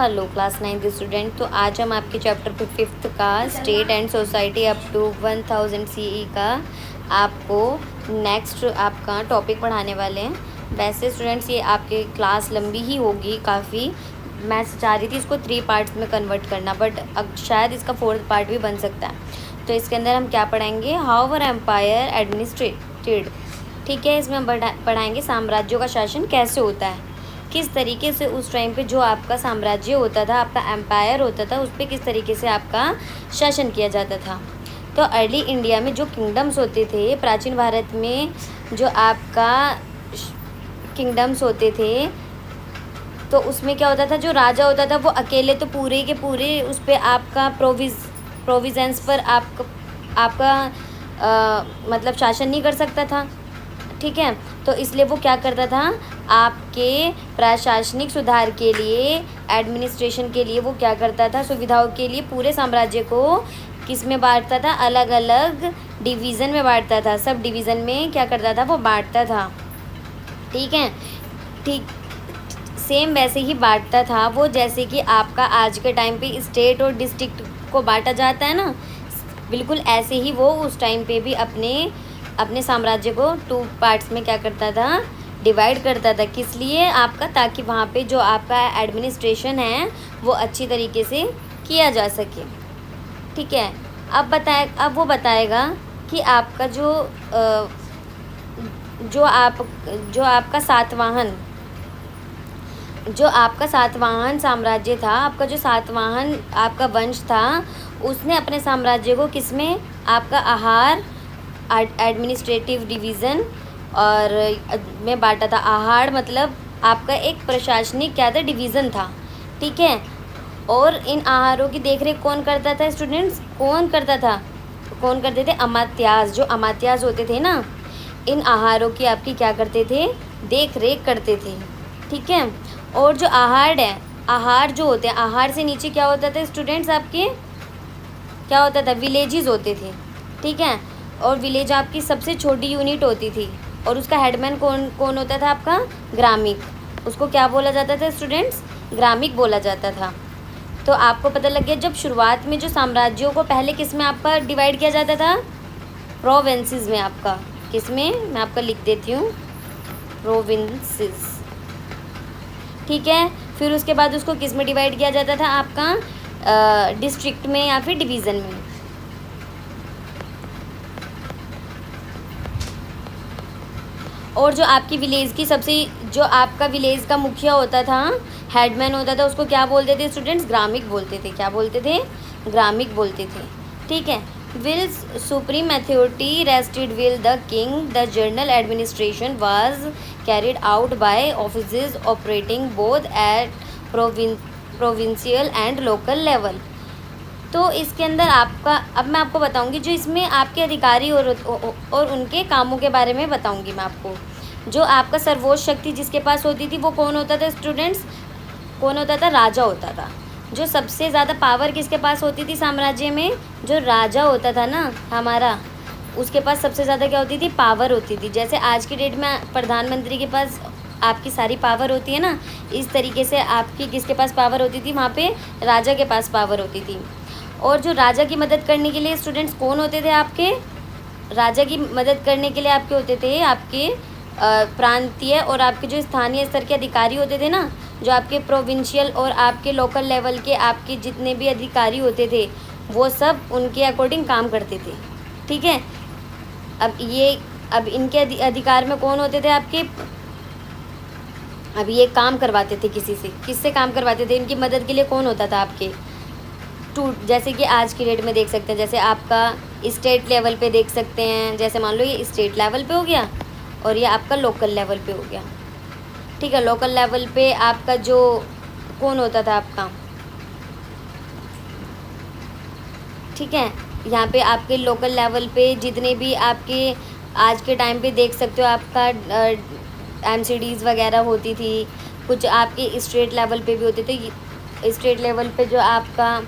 Hello class 9th student. तो आज हम आपके चैप्टर 5th का state and society up to 1000 CE का आपको नेक्स्ट आपका टॉपिक पढ़ाने वाले हैं। वैसे स्टूडेंट्स ये आपकी क्लास लंबी ही होगी काफ़ी। मैं चाह रही थी इसको 3 पार्ट्स में कन्वर्ट करना, बट अब शायद इसका 4th पार्ट भी बन सकता है। तो इसके अंदर हम क्या पढ़ाएंगे, हाउ वर एम्पायर एडमिनिस्ट्रेटेड। ठीक है, इसमें हम पढ़ाएंगे साम्राज्यों का शासन कैसे होता है, किस तरीके से उस टाइम पे जो आपका साम्राज्य होता था, आपका एम्पायर होता था, उस पर किस तरीके से आपका शासन किया जाता था। तो अर्ली इंडिया में जो किंगडम्स होते थे, प्राचीन भारत में जो आपका किंगडम्स होते थे, तो उसमें क्या होता था, जो राजा होता था वो अकेले तो पूरे के पूरे उस पर आपका प्रोविज़न्स पर आपका मतलब शासन नहीं कर सकता था। ठीक है, तो इसलिए वो क्या करता था, आपके प्रशासनिक सुधार के लिए, एडमिनिस्ट्रेशन के लिए वो क्या करता था, सुविधाओं के लिए पूरे साम्राज्य को किस में बांटता था, अलग अलग डिवीज़न में बांटता था। सब डिवीज़न में क्या करता था, वो बांटता था। ठीक है, ठीक सेम वैसे ही बांटता था वो, जैसे कि आपका आज के टाइम पे स्टेट और डिस्ट्रिक्ट को बांटा जाता है ना, बिल्कुल ऐसे ही वो उस टाइम पे भी अपने साम्राज्य को 2 पार्ट्स में क्या करता था, डिवाइड करता था। किस लिए आपका, ताकि वहाँ पे जो आपका एडमिनिस्ट्रेशन है वो अच्छी तरीके से किया जा सके। ठीक है, अब वो बताएगा कि आपका जो आपका सातवाहन साम्राज्य था, आपका जो सातवाहन आपका वंश था, उसने अपने साम्राज्य को किसमें, आपका आहार एडमिनिस्ट्रेटिव डिवीज़न और में बांटा था। आहार मतलब आपका एक प्रशासनिक क्या था, डिवीज़न था। ठीक है, और इन आहारों की देखरेख कौन करता था स्टूडेंट्स, कौन करते थे, अमात्यास। जो अमात्यास होते थे ना, इन आहारों की आपकी क्या करते थे, देख रेख करते थे। ठीक है, और जो आहार जो होते हैं, आहार से नीचे क्या होता था स्टूडेंट्स, आपके क्या होता था, विलेजेस होते थे। ठीक है, और विलेज आपकी सबसे छोटी यूनिट होती थी, और उसका हेडमैन कौन होता था, आपका ग्रामिक। उसको क्या बोला जाता था स्टूडेंट्स, ग्रामिक बोला जाता था। तो आपको पता लग गया, जब शुरुआत में जो साम्राज्यों को पहले किस में आपका डिवाइड किया जाता था, प्रोविंसेस में। आपका किस में, मैं आपका लिख देती हूँ, प्रोविंसेस। ठीक है, फिर उसके बाद उसको किस में डिवाइड किया जाता था, आपका डिस्ट्रिक्ट में या फिर डिवीज़न में। और जो आपकी विलेज की जो आपका विलेज का मुखिया होता था, हेडमैन होता था, उसको क्या बोलते थे स्टूडेंट्स, ग्रामिक बोलते थे। क्या बोलते थे, ग्रामिक बोलते थे। ठीक है, whilst supreme authority rested with the king, the general administration was carried out by offices operating both at provincial and local level. तो इसके अंदर आपका, अब मैं आपको बताऊंगी जो इसमें आपके अधिकारी और उनके कामों के बारे में बताऊंगी मैं आपको। जो आपका सर्वोच्च शक्ति जिसके पास होती थी वो कौन होता था स्टूडेंट्स, कौन होता था, राजा होता था। जो सबसे ज़्यादा पावर किसके पास होती थी साम्राज्य में, जो राजा होता था ना हमारा, उसके पास सबसे ज़्यादा क्या होती थी, पावर होती थी। जैसे आज की डेट में प्रधानमंत्री के पास आपकी सारी पावर होती है ना, इस तरीके से आपकी किसके पास पावर होती थी, वहाँ पे राजा के पास पावर होती थी। और जो राजा की मदद करने के लिए स्टूडेंट्स कौन होते थे, आपके राजा की मदद करने के लिए आपके होते थे, आपके प्रांतीय और आपके जो स्थानीय स्तर के अधिकारी होते थे ना, जो आपके प्रोविंशियल और आपके लोकल लेवल के आपके जितने भी अधिकारी होते थे, वो सब उनके अकॉर्डिंग काम करते थे। ठीक है, अब इनके अधिकार में कौन होते थे आपके, अब ये काम करवाते थे किससे काम करवाते थे, इनकी मदद के लिए कौन होता था आपके जैसे कि आज की डेट में देख सकते हैं, जैसे आपका स्टेट लेवल पे देख सकते हैं, जैसे मान लो ये स्टेट लेवल पे हो गया और ये आपका लोकल लेवल पे हो गया। ठीक है, लोकल लेवल पे आपका जो कौन होता था आपका, ठीक है, यहाँ पे आपके लोकल लेवल पे जितने भी आपके आज के टाइम पे देख सकते हो, आपका MCDs वगैरह होती थी, कुछ आपके स्टेट लेवल पे भी होते थे। स्टेट लेवल पे जो आपका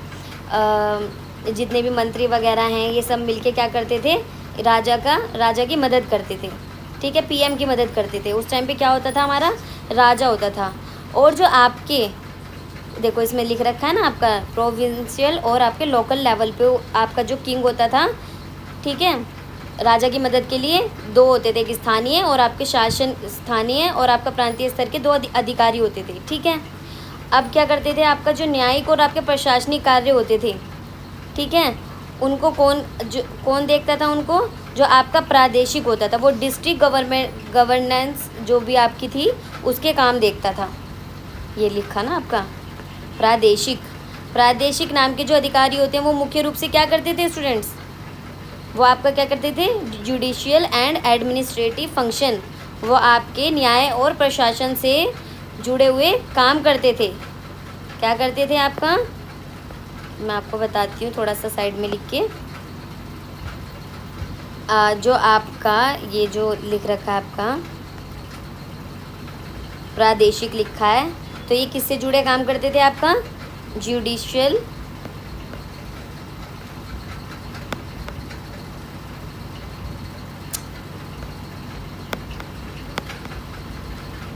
जितने भी मंत्री वगैरह हैं, ये सब मिलके क्या करते थे, राजा की मदद करते थे। ठीक है, PM की मदद करते थे। उस टाइम पे क्या होता था, हमारा राजा होता था। और जो आपके देखो इसमें लिख रखा है ना आपका प्रोविंशियल और आपके लोकल लेवल पे आपका जो किंग होता था, ठीक है, राजा की मदद के लिए दो होते थे, एक स्थानीय और आपके शासन स्थानीय और आपका प्रांतीय स्तर के दो अधिकारी होते थे, ठीक है। अब क्या करते थे, आपका जो न्यायिक और आपके प्रशासनिक कार्य होते थे, ठीक है, उनको कौन देखता था उनको, जो आपका प्रादेशिक होता था, वो डिस्ट्रिक्ट गवर्नेंस जो भी आपकी थी उसके काम देखता था। ये लिखा ना आपका प्रादेशिक नाम के जो अधिकारी होते हैं वो मुख्य रूप से क्या करते थे स्टूडेंट्स, वो आपका क्या करते थे, जुडिशियल एंड एडमिनिस्ट्रेटिव फंक्शन, वो आपके न्याय और प्रशासन से जुड़े हुए काम करते थे। क्या करते थे आपका, मैं आपको बताती हूँ थोड़ा सा साइड में लिख के। जो आपका ये जो लिख रखा है आपका प्रादेशिक लिखा है, तो ये किससे जुड़े काम करते थे, आपका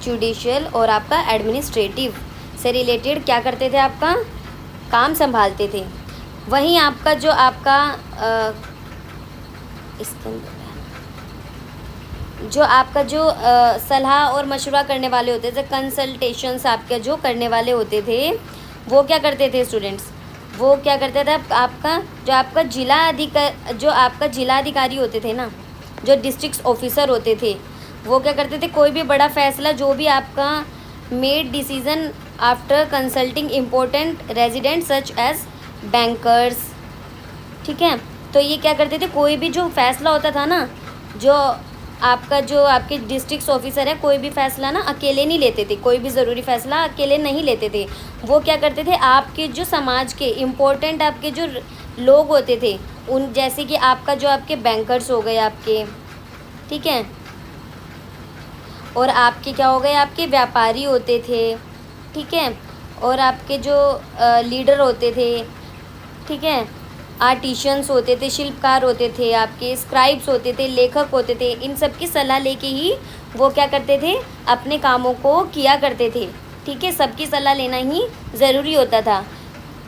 जुडिशियल और आपका एडमिनिस्ट्रेटिव से रिलेटेड क्या करते थे, आपका काम संभालते थे। वहीं आपका जो आपका इसके अंदर जो आपका जो सलाह और मशवरा करने वाले होते थे, कंसल्टेशंस आपके जो करने वाले होते थे, वो क्या करते थे स्टूडेंट्स, वो क्या करते थे आपका जो आपका जिला अधिकारी होते थे ना, जो डिस्ट्रिक्ट ऑफिसर होते थे, वो क्या करते थे, कोई भी बड़ा फैसला जो भी आपका made decision after consulting important resident such as bankers, ठीक है, तो ये क्या करते थे, कोई भी जो फैसला होता था ना, जो आपके डिस्ट्रिक्ट ऑफिसर है, कोई भी फैसला ना अकेले नहीं लेते थे, कोई भी ज़रूरी फैसला अकेले नहीं लेते थे। वो क्या करते थे, आपके जो समाज के इम्पोर्टेंट आपके जो लोग होते थे, उन जैसे कि आपका जो आपके बैंकर्स हो गए आपके, ठीक है, और आपके क्या हो गए, आपके व्यापारी होते थे, ठीक है, और आपके जो लीडर होते थे, ठीक है, आर्टिशियंस होते थे, शिल्पकार होते थे, आपके स्क्राइब्स होते थे, लेखक होते थे, इन सब की सलाह लेके ही वो क्या करते थे, अपने कामों को किया करते थे, ठीक है, सबकी सलाह लेना ही ज़रूरी होता था,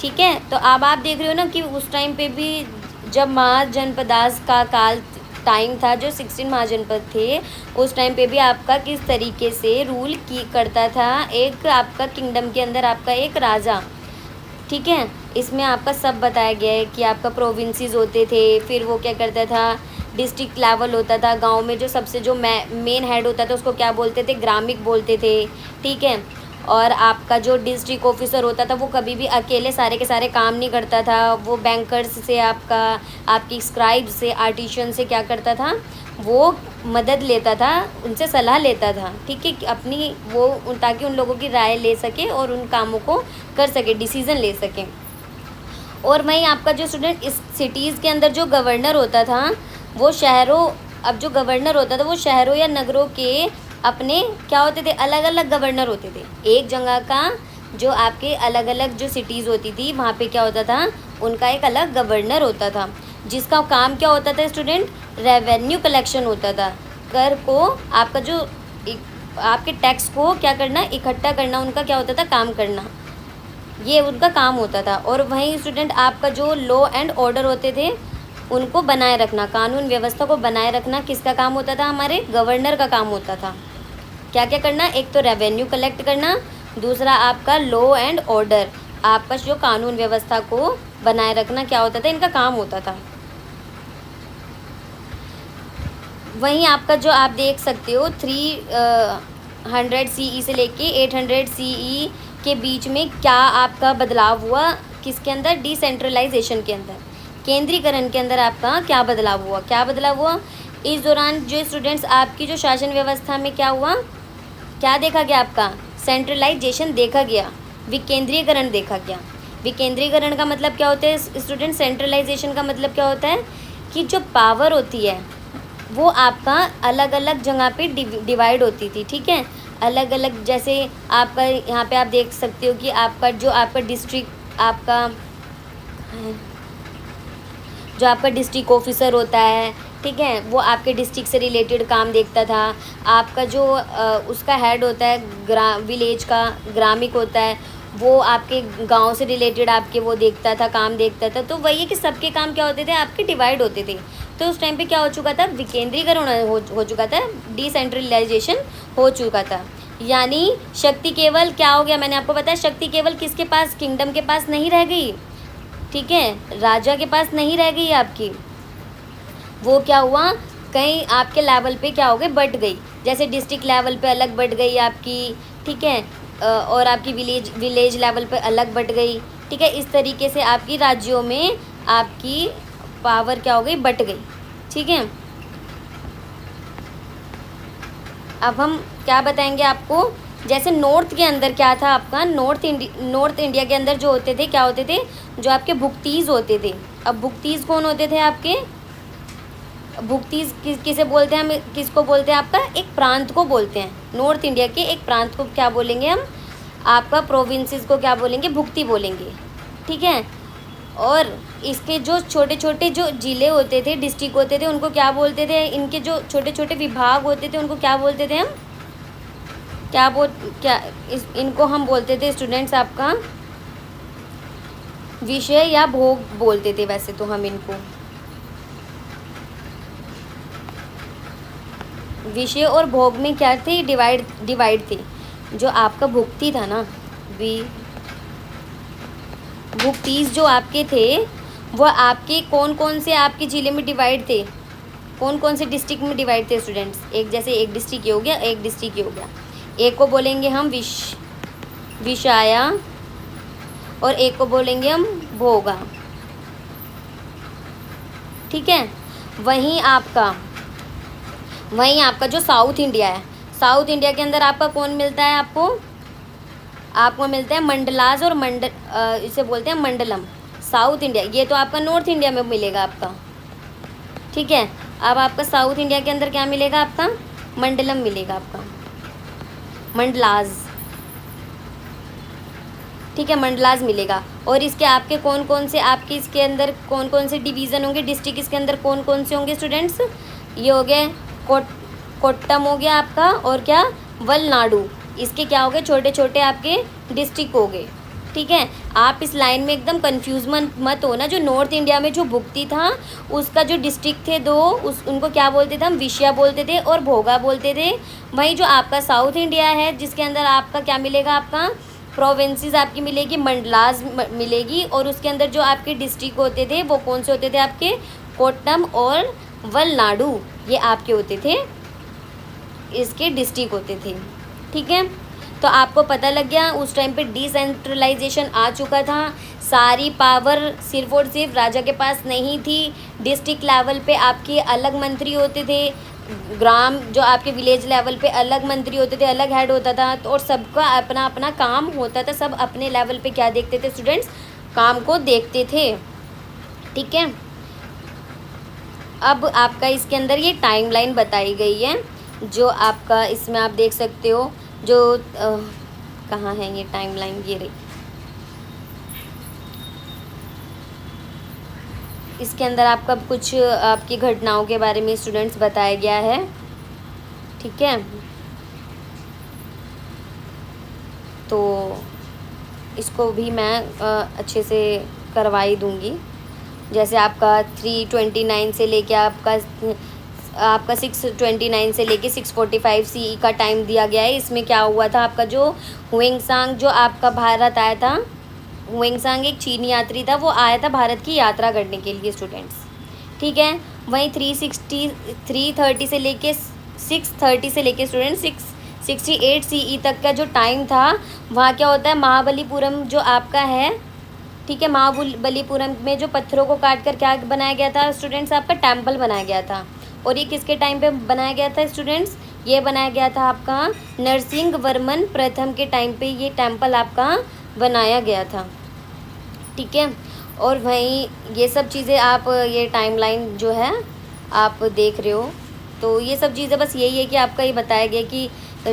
ठीक है। तो अब आप देख रहे हो ना कि उस टाइम पे भी जब महाजनपदास का काल टाइम था, जो 16 महाजनपद थे, उस टाइम पे भी आपका किस तरीके से रूल करता था एक आपका किंगडम के अंदर आपका एक राजा, ठीक है। इसमें आपका सब बताया गया है कि आपका प्रोविंसेस होते थे, फिर वो क्या करता था, डिस्ट्रिक्ट लेवल होता था, गांव में जो सबसे जो मेन हेड होता था उसको क्या बोलते थे, ग्रामिक बोलते थे, ठीक है। और आपका जो डिस्ट्रिक्ट ऑफिसर होता था वो कभी भी अकेले सारे के सारे काम नहीं करता था, वो बैंकर्स से आपकी स्क्राइब से, आर्टिशियन से क्या करता था, वो मदद लेता था, उनसे सलाह लेता था, ठीक है, अपनी वो ताकि उन लोगों की राय ले सके और उन कामों को कर सके, डिसीज़न ले सके। और वहीं आपका जो स्टूडेंट इस सिटीज़ के अंदर जो गवर्नर होता था, वो जो गवर्नर होता था वो शहरों या नगरों के अपने क्या होते थे, अलग अलग गवर्नर होते थे। एक जगह का जो आपके अलग अलग जो सिटीज़ होती थी वहाँ पे क्या होता था, उनका एक अलग गवर्नर होता था, जिसका काम क्या होता था स्टूडेंट, रेवेन्यू कलेक्शन होता था, कर को आपका जो आपके टैक्स को क्या करना, इकट्ठा करना, उनका क्या होता था, काम करना, ये उनका काम होता था। और वहीं स्टूडेंट आपका जो लॉ एंड ऑर्डर होते थे उनको बनाए रखना, कानून व्यवस्था को बनाए रखना किसका काम होता था, हमारे गवर्नर का काम होता था। क्या क्या करना, एक तो रेवेन्यू कलेक्ट करना, दूसरा आपका लॉ एंड ऑर्डर, आपका जो कानून व्यवस्था को बनाए रखना क्या होता था, इनका काम होता था। वहीं आपका जो आप देख सकते हो 300 CE से लेके 800 CE के बीच में क्या आपका बदलाव हुआ, किसके अंदर, डिसेंट्रलाइजेशन के अंदर, केंद्रीकरण के अंदर आपका क्या बदलाव हुआ। इस दौरान जो स्टूडेंट्स आपकी जो शासन व्यवस्था में क्या हुआ, क्या देखा गया, आपका सेंट्रलाइजेशन देखा गया, विकेंद्रीकरण देखा गया। विकेंद्रीकरण का मतलब क्या होता है स्टूडेंट, सेंट्रलाइजेशन का मतलब क्या होता है कि जो पावर होती है वो आपका अलग अलग जगह पे डिवाइड होती थी, ठीक है, अलग अलग, जैसे आपका यहाँ पे आप देख सकते हो कि आपका जो आपका डिस्ट्रिक्ट आपका जो आपका डिस्ट्रिक्ट ऑफिसर होता है, ठीक है, वो आपके डिस्ट्रिक्ट से रिलेटेड काम देखता था। आपका जो उसका हेड होता है विलेज का ग्रामिक होता है, वो आपके गांव से रिलेटेड आपके वो देखता था, काम देखता था। तो वही है कि सबके काम क्या होते थे, आपके डिवाइड होते थे। तो उस टाइम पे क्या हो चुका था, विकेंद्रीकरण हो चुका था, डिसेंट्रलाइजेशन हो चुका था। यानी शक्ति केवल क्या हो गया, मैंने आपको बताया, शक्ति केवल किसके पास, किंगडम के पास नहीं रह गई, ठीक है, राजा के पास नहीं रह गई आपकी। वो क्या हुआ, कहीं आपके लेवल पे क्या हो गई, बढ़ गई। जैसे डिस्ट्रिक्ट लेवल पे अलग बढ़ गई आपकी, ठीक है, और आपकी विलेज लेवल पे अलग बढ़ गई, ठीक है। इस तरीके से आपकी राज्यों में आपकी पावर क्या हो गई, बढ़ गई, ठीक है। अब हम क्या बताएंगे आपको, जैसे नॉर्थ के अंदर क्या था आपका, नॉर्थ इंडिया के अंदर जो होते थे, क्या होते थे, जो आपके भुक्तीज होते थे। अब भुक्तीज कौन होते थे आपके, भुक्तीज किसे बोलते हैं हम, किसको बोलते हैं, आपका एक प्रांत को बोलते हैं। नॉर्थ इंडिया के एक प्रांत को क्या बोलेंगे हम, आपका प्रोविंसेस को क्या बोलेंगे, भुक्ती बोलेंगे, ठीक है। और इसके जो छोटे छोटे जो ज़िले होते थे, डिस्ट्रिक्ट होते थे, उनको क्या बोलते थे, इनके जो छोटे छोटे विभाग होते थे उनको क्या बोलते थे हम, इनको हम बोलते थे स्टूडेंट्स आपका विषय या भोग बोलते थे वैसे तो हम इनको, विषय और भोग में क्या थे, डिवाइड थे। जो आपका भुक्ति था ना, भुक्तीज जो आपके थे वो आपके कौन कौन से आपके ज़िले में डिवाइड थे, कौन कौन से डिस्ट्रिक्ट में डिवाइड थे स्टूडेंट्स। एक जैसे एक डिस्ट्रिक्ट ये हो गया, एक डिस्ट्रिक्ट ये हो गया। एक को बोलेंगे हम विषाया और एक को बोलेंगे हम भोगा, ठीक है। वहीं आपका जो साउथ इंडिया है, साउथ इंडिया के अंदर आपका कौन मिलता है, आपको मिलता है मंडलाज और इसे बोलते हैं मंडलम। साउथ इंडिया, ये तो आपका नॉर्थ इंडिया में मिलेगा आपका, ठीक है। अब आपका साउथ इंडिया के अंदर क्या मिलेगा, आपका मंडलम मिलेगा, आपका मंडलाज, ठीक है, मंडलाज मिलेगा। और इसके आपके कौन कौन से आपके इसके अंदर कौन कौन से डिवीज़न होंगे, डिस्ट्रिक्ट इसके अंदर कौन कौन से होंगे स्टूडेंट्स, ये हो गए कोट्टम हो गया आपका, और क्या, वलनाडु। इसके क्या हो गए, छोटे छोटे आपके डिस्ट्रिक्ट हो गए, ठीक है। आप इस लाइन में एकदम कंफ्यूज मत हो ना। जो नॉर्थ इंडिया में जो भुक्ति था उसका जो डिस्ट्रिक्ट थे दो, उनको क्या बोलते थे हम, विषया बोलते थे और भोगा बोलते थे। वहीं जो आपका साउथ इंडिया है जिसके अंदर आपका क्या मिलेगा, आपका प्रोविंसेस आपकी मिलेगी, मंडलाज मिलेगी, और उसके अंदर जो आपके डिस्ट्रिक्ट होते थे वो कौन से होते थे, आपके कोट्टम और वलनाडु, ये आपके होते थे, इसके डिस्ट्रिक्ट होते थे, ठीक है। तो आपको पता लग गया उस टाइम पे डिसेंट्रलाइजेशन आ चुका था। सारी पावर सिर्फ और सिर्फ राजा के पास नहीं थी। डिस्ट्रिक्ट लेवल पे आपके अलग मंत्री होते थे, ग्राम जो आपके विलेज लेवल पे अलग मंत्री होते थे, अलग हेड होता था। तो और सबका अपना अपना काम होता था, सब अपने लेवल पे क्या देखते थे स्टूडेंट्स, काम को देखते थे, ठीक है। अब आपका इसके अंदर ये टाइमलाइन बताई गई है, जो आपका इसमें आप देख सकते हो, जो कहाँ है ये टाइमलाइन, ये रही। इसके अंदर आपका कुछ आपकी घटनाओं के बारे में स्टूडेंट्स बताया गया है, ठीक है। तो इसको भी मैं अच्छे से करवाई दूंगी। जैसे आपका 329 से लेके आपका 629 से लेके 645 CE का टाइम दिया गया है। इसमें क्या हुआ था, आपका जो हुएंगसांग जो आपका भारत आया था, हुएंगसांग एक चीनी यात्री था, वो आया था भारत की यात्रा करने के लिए स्टूडेंट्स, ठीक है। वहीं 330 से लेके 630 से लेके स्टूडेंट्स 668 CE तक का जो टाइम था, वहाँ क्या होता है, महाबलीपुरम जो आपका है, ठीक है, महाबलीपुरम में जो पत्थरों को काट कर क्या बनाया गया था स्टूडेंट्स, आपका टेम्पल बनाया गया था। और ये किसके टाइम पे बनाया गया था स्टूडेंट्स, ये बनाया गया था आपका नरसिंह वर्मन प्रथम के टाइम पे ये टेम्पल आपका बनाया गया था, ठीक है। और वहीं ये सब चीज़ें आप ये टाइमलाइन जो है आप देख रहे हो, तो ये सब चीज़ें बस यही है कि आपका ये बताया गया कि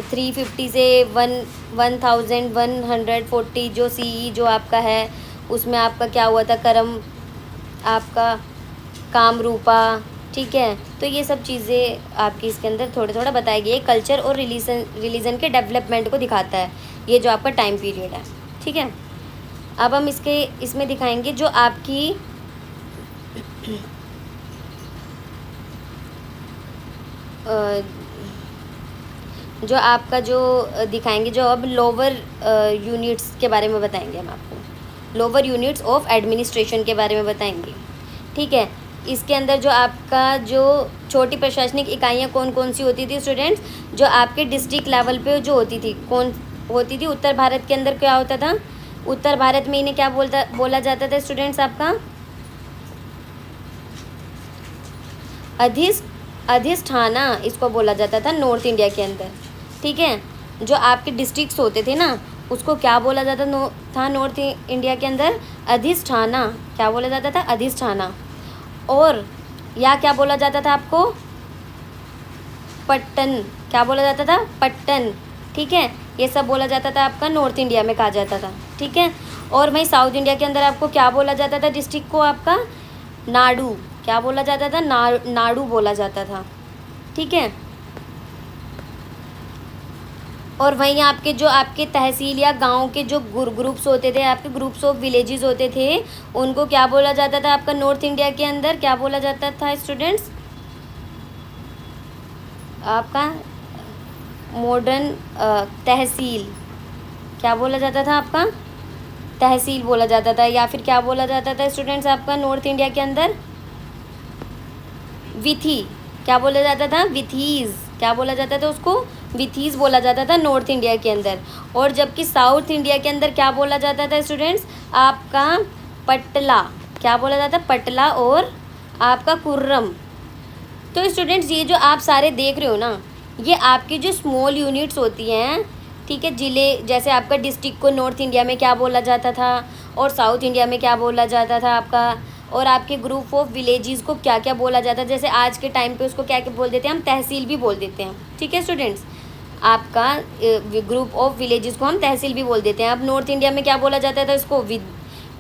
350 से 1140 जो CE जो आपका है, उसमें आपका क्या हुआ था, करम आपका कामरूपा, ठीक है। तो ये सब चीज़ें आपकी इसके अंदर थोड़ा बताई गई है। कल्चर और रिलीजन के डेवलपमेंट को दिखाता है ये जो आपका टाइम पीरियड है, ठीक है। अब हम इसमें दिखाएंगे जो आपकी जो आपका जो दिखाएंगे जो अब लोअर यूनिट्स के बारे में बताएंगे हम आपको, लोअर यूनिट्स ऑफ एडमिनिस्ट्रेशन के बारे में बताएंगे। ठीक है। इसके अंदर जो आपका जो छोटी प्रशासनिक इकाइयाँ कौन कौन सी होती थी स्टूडेंट्स, जो आपके डिस्ट्रिक्ट लेवल पे जो होती थी, कौन होती थी? उत्तर भारत के अंदर क्या होता था? उत्तर भारत में इन्हें क्या बोला जाता था स्टूडेंट्स? आपका अधिष्ठाना इसको बोला जाता था नॉर्थ इंडिया के अंदर। ठीक है। जो आपके डिस्ट्रिक्ट्स होते थे ना, उसको क्या बोला जाता था नॉर्थ इंडिया के अंदर? अधिष्ठाना। क्या बोला जाता था? अधिष्ठाना। और या क्या बोला जाता था आपको? पट्टन। क्या बोला जाता था? पट्टन। ठीक है। ये सब बोला जाता था आपका नॉर्थ इंडिया में कहा जाता था। ठीक है। और वहीं साउथ इंडिया के अंदर आपको क्या बोला जाता था डिस्ट्रिक्ट को? आपका नाडू। क्या बोला जाता था? नाडू बोला जाता था। ठीक है। और वहीं आपके जो आपके तहसील या गांव के जो ग्रुप्स होते थे, आपके ग्रुप्स ऑफ विलेजेस होते थे, उनको क्या बोला जाता था आपका नॉर्थ इंडिया के अंदर? क्या बोला जाता था स्टूडेंट्स? आपका मॉडर्न तहसील। क्या बोला जाता था आपका? तहसील बोला जाता था। या फिर क्या बोला जाता था स्टूडेंट्स आपका नॉर्थ इंडिया के अंदर? विथी। क्या बोला जाता था? विथीज़। क्या बोला जाता था उसको? विथीज़ बोला जाता था नॉर्थ इंडिया के अंदर। और जबकि साउथ इंडिया के अंदर क्या बोला जाता था स्टूडेंट्स? आपका पटला। क्या बोला जाता? पटला और आपका कुर्रम। तो स्टूडेंट्स ये जो आप सारे देख रहे हो ना, ये आपकी जो स्मॉल यूनिट्स होती हैं, ठीक है, ज़िले, जैसे आपका डिस्ट्रिक्ट को नॉर्थ इंडिया में क्या बोला जाता था और साउथ इंडिया में क्या बोला जाता था आपका, और आपके ग्रुप ऑफ विलेजेस को क्या क्या बोला जाता है। जैसे आज के टाइम पे उसको क्या क्या बोल देते हैं हम? तहसील भी बोल देते हैं। ठीक है स्टूडेंट्स, आपका ग्रुप ऑफ विलेजेस को हम तहसील भी बोल देते हैं। अब नॉर्थ इंडिया में क्या बोला जाता था इसको?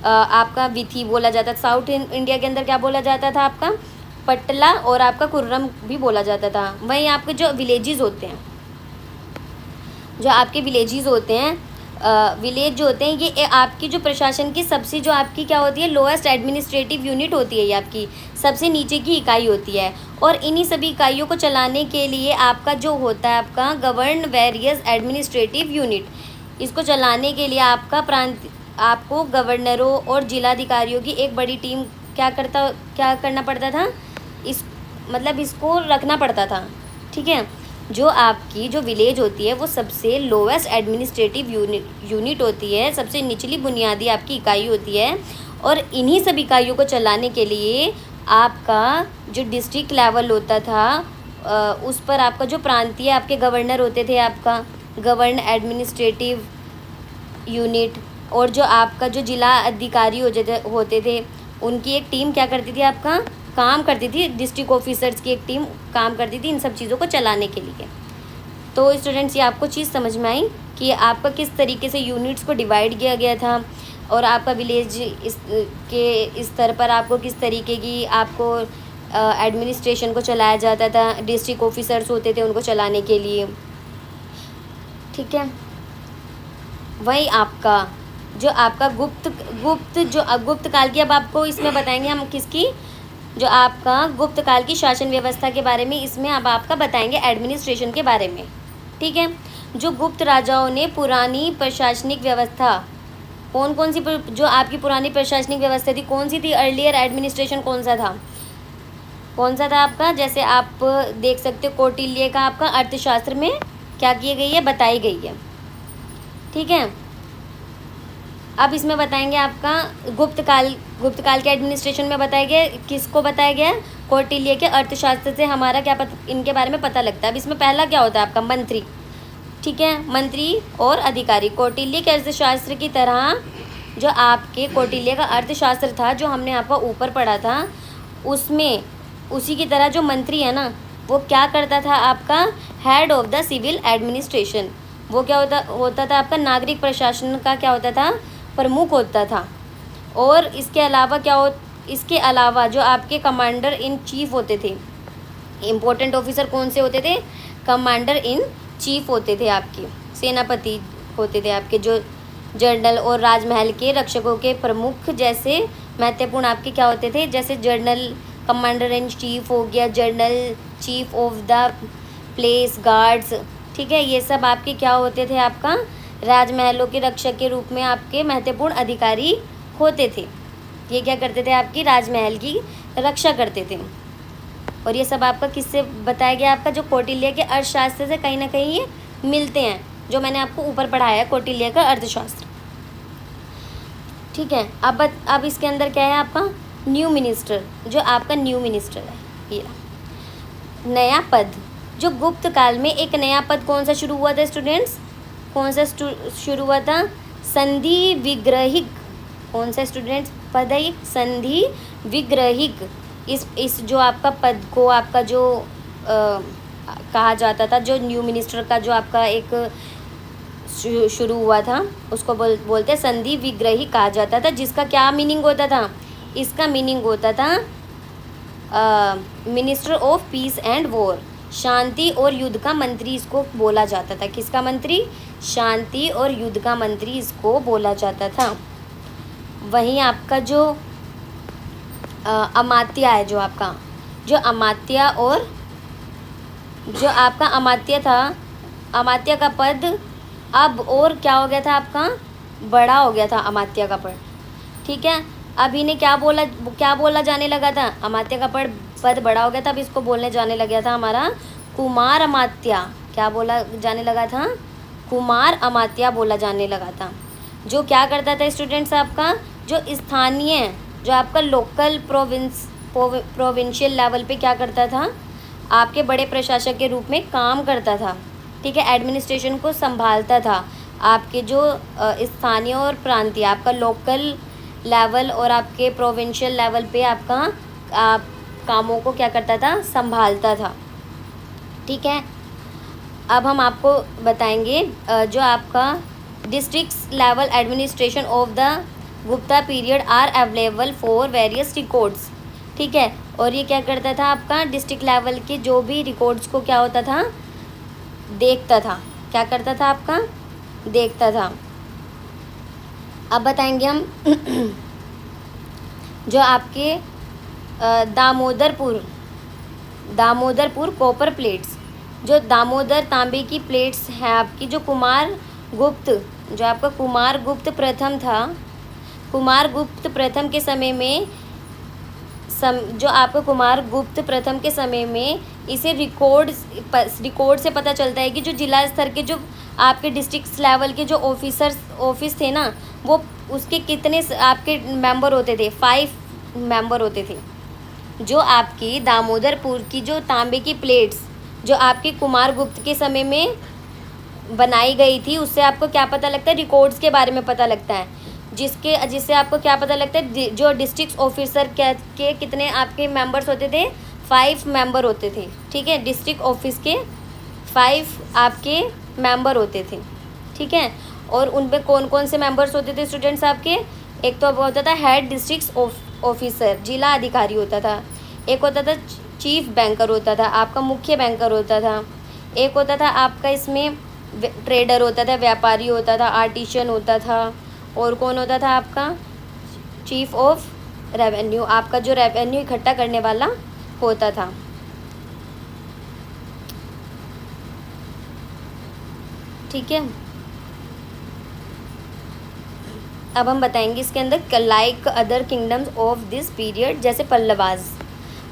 आपका विथी बोला जाता था। साउथ इंडिया के अंदर क्या बोला जाता था? आपका पटला और आपका कुर्रम भी बोला जाता था। वहीं आपके जो विलेजेस होते हैं, जो आपके विलेजेस होते हैं, विलेज जो होते हैं, ये आपकी जो प्रशासन की सबसे जो आपकी क्या होती है? लोएस्ट एडमिनिस्ट्रेटिव यूनिट होती है। ये आपकी सबसे नीचे की इकाई होती है। और इन्हीं सभी इकाइयों को चलाने के लिए आपका जो होता है आपका गवर्न वेरियस एडमिनिस्ट्रेटिव यूनिट, इसको चलाने के लिए आपको गवर्नरों और जिलाधिकारियों की एक बड़ी टीम क्या करना पड़ता था? इसको रखना पड़ता था। ठीक है। जो आपकी जो विलेज होती है वो सबसे लोएस्ट एडमिनिस्ट्रेटिव यूनिट होती है, सबसे निचली बुनियादी आपकी इकाई होती है। और इन्हीं सब इकाइयों को चलाने के लिए आपका जो डिस्ट्रिक्ट लेवल होता था, उस पर आपका जो प्रांतीय आपके गवर्नर होते थे, आपका गवर्न एडमिनिस्ट्रेटिव यूनिट, और जो आपका जो जिला अधिकारी होते थे, उनकी एक टीम क्या करती थी? आपका काम करती थी। डिस्ट्रिक्ट ऑफिसर्स की एक टीम काम करती थी इन सब चीज़ों को चलाने के लिए। तो स्टूडेंट्स, ये आपको चीज़ समझ में आई कि आपका किस तरीके से यूनिट्स को डिवाइड किया गया था, और आपका विलेज इस स्तर पर आपको किस तरीके की आपको एडमिनिस्ट्रेशन को चलाया जाता था, डिस्ट्रिक्ट ऑफिसर्स होते थे उनको चलाने के लिए। ठीक है। वही आपका जो आपका गुप्त काल की, अब आपको इसमें बताएंगे हम किसकी, जो आपका गुप्त काल की शासन व्यवस्था के बारे में इसमें अब आपका बताएंगे एडमिनिस्ट्रेशन के बारे में। ठीक है। जो गुप्त राजाओं ने पुरानी प्रशासनिक व्यवस्था, कौन सी जो आपकी पुरानी प्रशासनिक व्यवस्था थी, कौन सी थी? अर्लियर एडमिनिस्ट्रेशन कौन सा था आपका? जैसे आप देख सकते हो कौटिल्य का आपका अर्थशास्त्र में क्या की गई है? बताई गई है। ठीक है। अब इसमें बताएंगे आपका गुप्त काल के एडमिनिस्ट्रेशन में बताया गया, किसको बताया गया? कौटिल्य के अर्थशास्त्र से हमारा क्या इनके बारे में पता लगता है। अब इसमें पहला क्या होता है आपका? मंत्री। ठीक है। मंत्री और अधिकारी। कौटिल्य के अर्थशास्त्र की तरह जो आपके कौटिल्य का अर्थशास्त्र था, जो हमने आपका ऊपर पढ़ा था, उसमें उसी की तरह जो मंत्री है ना, वो क्या करता था? आपका head of the civil administration. वो क्या होता था? आपका नागरिक प्रशासन का क्या होता था? प्रमुख होता था। और इसके अलावा जो आपके कमांडर इन चीफ होते थे, इम्पोर्टेंट ऑफिसर कौन से होते थे? कमांडर इन चीफ होते थे, आपके सेनापति होते थे, आपके जो जनरल और राजमहल के रक्षकों के प्रमुख जैसे महत्वपूर्ण आपके क्या होते थे, जैसे जनरल कमांडर इन चीफ हो गया, general chief of the place guards, ठीक है, ये सब आपके क्या होते थे, आपका राजमहलों के रक्षक के रूप में आपके महत्वपूर्ण अधिकारी होते थे। ये क्या करते थे, आपकी राजमहल की रक्षा करते थे। और ये सब आपका किससे बताया गया, आपका जो कौटिल्य के अर्थशास्त्र से कहीं ना कहीं ये मिलते हैं, जो मैंने आपको ऊपर पढ़ाया है कौटिल्य का अर्थशास्त्र, ठीक है। अब इसके अंदर क्या है आपका न्यू मिनिस्टर, जो आपका न्यू मिनिस्टर है, ये नया पद, जो गुप्त काल में एक नया पद कौन सा शुरू हुआ था स्टूडेंट्स, कौन सा शुरू हुआ था, संधि विग्रहिक, कौन सा स्टूडेंट्स पद है, संधि विग्रहिक। इस जो आपका पद को आपका जो कहा जाता था, जो न्यू मिनिस्टर का जो आपका एक शुरू हुआ था, उसको बोलते संधि विग्रही कहा जाता था, जिसका क्या मीनिंग होता था, इसका मीनिंग होता था minister of peace and war, शांति और युद्ध का मंत्री इसको बोला जाता था। किसका मंत्री, शांति और युद्ध का मंत्री इसको बोला जाता था। वहीं आपका जो अमात्य है, जो आपका जो अमात्य और जो आपका अमात्य था, अमात्य का पद अब और क्या हो गया था, आपका बड़ा हो गया था अमात्य का पद, ठीक है। अब इन्हें क्या बोला जाने लगा था, अमात्य का पद बड़ा हो गया था, अब इसको बोलने जाने लग गया था हमारा कुमार अमात्य, क्या बोला जाने लगा था, कुमार अमात्य बोला जाने लगा था। जो क्या करता था स्टूडेंट्स, आपका जो स्थानीय, जो आपका लोकल प्रोविंशियल लेवल पे क्या करता था, आपके बड़े प्रशासक के रूप में काम करता था, ठीक है, एडमिनिस्ट्रेशन को संभालता था। आपके जो स्थानीय और प्रांतीय, आपका लोकल लेवल और आपके प्रोविंशियल लेवल पे आपका कामों को क्या करता था, संभालता था, ठीक है। अब हम आपको बताएंगे जो आपका district level administration of the Gupta period are available for various records, ठीक है। और ये क्या करता था, आपका डिस्ट्रिक्ट लेवल के जो भी रिकॉर्ड्स को क्या होता था, देखता था, क्या करता था, आपका देखता था। अब बताएंगे हम जो आपके दामोदरपुर कॉपर प्लेट्स, जो दामोदर तांबे की प्लेट्स हैं आपकी, जो जो आपका कुमारगुप्त प्रथम था, कुमारगुप्त प्रथम के समय में जो आपका कुमारगुप्त प्रथम के समय में इसे रिकॉर्ड से पता चलता है कि जो जिला स्तर के जो आपके डिस्ट्रिक्ट लेवल के जो ऑफिस थे ना, वो उसके कितने आपके मेंबर होते थे, 5 मेंबर होते थे। जो आपकी दामोदरपुर की जो तांबे की प्लेट्स जो आपके कुमारगुप्त के समय में बनाई गई थी, उससे आपको क्या पता लगता है, रिकॉर्ड्स के बारे में पता लगता है, जिससे आपको क्या पता लगता है, जो डिस्ट्रिक्ट ऑफिसर के कितने आपके मेंबर्स होते थे, 5 मेंबर होते थे, ठीक है। डिस्ट्रिक्ट ऑफिस के 5 आपके मेंबर होते थे, ठीक है। और उन पे कौन कौन से मेंबर्स होते थे स्टूडेंट्स आपके, एक तो होता था हेड डिस्ट्रिक्ट ऑफिसर, जिला अधिकारी होता था, एक होता था चीफ बैंकर होता था, आपका मुख्य बैंकर होता था, एक होता था आपका इसमें ट्रेडर होता था, व्यापारी होता था, आर्टिशियन होता था, और कौन होता था आपका चीफ ऑफ रेवेन्यू, आपका जो रेवेन्यू इकट्ठा करने वाला होता था, ठीक है। अब हम बताएंगे इसके अंदर like other kingdoms of this period, जैसे पल्लवाज।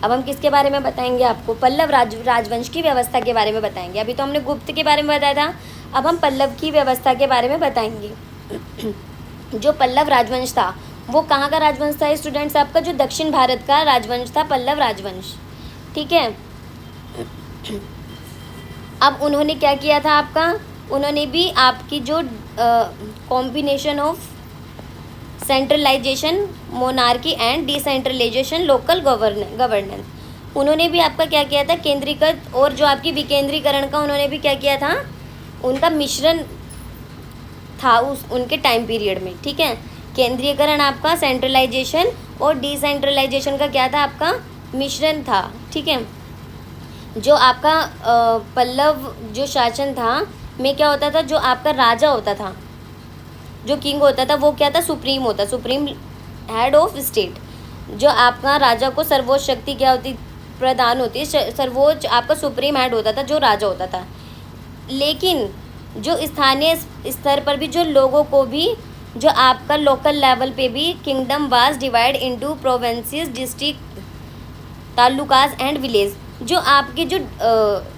अब हम किसके बारे में बताएंगे आपको, पल्लव राजवंश की व्यवस्था के बारे में बताएंगे। अभी तो हमने गुप्त के बारे में बताया था, अब हम पल्लव की व्यवस्था के बारे में बताएंगे। जो पल्लव राजवंश था वो कहाँ का राजवंश था स्टूडेंट्स, आपका जो दक्षिण भारत का राजवंश था, पल्लव राजवंश, ठीक है। अब उन्होंने क्या किया था, आपका उन्होंने भी आपकी जो combination of centralisation monarchy and decentralisation local governance, उन्होंने भी आपका क्या किया था, केंद्रीकृत और जो आपकी विकेंद्रीकरण का उन्होंने भी क्या किया था, उनका मिश्रण था उनके टाइम पीरियड में, ठीक है। केंद्रीयकरण आपका सेंट्रलाइजेशन और डिसेंट्रलाइजेशन का क्या था, आपका मिश्रण था, ठीक है। जो आपका पल्लव जो शासन था में क्या होता था, जो आपका राजा होता था, जो किंग होता था वो क्या था, सुप्रीम होता, सुप्रीम हेड ऑफ स्टेट। जो आपका राजा को सर्वोच्च शक्ति क्या होती, प्रदान होती है, सर्वोच्च आपका सुप्रीम हेड होता था जो राजा होता था। लेकिन जो स्थानीय स्तर पर भी जो लोगों को भी, जो आपका लोकल लेवल पे भी kingdom was divide into provinces, district, talukas and village. जो आपके जो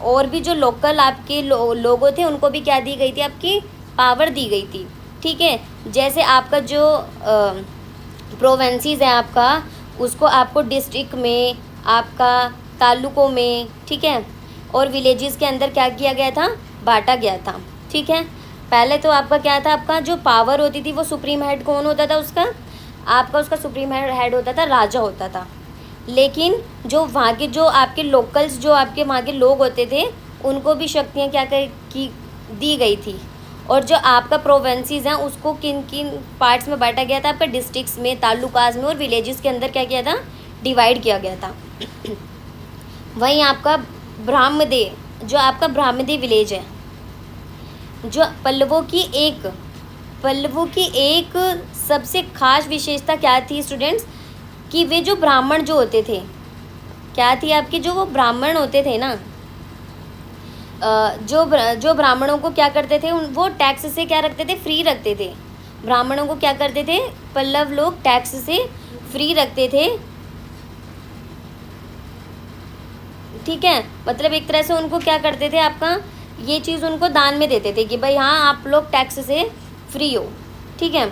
और भी जो लोकल आपके लोगों थे उनको भी क्या दी गई थी, आपकी पावर दी गई थी। ठीक है, जैसे आपका जो प्रोवेंसीज है आपका, उसको आपको डिस्ट्रिक्ट में, आपका तालुकों में, ठीक है, और विलेजेस के अंदर क्या किया गया था, बांटा गया था। ठीक है, पहले तो आपका क्या था, आपका जो पावर होती थी वो सुप्रीम हेड कौन होता था उसका, आपका उसका सुप्रीम हेड होता था, राजा होता था। लेकिन जो वहाँ के जो आपके लोकल्स, जो आपके वहाँ के लोग होते थे, उनको भी शक्तियाँ क्या की दी गई थी। और जो आपका प्रोवेंसीज हैं उसको किन किन पार्ट्स में बांटा गया था, आपका डिस्ट्रिक्ट्स में, तालुकाज में और विलेजेस के अंदर क्या किया था, डिवाइड किया गया था। वहीं आपका ब्राह्मदेव, जो आपका ब्राह्मदेव विलेज है, जो पल्लवों की एक सबसे खास विशेषता क्या थी स्टूडेंट्स, कि वे जो ब्राह्मण जो होते थे, क्या थी आपकी, जो वो ब्राह्मण होते थे ना, जो ब्राह्मणों को क्या करते थे, वो टैक्स से क्या रखते थे, फ्री रखते थे। ब्राह्मणों को क्या करते थे, पल्लव लोग टैक्स से फ्री रखते थे। ठीक है, मतलब एक तरह से उनको क्या करते थे, आपका ये चीज़ उनको दान में देते थे कि भाई हाँ आप लोग टैक्स से फ्री हो। ठीक है,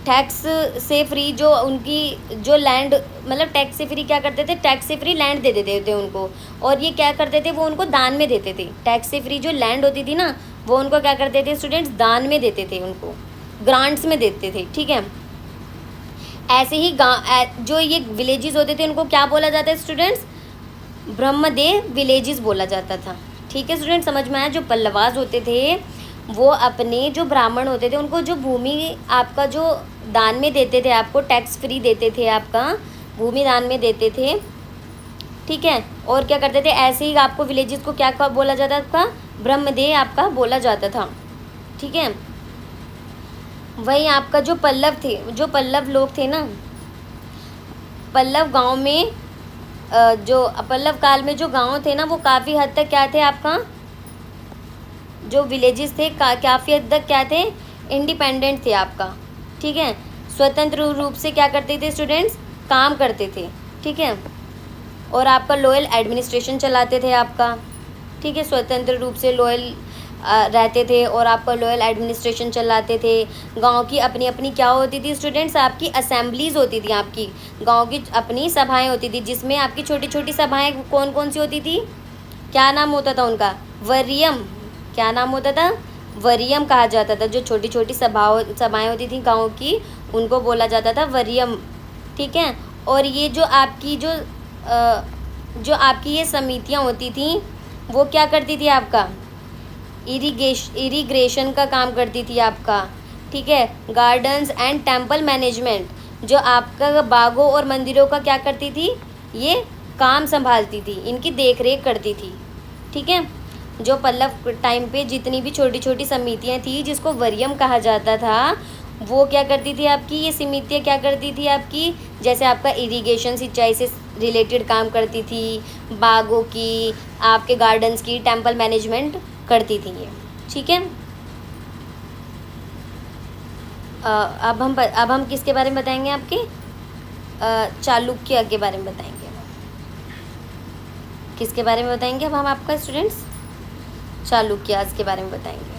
टैक्स से फ्री जो उनकी जो लैंड, मतलब टैक्स से फ्री क्या करते थे, टैक्स से फ्री लैंड दे देते थे उनको, और ये क्या करते थे, वो उनको दान में देते थे। टैक्स से फ्री जो लैंड होती थी ना, वो उनको क्या करते थे स्टूडेंट्स, दान में देते थे, उनको ग्रांट्स में देते थे। ठीक है, ऐसे ही जो ये विलेजेस होते थे उनको क्या बोला जाता है स्टूडेंट्स, ब्रह्मदेव विलेजेस बोला जाता था। ठीक है स्टूडेंट, समझ में आया। जो पल्लवाज होते थे वो अपने जो ब्राह्मण होते थे उनको जो भूमि आपका जो दान में देते थे, आपको टैक्स फ्री देते थे, आपका भूमि दान में देते थे। ठीक है, और क्या करते थे, ऐसे ही आपको विलेजेस को क्या बोला जाता था, ब्रह्मदेव आपका बोला जाता था। ठीक है, वही आपका जो पल्लव थे, जो पल्लव लोग थे ना, पल्लव गांव में जो पल्लव काल में जो गांव थे ना, वो काफ़ी हद तक क्या थे, आपका जो विलेजेस थे काफ़ी हद तक क्या थे, इंडिपेंडेंट थे आपका। ठीक है, स्वतंत्र रूप से क्या करते थे स्टूडेंट्स, काम करते थे। ठीक है, और आपका लॉयल एडमिनिस्ट्रेशन चलाते थे आपका। ठीक है, स्वतंत्र रूप से लॉयल रहते थे और आपका लॉयल एडमिनिस्ट्रेशन चलाते थे। गांव की अपनी अपनी क्या होती थी स्टूडेंट्स, आपकी असेंबलीज होती थी, आपकी गांव की अपनी सभाएं होती थी, जिसमें आपकी छोटी छोटी सभाएं कौन कौन सी होती थी, क्या नाम होता था उनका, वरियम। क्या नाम होता था, वरियम कहा जाता था। जो छोटी छोटी सभाएं होती थी गाँव की, उनको बोला जाता था वरियम। ठीक है, और ये जो आपकी जो आपकी ये समितियाँ होती थी, वो क्या करती थी, आपका इरिगेशन का काम करती थी आपका। ठीक है, गार्डन्स एंड टेम्पल मैनेजमेंट, जो आपका बागों और मंदिरों का क्या करती थी, ये काम संभालती थी, इनकी देख रेख करती थी। ठीक है, जो पल्लव टाइम पे जितनी भी छोटी छोटी समितियाँ थी, जिसको वरियम कहा जाता था, वो क्या करती थी, आपकी ये समितियाँ क्या करती थी, आपकी जैसे आपका इरिगेशन, सिंचाई से रिलेटेड काम करती थी, बागों की, आपके गार्डन्स की, टेम्पल मैनेजमेंट करती थी ये। ठीक है, अब हम किसके बारे में बताएंगे, आपके चालुक्य के बारे में बताएंगे। किसके बारे में बताएंगे अब हम आपका स्टूडेंट्स, चालुक्यास के बारे में बताएंगे।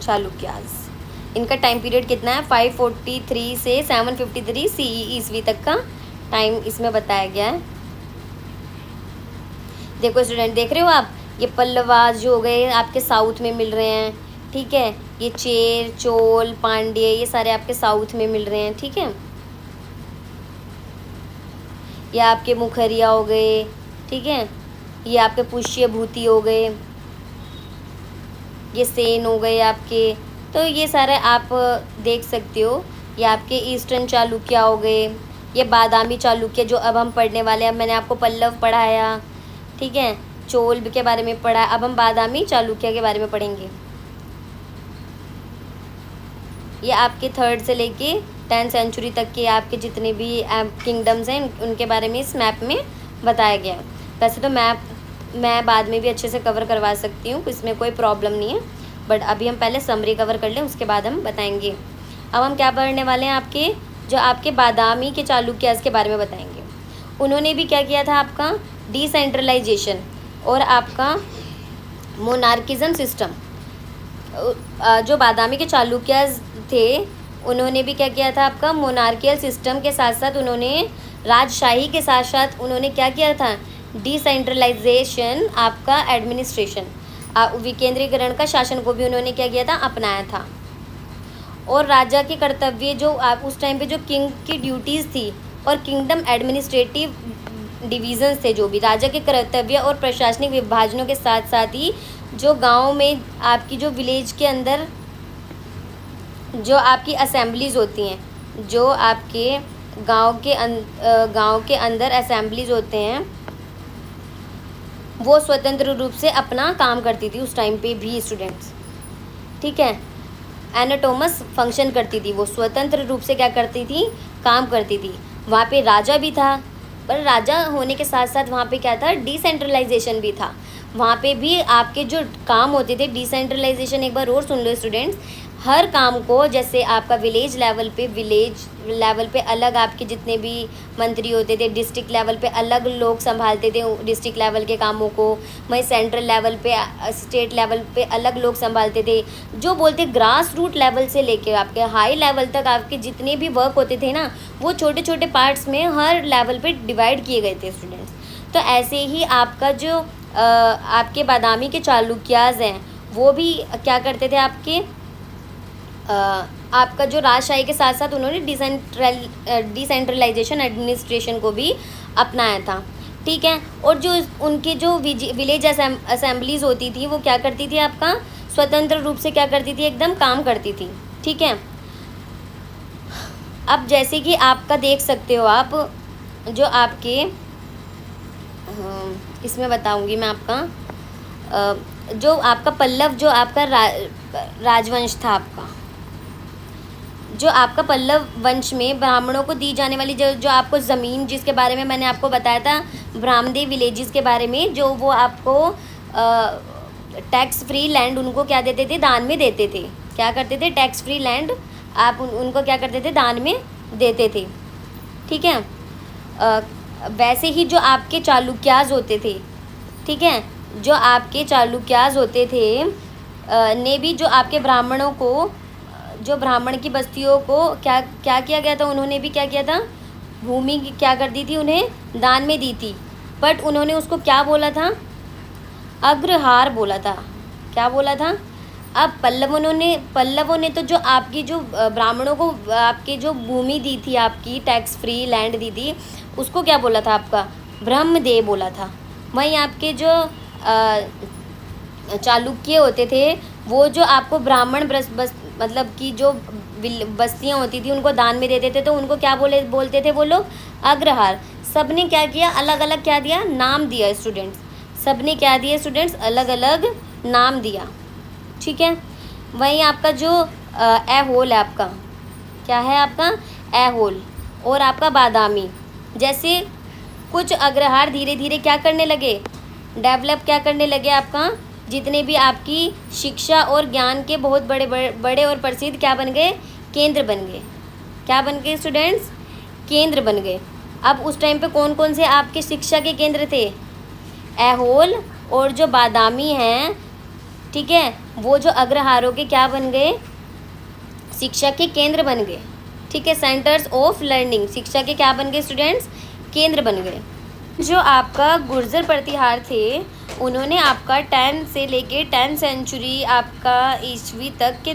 चालुक्यास, इनका टाइम पीरियड कितना है, 543 से 753 CE ईस्वी तक का टाइम इसमें बताया गया है। देखो स्टूडेंट, देख रहे हो आप, ये पल्लवाज जो हो गए आपके साउथ में मिल रहे हैं। ठीक है, ये चेर, चोल, पांड्य, ये सारे आपके साउथ में मिल रहे हैं। ठीक है, ये आपके मुखरिया हो गए। ठीक है, ये आपके पुष्य भूति हो गए, ये सेन हो गए आपके। तो ये सारे आप देख सकते हो। ये आपके ईस्टर्न चालुक्य हो गए, ये बादामी चालुक्य जो अब हम पढ़ने वाले हैं। मैंने आपको पल्लव पढ़ाया। ठीक है, चोल के बारे में पढ़ा। अब हम बादामी चालुक्य के बारे में पढ़ेंगे। ये आपके 3rd से लेके 10th सेंचुरी तक के आपके जितने भी किंगडम्स हैं उनके बारे में इस मैप में बताया गया है। वैसे तो मैप मैं बाद में भी अच्छे से कवर करवा सकती हूँ, इसमें कोई प्रॉब्लम नहीं है, बट अभी हम पहले समरी कवर कर लें, उसके बाद हम बताएंगे। अब हम क्या पढ़ने वाले हैं, आपके जो आपके बादामी के चालुक्यास के बारे में बताएंगे। उन्होंने भी क्या किया था, आपका डिसेंट्रलाइजेशन और आपका मोनार्किज्म सिस्टम। जो बादामी के चालुक्यास थे उन्होंने भी क्या किया था, आपका मोनार्कियल सिस्टम के साथ साथ उन्होंने राजशाही के साथ साथ उन्होंने क्या किया था, डिसेंट्रलाइजेशन, आपका एडमिनिस्ट्रेशन, विकेंद्रीकरण का शासन को भी उन्होंने क्या किया था, अपनाया था। और राजा के कर्तव्य जो आप उस टाइम पे जो किंग की ड्यूटीज़ थी और किंगडम एडमिनिस्ट्रेटिव डिवीज़न्स थे, जो भी राजा के कर्तव्य और प्रशासनिक विभाजनों के साथ साथ ही जो गांव में आपकी जो विलेज के अंदर जो आपकी असेंबलीज़ होती हैं, जो आपके गांव के अंदर असेंबलीज़ होते हैं, वो स्वतंत्र रूप से अपना काम करती थी उस टाइम पे भी स्टूडेंट्स, ठीक है। एनाटोमस फंक्शन करती थी, वो स्वतंत्र रूप से क्या करती थी, काम करती थी। वहाँ पे राजा भी था, पर राजा होने के साथ साथ वहाँ पे क्या था, डिसेंट्रलाइजेशन भी था। वहाँ पे भी आपके जो काम होते थे, डिसेंट्रलाइजेशन एक बार और सुन लो स्टूडेंट्स, हर काम को जैसे आपका विलेज लेवल पे अलग आपके जितने भी मंत्री होते थे, डिस्ट्रिक्ट लेवल पे अलग लोग संभालते थे डिस्ट्रिक्ट लेवल के कामों को, वहीं सेंट्रल लेवल पे, स्टेट लेवल पे अलग लोग संभालते थे। जो बोलते ग्रास रूट लेवल से लेके आपके हाई लेवल तक आपके जितने भी वर्क होते थे ना, वो छोटे छोटे पार्ट्स में हर लेवल पे डिवाइड किए गए थे स्टूडेंट्स। तो ऐसे ही आपका जो आपके बादामी के चालुक्यास हैं वो भी क्या करते थे, आपका जो राजशाही के साथ साथ उन्होंने डिसेंट्रलाइजेशन एडमिनिस्ट्रेशन को भी अपनाया था, ठीक है। और जो उनके जो विलेज असेंबलीज होती थी वो क्या करती थी, आपका स्वतंत्र रूप से क्या करती थी, एकदम काम करती थी, ठीक है। अब जैसे कि आपका देख सकते हो आप, जो आपके इसमें बताऊंगी मैं आपका जो आपका पल्लव जो आपका राजवंश था, आपका जो आपका पल्लव वंश में ब्राह्मणों को दी जाने वाली जो आपको ज़मीन, जिसके बारे में मैंने आपको बताया था ब्राह्मणी विलेजेस के बारे में, जो वो आपको टैक्स फ्री लैंड उनको क्या देते थे, दान में देते थे। क्या करते थे, टैक्स फ्री लैंड आप उनको क्या करते थे, दान में देते थे, ठीक है। वैसे ही जो आपके चालुक्यास होते थे, ठीक है, जो आपके चालुक्यास होते थे ने भी जो आपके ब्राह्मणों को, जो ब्राह्मण की बस्तियों को क्या क्या किया गया था, उन्होंने भी क्या किया था, भूमि क्या कर दी थी, उन्हें दान में दी थी। बट उन्होंने उसको क्या बोला था, अग्रहार बोला था। क्या बोला था। अब पल्लवों ने तो जो आपकी जो ब्राह्मणों को आपकी जो भूमि दी थी, आपकी टैक्स फ्री लैंड दी थी, उसको क्या बोला था, आपका ब्रह्मदेव बोला था। वहीं आपके जो चालुक्य होते थे, वो जो आपको ब्राह्मण मतलब कि जो बस्तियाँ होती थी उनको दान में देते थे, तो उनको क्या बोलते थे वो लोग, अग्रहार। सब ने क्या किया, अलग अलग क्या दिया, नाम दिया स्टूडेंट्स। सब ने क्या दिया स्टूडेंट्स, अलग अलग नाम दिया, ठीक है। वहीं आपका जो ऐहोल है, आपका क्या है, आपका ऐहोल और आपका बादामी, जैसे कुछ अग्रहार धीरे धीरे क्या करने लगे, डेवलप क्या करने लगे, आपका जितने भी आपकी शिक्षा और ज्ञान के बहुत बड़े और प्रसिद्ध क्या बन गए, केंद्र बन गए। क्या बन गए स्टूडेंट्स, केंद्र बन गए। अब उस टाइम पे कौन कौन से आपके शिक्षा के केंद्र थे, ऐहोल और जो बादामी हैं, ठीक है, वो जो अग्रहारों के क्या बन गए, शिक्षा के केंद्र बन गए, ठीक है। सेंटर्स ऑफ लर्निंग, शिक्षा के क्या बन गए स्टूडेंट्स, केंद्र बन गए। जो आपका गुर्जर प्रतिहार थे, उन्होंने आपका 10 से लेके 10 सेंचुरी आपका ईस्वी तक के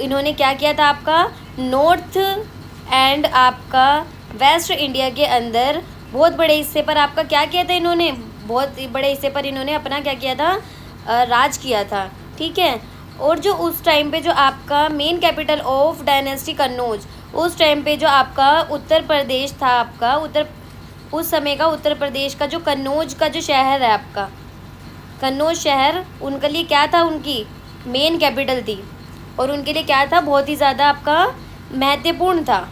इन्होंने क्या किया था, आपका नॉर्थ एंड आपका वेस्ट इंडिया के अंदर बहुत बड़े हिस्से पर आपका क्या किया था, इन्होंने बहुत बड़े हिस्से पर इन्होंने अपना क्या किया था, राज किया था, ठीक है। और जो उस टाइम पे जो आपका main capital of dynasty Kannauj, उस टाइम पे जो आपका उत्तर प्रदेश था, आपका उस समय का उत्तर प्रदेश का जो कन्नौज का जो शहर है आपका, कन्नौज शहर उनके लिए क्या था, उनकी मेन कैपिटल थी और उनके लिए क्या था, बहुत ही ज़्यादा आपका महत्वपूर्ण था।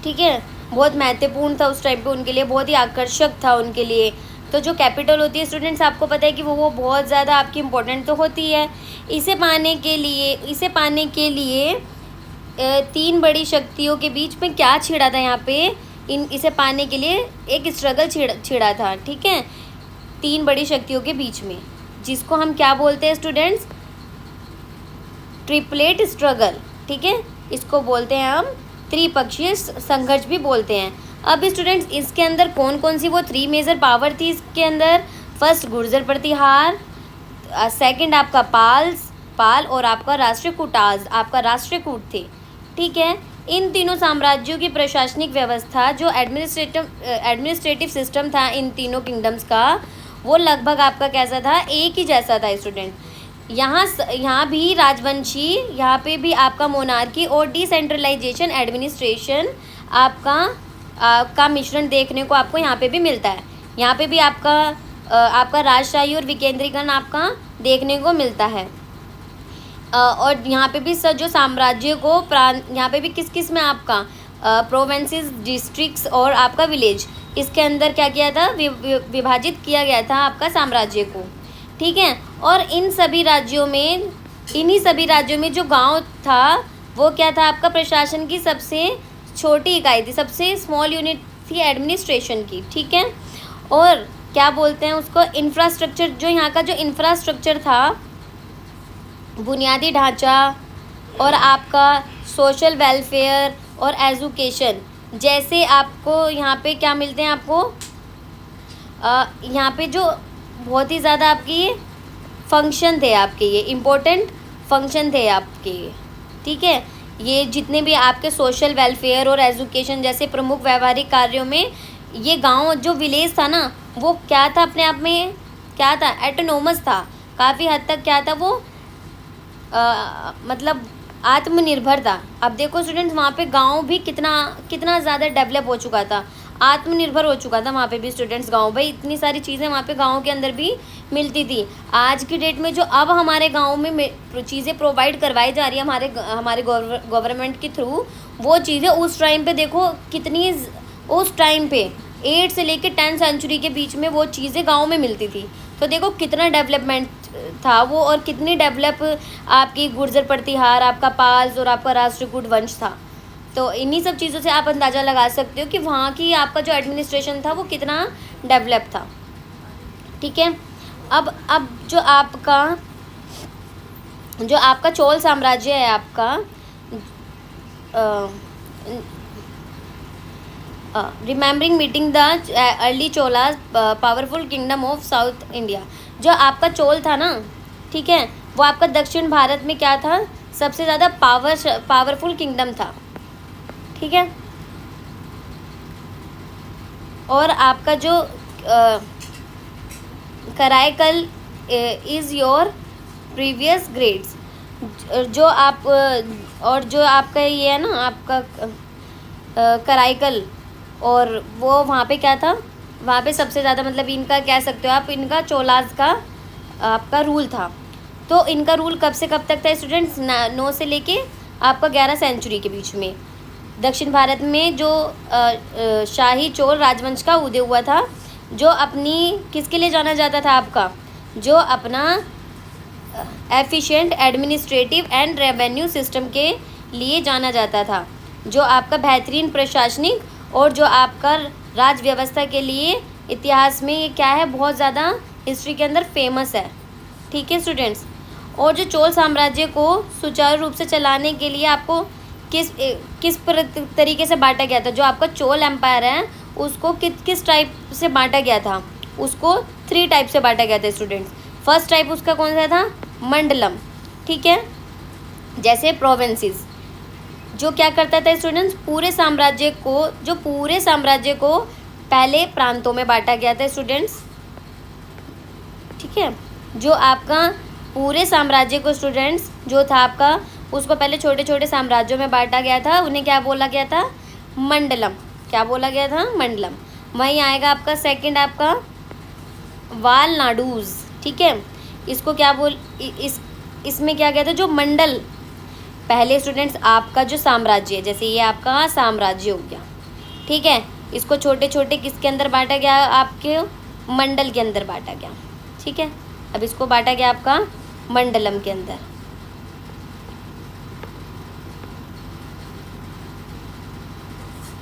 ठीक है, बहुत महत्वपूर्ण था उस टाइम पे उनके लिए, बहुत ही आकर्षक था उनके लिए। तो जो कैपिटल होती है स्टूडेंट्स, आपको पता है कि वो बहुत ज़्यादा आपकी इम्पोर्टेंट तो होती है। इसे पाने के लिए तीन बड़ी शक्तियों के बीच में क्या छिड़ा था यहाँ पे, इसे पाने के लिए एक स्ट्रगल छिड़ा था। ठीक है, तीन बड़ी शक्तियों के बीच में, जिसको हम क्या बोलते हैं स्टूडेंट्स, ट्रिपलेट स्ट्रगल। ठीक है, इसको बोलते हैं हम त्रिपक्षीय संघर्ष भी बोलते हैं। अब स्टूडेंट्स, इसके अंदर कौन कौन सी वो 3 मेजर पावर थी इसके अंदर, फर्स्ट गुर्जर प्रतिहार, सेकंड आपका पाल और आपका राष्ट्रकूटाज, आपका राष्ट्रकूट थे। ठीक है, इन तीनों साम्राज्यों की प्रशासनिक व्यवस्था, जो एडमिनिस्ट्रेटिव सिस्टम था इन तीनों किंगडम्स का, वो लगभग आपका कैसा था, एक ही जैसा था स्टूडेंट। यहाँ भी राजवंशी, यहाँ पे भी आपका मोनार्की और डिसेंट्रलाइजेशन एडमिनिस्ट्रेशन का मिश्रण देखने को आपको यहाँ पे भी मिलता है। यहाँ पे भी आपका राजशाही और विकेंद्रीकरण आपका देखने को मिलता है। और यहाँ पे भी जो साम्राज्य को यहाँ पे भी किस किस में आपका प्रोविंसेस, डिस्ट्रिक्ट्स और आपका विलेज, इसके अंदर क्या किया था, विभाजित किया गया था आपका साम्राज्य को। ठीक है, और इन्हीं सभी राज्यों में जो गांव था, वो क्या था, आपका प्रशासन की सबसे छोटी इकाई थी, सबसे स्मॉल यूनिट थी एडमिनिस्ट्रेशन की। ठीक है, और क्या बोलते हैं उसको, इंफ्रास्ट्रक्चर, जो यहाँ का जो इंफ्रास्ट्रक्चर था, बुनियादी ढांचा और आपका सोशल वेलफेयर और एजुकेशन, जैसे आपको यहाँ पे क्या मिलते हैं, आपको यहाँ पे जो बहुत ही ज़्यादा आपकी फंक्शन थे, आपके ये इम्पोर्टेंट फंक्शन थे आपके। ठीक है, ये जितने भी आपके सोशल वेलफेयर और एजुकेशन जैसे प्रमुख व्यवहारिक कार्यों में, ये गांव जो विलेज था ना, वो क्या था, अपने आप में क्या था, एटोनोमस था, काफ़ी हद तक क्या था वो, मतलब आत्मनिर्भर था। अब देखो स्टूडेंट्स, वहाँ पे गांव भी कितना ज़्यादा डेवलप हो चुका था, आत्मनिर्भर हो चुका था वहाँ पे भी स्टूडेंट्स। गांव भाई इतनी सारी चीज़ें वहाँ पे गांव के अंदर भी मिलती थी। आज की डेट में जो अब हमारे गांव में चीज़ें प्रोवाइड करवाई जा रही है हमारे गवर्नमेंट के थ्रू, वो चीज़ें उस टाइम पे देखो कितनी, उस टाइम पे 8 से लेकर 10 सेंचुरी के बीच में वो चीज़ें गाँव में मिलती थी। तो देखो कितना डेवलपमेंट था वो, और कितनी डेवलप आपकी गुर्जर प्रतिहार, आपका पाल्स और आपका राष्ट्रकूट वंश था। तो इन्हीं सब चीज़ों से आप अंदाज़ा लगा सकते हो कि वहाँ की आपका जो एडमिनिस्ट्रेशन था वो कितना डेवलप था। ठीक है, अब जो आपका चोल साम्राज्य है, आपका remembering meeting the early Cholas powerful kingdom of south India, जो आपका चोल था ना, ठीक है, वो आपका दक्षिण भारत में क्या था, सबसे ज़्यादा पावरफुल किंगडम था। ठीक है, और आपका जो Karaikal is your previous grades, जो आप और जो आपका ये है ना, आपका कराईकल, और वो वहाँ पे क्या था, वहाँ पे सबसे ज़्यादा मतलब इनका कह सकते हो आप, इनका चोलास का आपका रूल था। तो इनका रूल कब से कब तक था स्टूडेंट्स, 9 से लेके आपका 11 सेंचुरी के बीच में। दक्षिण भारत में जो शाही चोल राजवंश का उदय हुआ था, जो अपनी किसके लिए जाना जाता था, आपका जो अपना efficient administrative and revenue system के लिए जाना जाता था, जो आपका बेहतरीन प्रशासनिक और जो आपका राज व्यवस्था के लिए इतिहास में ये क्या है, बहुत ज़्यादा हिस्ट्री के अंदर फेमस है। ठीक है स्टूडेंट्स, और जो चोल साम्राज्य को सुचारू रूप से चलाने के लिए आपको किस तरीके से बांटा गया था, जो आपका चोल एम्पायर है उसको किस टाइप से बांटा गया था, उसको 3 टाइप से बांटा गया था स्टूडेंट्स। फर्स्ट टाइप उसका कौन सा था, मंडलम। ठीक है, जैसे प्रोविंसेस, जो क्या करता था स्टूडेंट्स, पूरे साम्राज्य को पहले प्रांतों में बांटा गया था स्टूडेंट्स। ठीक है, जो आपका पूरे साम्राज्य को स्टूडेंट्स जो था आपका, उसको पहले छोटे छोटे साम्राज्यों में बांटा गया था, उन्हें क्या बोला गया था, मंडलम। क्या बोला गया था, मंडलम। वहीं आएगा आपका सेकंड, आपका वालनाडूज। ठीक है। इसको क्या इसमें क्या कहते हैं, जो मंडल, पहले स्टूडेंट्स आपका जो साम्राज्य है, जैसे ये आपका साम्राज्य हो गया, ठीक है, इसको छोटे छोटे किसके अंदर बांटा गया, आपके मंडल के अंदर बांटा गया, ठीक है। अब इसको बांटा गया आपका मंडलम के अंदर।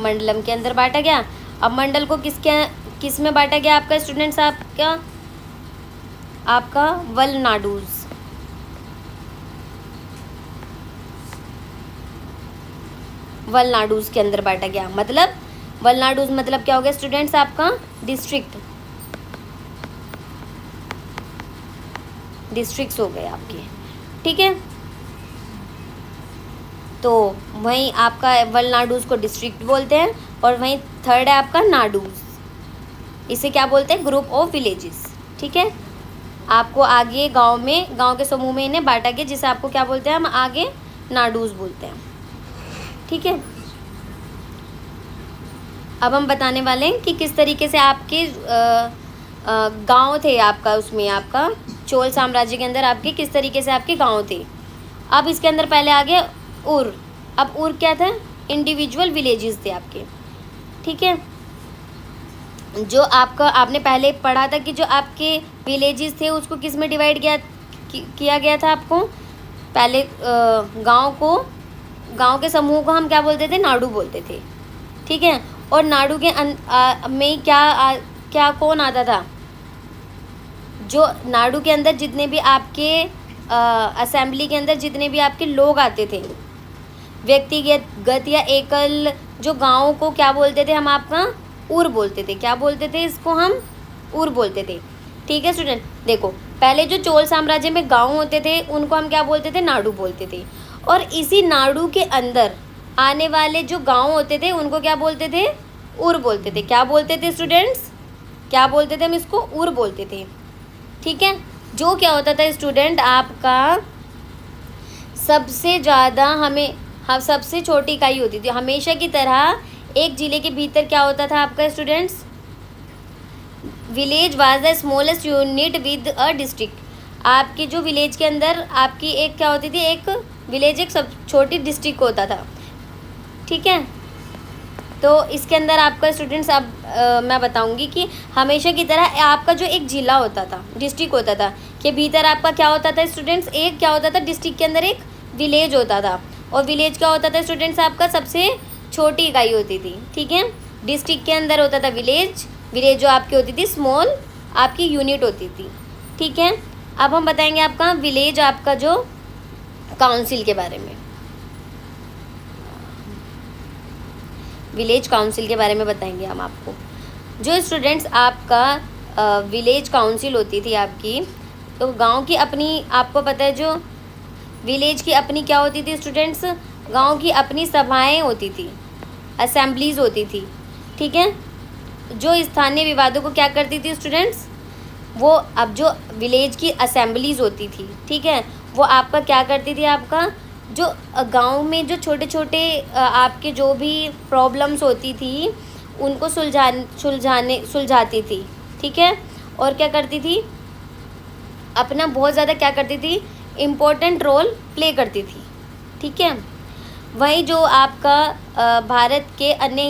मंडलम के अंदर बांटा गया। अब मंडल को किस में बांटा गया आपका स्टूडेंट्स, आपका वलनाडूज, वलनाडूज के अंदर बांटा गया। मतलब वलनाडूज मतलब क्या हो गया स्टूडेंट्स, आपका डिस्ट्रिक्ट्स हो गए आपके, ठीक है। तो वहीं आपका वलनाडूज को डिस्ट्रिक्ट बोलते हैं, और वहीं थर्ड है आपका नाडूज, इसे क्या बोलते हैं, ग्रुप ऑफ विलेजेस, ठीक है। आपको आगे गांव के समूह में इन्हें बांटा गया, जिसे आपको क्या बोलते हैं, हम आगे नाडूज बोलते हैं, ठीक है। अब हम बताने वाले हैं कि किस तरीके से आपके गांव थे, आपका उसमें आपका चोल साम्राज्य के अंदर आपके किस तरीके से आपके गांव थे। अब इसके अंदर पहले आ गया उर। अब उर क्या था, इंडिविजुअल विलेजेस थे आपके, ठीक है। जो आपका आपने पहले पढ़ा था कि जो आपके विलेजेस थे उसको किस में डिवाइड किया गया था आपको, पहले गांव के समूह को हम क्या बोलते थे, नाडू बोलते थे, ठीक है। और नाडू के में क्या कौन आता था, जो नाडू के अंदर जितने भी आपके असेंबली के अंदर जितने भी आपके लोग आते थे, व्यक्तिगत या एकल, जो गाँव को क्या बोलते थे हम, आपका उर बोलते थे। क्या बोलते थे इसको, हम उर बोलते थे, ठीक है स्टूडेंट। देखो पहले जो चोल साम्राज्य में गांव होते थे उनको हम क्या बोलते थे, नाडू बोलते थे। और इसी नाडू के अंदर आने वाले जो गांव होते थे उनको क्या बोलते थे, उर बोलते थे। क्या बोलते थे स्टूडेंट्स, क्या बोलते थे हम इसको, उर बोलते थे, ठीक है। जो क्या होता था स्टूडेंट, आपका सबसे ज़्यादा सबसे छोटी इकाई होती थी हमेशा की तरह। एक जिले के भीतर क्या होता था आपका students, village was the smallest unit with a district. आपके जो विलेज के अंदर आपकी एक क्या होती थी, एक विलेज एक सब छोटी डिस्ट्रिक्ट होता था, ठीक है। तो इसके अंदर आपका स्टूडेंट्स, अब मैं बताऊंगी कि हमेशा की तरह आपका जो एक जिला होता था, डिस्ट्रिक्ट होता था, के भीतर आपका क्या होता था स्टूडेंट्स, एक क्या होता था, डिस्ट्रिक्ट के अंदर एक विलेज होता था। और विलेज क्या होता था स्टूडेंट्स, आपका सबसे छोटी इकाई होती थी, ठीक है। डिस्ट्रिक्ट के अंदर होता था विलेज जो आपकी होती थी स्मॉल आपकी यूनिट होती थी, ठीक है। अब हम बताएंगे आपका विलेज आपका जो काउंसिल के बारे में, विलेज काउंसिल के बारे में बताएंगे हम आपको। जो स्टूडेंट्स आपका विलेज काउंसिल होती थी आपकी, तो गांव की अपनी, आपको पता है जो विलेज की अपनी क्या होती थी स्टूडेंट्स, गांव की अपनी सभाएं होती थी, असेंबलीज होती थी, ठीक है। जो स्थानीय विवादों को क्या करती थी स्टूडेंट्स, वो अब जो विलेज की असेंबलीज होती थी, ठीक है, वो आपका क्या करती थी, आपका जो गांव में जो छोटे छोटे आपके जो भी प्रॉब्लम्स होती थी उनको सुलझाती थी, ठीक है। और क्या करती थी, अपना बहुत ज़्यादा क्या करती थी, इम्पोर्टेंट रोल प्ले करती थी, ठीक है। वहीं जो आपका भारत के अन्य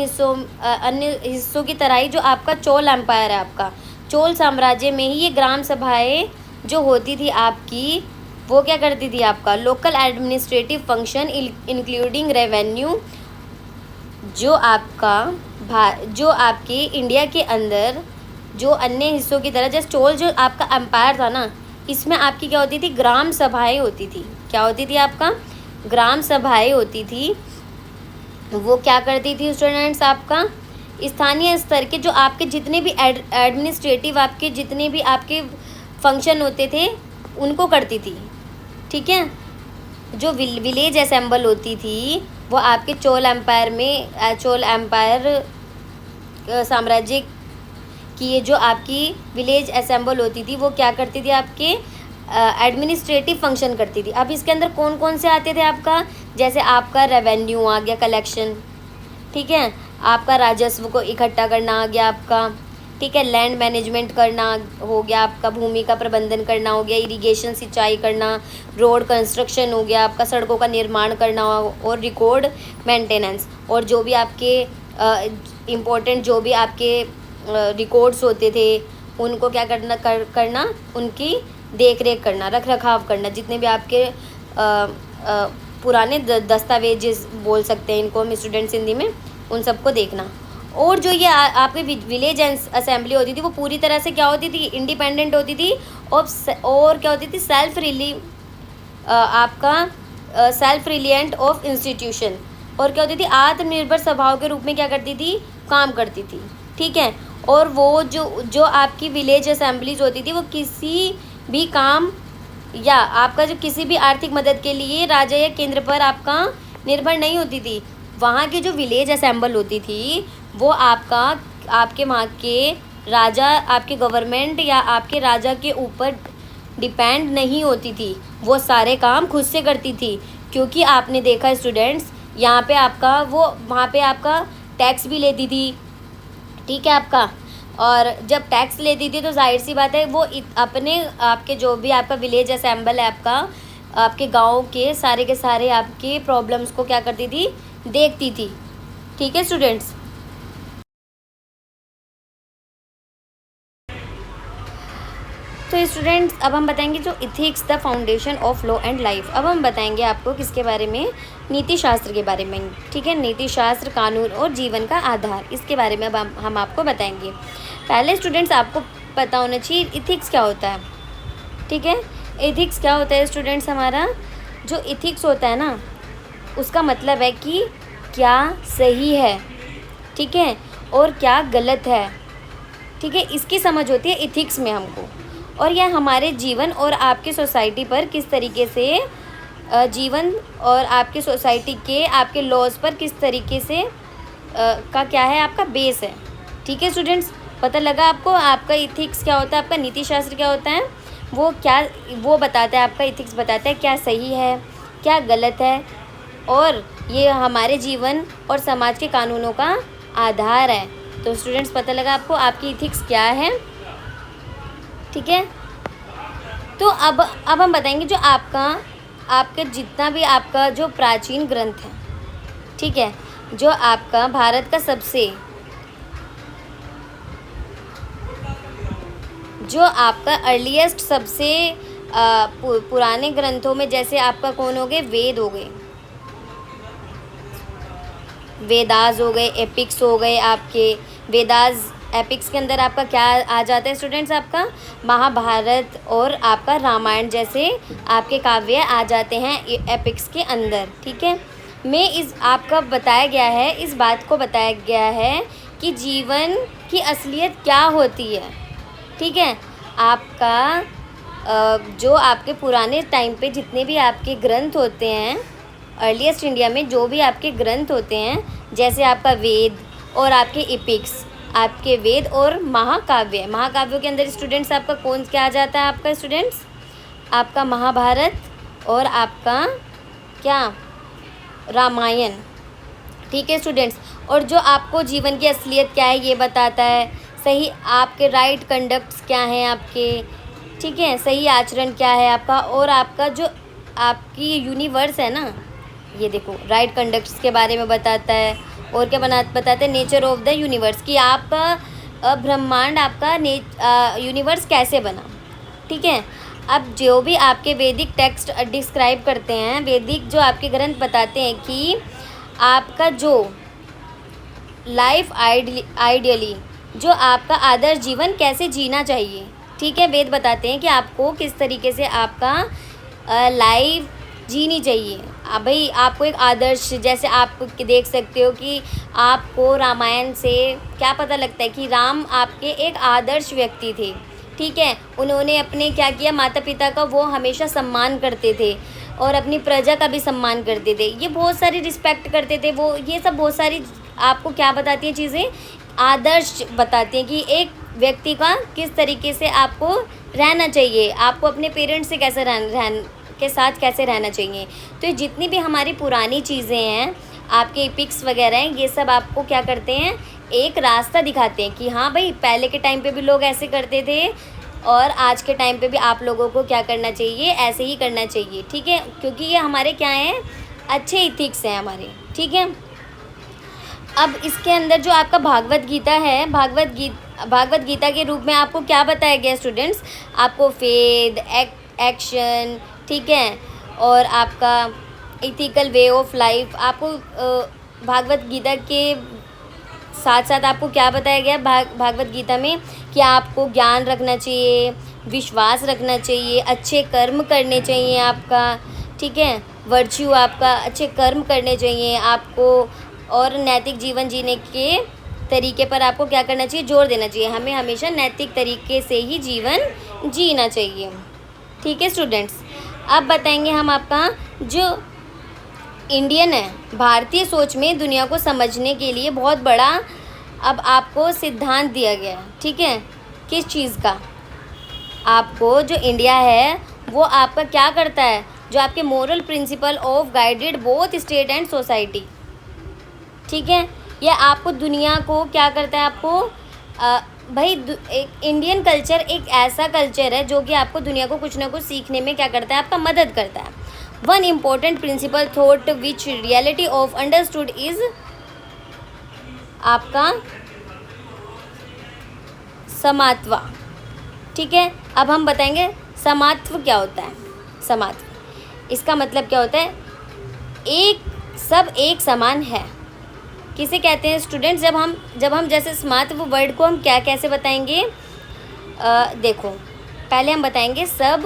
हिस्सों की तरह ही जो आपका चोल एम्पायर है, आपका चोल साम्राज्य में ही ये ग्राम सभाएं जो होती थी आपकी, वो क्या करती थी, आपका local administrative function including revenue, जो आपके इंडिया के अंदर जो अन्य हिस्सों की तरह, जैसे चोल जो आपका एम्पायर था ना, इसमें आपकी क्या होती थी, ग्राम सभाएं होती थी। क्या होती थी, आपका ग्राम सभाएं होती थी। वो क्या करती थी स्टूडेंट्स, आपका स्थानीय स्तर के जो आपके जितने भी एडमिनिस्ट्रेटिव आपके जितने भी आपके फंक्शन होते थे उनको करती थी, ठीक है। जो विलेज असेंबल होती थी वो आपके चोल एम्पायर साम्राज्य की ये जो आपकी विलेज असेंबल होती थी वो क्या करती थी, आपके एडमिनिस्ट्रेटिव फंक्शन करती थी। अब इसके अंदर कौन कौन से आते थे, आपका जैसे आपका रेवेन्यू आ गया, कलेक्शन, ठीक है, आपका राजस्व को इकट्ठा करना आ गया आपका, ठीक है। लैंड मैनेजमेंट करना हो गया आपका, भूमि का प्रबंधन करना हो गया, इरिगेशन सिंचाई करना, रोड कंस्ट्रक्शन हो गया आपका, सड़कों का निर्माण करना, और रिकॉर्ड मेंटेनेंस, और जो भी आपके इम्पोर्टेंट जो भी आपके रिकॉर्ड्स होते थे उनको क्या करना, उनकी देख रेख करना, रख रखाव करना, जितने भी आपके पुराने दस्तावेज बोल सकते हैं इनको हम स्टूडेंट्स हिंदी में, उन सबको देखना। और जो ये आपकी विलेज असेंबली होती थी वो पूरी तरह से क्या होती थी, इंडिपेंडेंट होती थी, और क्या होती थी, आपका सेल्फ रिलिएंट ऑफ इंस्टीट्यूशन, और क्या होती थी, आत्मनिर्भर स्वभाव के रूप में क्या करती थी, काम करती थी। ठीक है। और वो जो आपकी विलेज असेंबलीज होती थी वो किसी भी काम या आपका जो किसी भी आर्थिक मदद के लिए राजा या केंद्र पर आपका निर्भर नहीं होती थी। वहाँ की जो विलेज असेंबल होती थी वो आपके वहाँ के राजा, आपके गवर्नमेंट या आपके राजा के ऊपर डिपेंड नहीं होती थी, वो सारे काम खुद से करती थी। क्योंकि आपने देखा स्टूडेंट्स, यहाँ पे आपका वो वहाँ पे आपका टैक्स भी लेती थी। ठीक है आपका, और जब टैक्स लेती थी तो जाहिर सी बात है वो अपने आपके जो भी आपका विलेज असेंबल है आपका, आपके गांव के सारे आपके प्रॉब्लम्स को क्या करती थी, देखती थी। ठीक है स्टूडेंट्स। तो स्टूडेंट्स अब हम बताएंगे जो ethics the foundation of law and life. अब हम बताएंगे आपको किसके बारे में, नीति शास्त्र के बारे में। ठीक है, नीति शास्त्र कानून और जीवन का आधार, इसके बारे में अब हम आपको बताएंगे। पहले स्टूडेंट्स आपको पता होना चाहिए इथिक्स क्या होता है। ठीक है, इथिक्स क्या होता है स्टूडेंट्स, हमारा जो इथिक्स होता है ना उसका मतलब है कि क्या सही है, ठीक है, और क्या गलत है। ठीक है, इसकी समझ होती है इथिक्स में हमको, और यह हमारे जीवन और आपकी सोसाइटी पर किस तरीके से जीवन और आपके सोसाइटी के आपके लॉज पर किस तरीके से का क्या है, आपका बेस है। ठीक है स्टूडेंट्स, पता लगा आपको आपका इथिक्स क्या होता है, आपका नीति शास्त्र क्या होता है, वो बताता है, आपका इथिक्स बताता है क्या सही है क्या गलत है, और ये हमारे जीवन और समाज के कानूनों का आधार है। तो स्टूडेंट्स पता लगा आपको आपकी इथिक्स क्या है। ठीक है, तो अब हम बताएंगे जो आपका जितना भी आपका जो प्राचीन ग्रंथ है, ठीक है, जो आपका भारत का सबसे जो आपका अर्लीस्ट सबसे पुराने ग्रंथों में जैसे आपका कौन हो गए, वेद हो गए, वेदास हो गए, एपिक्स हो गए आपके। वेदास एपिक्स के अंदर आपका क्या आ जाता है स्टूडेंट्स, आपका महाभारत और आपका रामायण जैसे आपके काव्य आ जाते हैं एपिक्स के अंदर। ठीक है, में इस आपका बताया गया है, इस बात को बताया गया है कि जीवन की असलियत क्या होती है। ठीक है, आपका जो आपके पुराने टाइम पे जितने भी आपके ग्रंथ होते हैं, अर्लीस्ट इंडिया में जो भी आपके ग्रंथ होते हैं, जैसे आपका वेद और आपके एपिक्स, आपके वेद और महाकाव्यों के अंदर स्टूडेंट्स आपका कौन क्या आ जाता है, आपका स्टूडेंट्स आपका महाभारत और आपका क्या, रामायण। ठीक है स्टूडेंट्स, और जो आपको जीवन की असलियत क्या है ये बताता है, सही आपके राइट कंडक्ट्स क्या हैं आपके, ठीक है, सही आचरण क्या है आपका, और आपका जो आपकी यूनिवर्स है ना, ये देखो राइट कंडक्ट्स के बारे में बताता है, और क्या बताता है, नेचर ऑफ द यूनिवर्स, कि आपका ब्रह्मांड आपका यूनिवर्स कैसे बना। ठीक है, अब जो भी आपके वैदिक टेक्स्ट डिस्क्राइब करते हैं, वैदिक जो आपके ग्रंथ बताते हैं कि आपका जो लाइफ आइडियली जो आपका आदर्श जीवन कैसे जीना चाहिए। ठीक है, वेद बताते हैं कि आपको किस तरीके से आपका लाइफ जीनी चाहिए। भाई आपको एक आदर्श, जैसे आप देख सकते हो कि आपको रामायण से क्या पता लगता है कि राम आपके एक आदर्श व्यक्ति थे। ठीक है, उन्होंने अपने क्या किया, माता पिता का वो हमेशा सम्मान करते थे और अपनी प्रजा का भी सम्मान करते थे, ये बहुत सारी रिस्पेक्ट करते थे वो, ये सब बहुत सारी आपको क्या बताती हैं चीज़ें, आदर्श बताती हैं कि एक व्यक्ति का किस तरीके से आपको रहना चाहिए, आपको अपने पेरेंट्स से कैसे के साथ कैसे रहना चाहिए। तो जितनी भी हमारी पुरानी चीज़ें हैं, आपके एपिक्स वगैरह हैं, ये सब आपको क्या करते हैं, एक रास्ता दिखाते हैं कि हाँ भाई पहले के टाइम पे भी लोग ऐसे करते थे और आज के टाइम पे भी आप लोगों को क्या करना चाहिए, ऐसे ही करना चाहिए, ठीक है, क्योंकि ये हमारे क्या हैं, अच्छे इथिक्स हैं हमारे, ठीक है। अब इसके अंदर जो आपका भागवत गीता है, भागवत गीता के रूप में आपको क्या बताया गया स्टूडेंट्स, आपको फेथ, एक्शन, ठीक है, और आपका इथिकल वे ऑफ लाइफ, आपको भागवत गीता के साथ साथ आपको क्या बताया गया भागवत गीता में कि आपको ज्ञान रखना चाहिए, विश्वास रखना चाहिए, अच्छे कर्म करने चाहिए आपका, ठीक है, वर्च्यू आपका अच्छे कर्म करने चाहिए आपको, और नैतिक जीवन जीने के तरीके पर आपको क्या करना चाहिए, जोर देना चाहिए। हमें हमेशा नैतिक तरीके से ही जीवन जीना चाहिए, ठीक है स्टूडेंट्स। अब बताएंगे हम आपका जो इंडियन है, भारतीय सोच में दुनिया को समझने के लिए बहुत बड़ा अब आपको सिद्धांत दिया गया है, ठीक है, किस चीज़ का, आपको जो इंडिया है वो आपका क्या करता है, जो आपके moral principle of guided both state and society, ठीक है, यह आपको दुनिया को क्या करता है, आपको भाई एक इंडियन कल्चर एक ऐसा कल्चर है जो कि आपको दुनिया को कुछ ना कुछ सीखने में क्या करता है, आपका मदद करता है। One important principle thought which reality of understood is आपका समात्वा, ठीक है। अब हम बताएंगे समात्व क्या होता है। समात्व इसका मतलब क्या होता है, सब एक समान है। किसे कहते हैं स्टूडेंट्स, जब हम जैसे समात्व वर्ड को हम कैसे बताएंगे, देखो पहले हम बताएंगे सब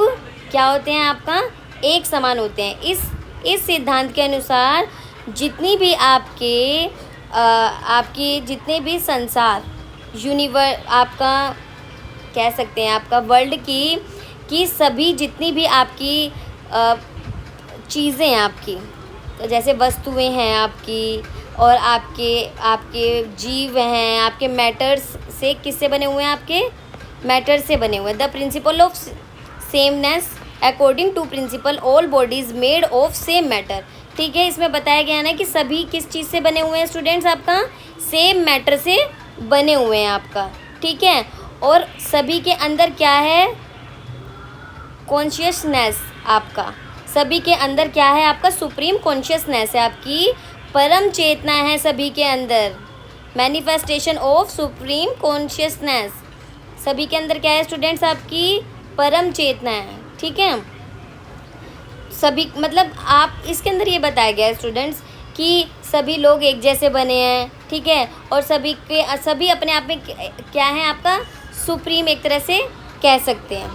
क्या होते हैं, आपका एक समान होते हैं। इस सिद्धांत के अनुसार जितनी भी आपकी जितने भी संसार यूनिवर्स आपका कह सकते हैं, आपका वर्ल्ड की सभी जितनी भी आपकी चीज़ें हैं आपकी, तो जैसे वस्तुएं हैं आपकी, और आपके जीव हैं, आपके मैटर्स से किससे बने हुए हैं, आपके मैटर से बने हुए हैं। The principle of sameness according to principle all bodies made of same matter, ठीक है। इसमें बताया गया ना कि सभी किस चीज़ से बने हुए हैं स्टूडेंट्स, आपका सेम मैटर से बने हुए हैं आपका, ठीक है। और सभी के अंदर क्या है, कॉन्शियसनेस, आपका सभी के अंदर क्या है, आपका सुप्रीम कॉन्शियसनेस है, आपकी परम चेतना है सभी के अंदर, मैनिफेस्टेशन ऑफ सुप्रीम कॉन्शियसनेस, सभी के अंदर क्या है स्टूडेंट्स, आपकी परम चेतना है, ठीक है। सभी मतलब आप इसके अंदर ये बताया गया है स्टूडेंट्स कि सभी लोग एक जैसे बने हैं, ठीक है, और सभी अपने आप में क्या है, आपका सुप्रीम एक तरह से कह सकते हैं,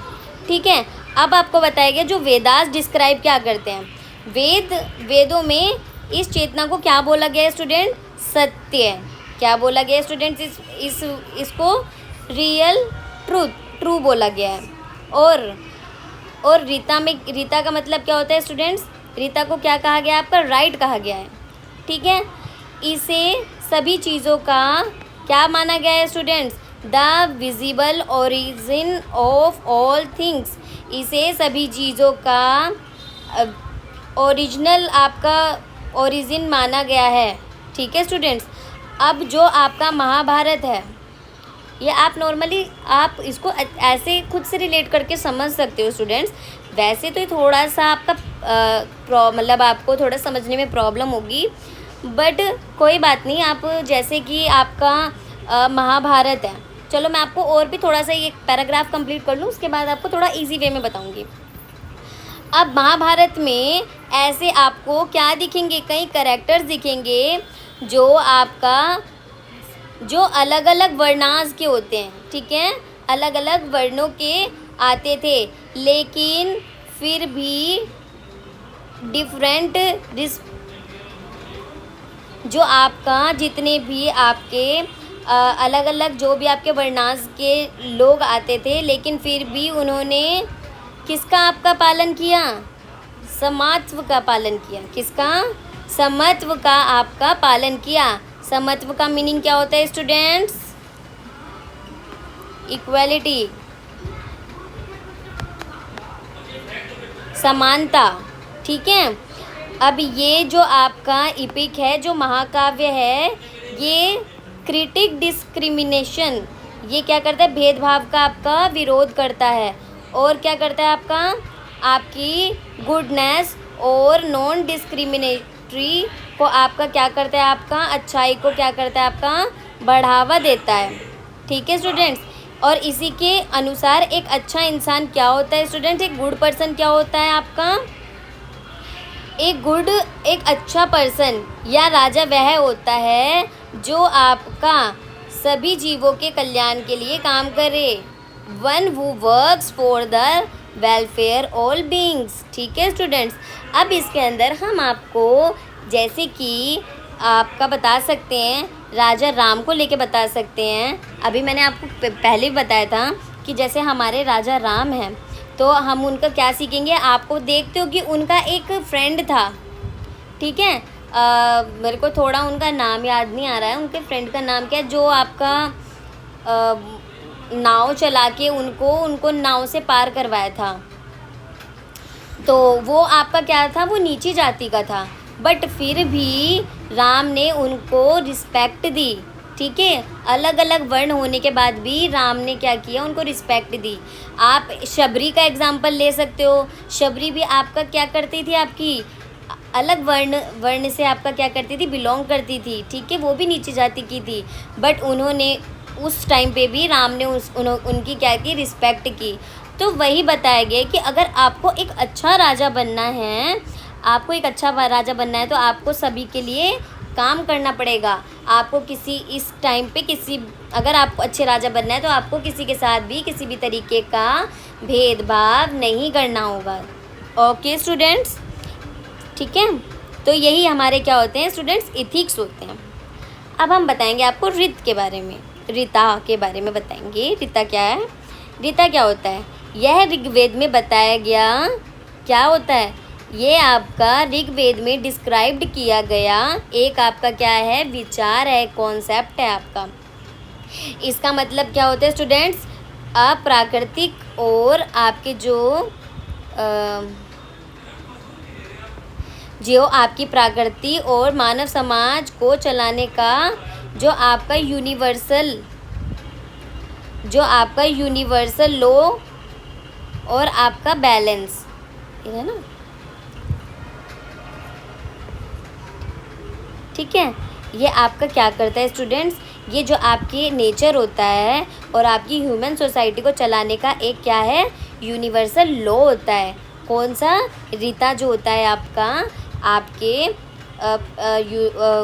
ठीक है। अब आपको बताया गया जो वेदास डिस्क्राइब क्या करते हैं, वेदों में इस चेतना को क्या बोला गया है स्टूडेंट, सत्य, क्या बोला गया है स्टूडेंट्स, इसको रियल ट्रू बोला गया है। और रीता का मतलब क्या होता है स्टूडेंट्स, रीता को क्या कहा गया है, आपका राइट कहा गया है, ठीक है। इसे सभी चीज़ों का क्या माना गया है students, the visible origin of all things, इसे सभी चीज़ों का ओरिजिनल आपका ओरिजिन माना गया है, ठीक है स्टूडेंट्स। अब जो आपका महाभारत है, ये आप नॉर्मली आप इसको ऐसे खुद से रिलेट करके समझ सकते हो स्टूडेंट्स, वैसे तो ये थोड़ा सा आपका मतलब आपको थोड़ा समझने में प्रॉब्लम होगी, बट कोई बात नहीं। आप जैसे कि आपका महाभारत है, चलो मैं आपको और भी थोड़ा सा ये पैराग्राफ कंप्लीट कर लूँ, उसके बाद आपको थोड़ा इजी वे में बताऊँगी। अब महाभारत में ऐसे आपको क्या दिखेंगे, कई कैरेक्टर्स दिखेंगे जो अलग अलग वर्णास के होते हैं, ठीक है, अलग अलग वर्णों के आते थे, लेकिन फिर भी डिफरेंट जो आपका जितने भी आपके अलग अलग जो भी आपके वर्णास के लोग आते थे, लेकिन फिर भी उन्होंने किसका आपका पालन किया, समत्व का पालन किया, किसका, समत्व का आपका पालन किया। समत्व का मीनिंग क्या होता है स्टूडेंट्स, इक्वालिटी, समानता, ठीक है। अब ये जो आपका इपिक है, जो महाकाव्य है, ये क्रिटिक डिस्क्रिमिनेशन, ये क्या करता है, भेदभाव का आपका विरोध करता है। और क्या करता है आपका, आपकी गुडनेस और नॉन डिस्क्रिमिनेटरी को आपका क्या करता है, आपका अच्छाई को क्या करता है, आपका बढ़ावा देता है। ठीक है स्टूडेंट्स। और इसी के अनुसार एक अच्छा इंसान क्या होता है स्टूडेंट्स, एक गुड पर्सन क्या होता है आपका, एक अच्छा पर्सन या राजा वह होता है जो आपका सभी जीवों के कल्याण के लिए काम करे। One who works for the welfare all beings. ठीक है स्टूडेंट्स। अब इसके अंदर हम आपको जैसे कि आपका बता सकते हैं, राजा राम को लेके बता सकते हैं। अभी मैंने आपको पहले भी बताया था कि जैसे हमारे राजा राम हैं, तो हम उनका क्या सीखेंगे, आपको देखते हो कि उनका एक फ्रेंड था। ठीक है, मेरे को थोड़ा उनका नाम याद नहीं आ रहा है, उनके फ्रेंड का नाम क्या है, जो आपका नाव चला के उनको नाव से पार करवाया था। तो वो आपका क्या था, वो नीची जाति का था, बट फिर भी राम ने उनको रिस्पेक्ट दी। ठीक है, अलग अलग वर्ण होने के बाद भी राम ने क्या किया, उनको रिस्पेक्ट दी। आप शबरी का एग्जाम्पल ले सकते हो। शबरी भी आपका क्या करती थी, आपकी अलग वर्ण से आपका क्या करती थी, बिलोंग करती थी। ठीक है, वो भी नीची जाति की थी, बट उन्होंने उस टाइम पे भी राम ने उनकी क्या की, रिस्पेक्ट की। तो वही बताया गया कि अगर आपको एक अच्छा राजा बनना है, आपको एक अच्छा राजा बनना है, तो आपको सभी के लिए काम करना पड़ेगा। आपको इस टाइम पे अगर आपको अच्छे राजा बनना है, तो आपको किसी के साथ भी किसी भी तरीके का भेदभाव नहीं करना होगा। ओके स्टूडेंट्स, ठीक है। तो यही हमारे क्या होते हैं स्टूडेंट्स, इथिक्स होते हैं। अब हम बताएंगे आपको रित के बारे में, रीता के बारे में बताएंगे। रीता क्या है, रीता क्या होता है, यह ऋग्वेद में बताया गया क्या होता है, ये आपका ऋग्वेद में डिस्क्राइब्ड किया गया एक आपका क्या है, विचार है, कॉन्सेप्ट है आपका। इसका मतलब क्या होता है स्टूडेंट्स, अप्राकृतिक और आपके जो आपकी प्रकृति और मानव समाज को चलाने का जो आपका यूनिवर्सल लॉ और आपका बैलेंस है ना। ठीक है, ये आपका क्या करता है स्टूडेंट्स, ये जो आपकी नेचर होता है और आपकी ह्यूमन सोसाइटी को चलाने का एक क्या है, यूनिवर्सल लॉ होता है। कौन सा, रीता जो होता है आपके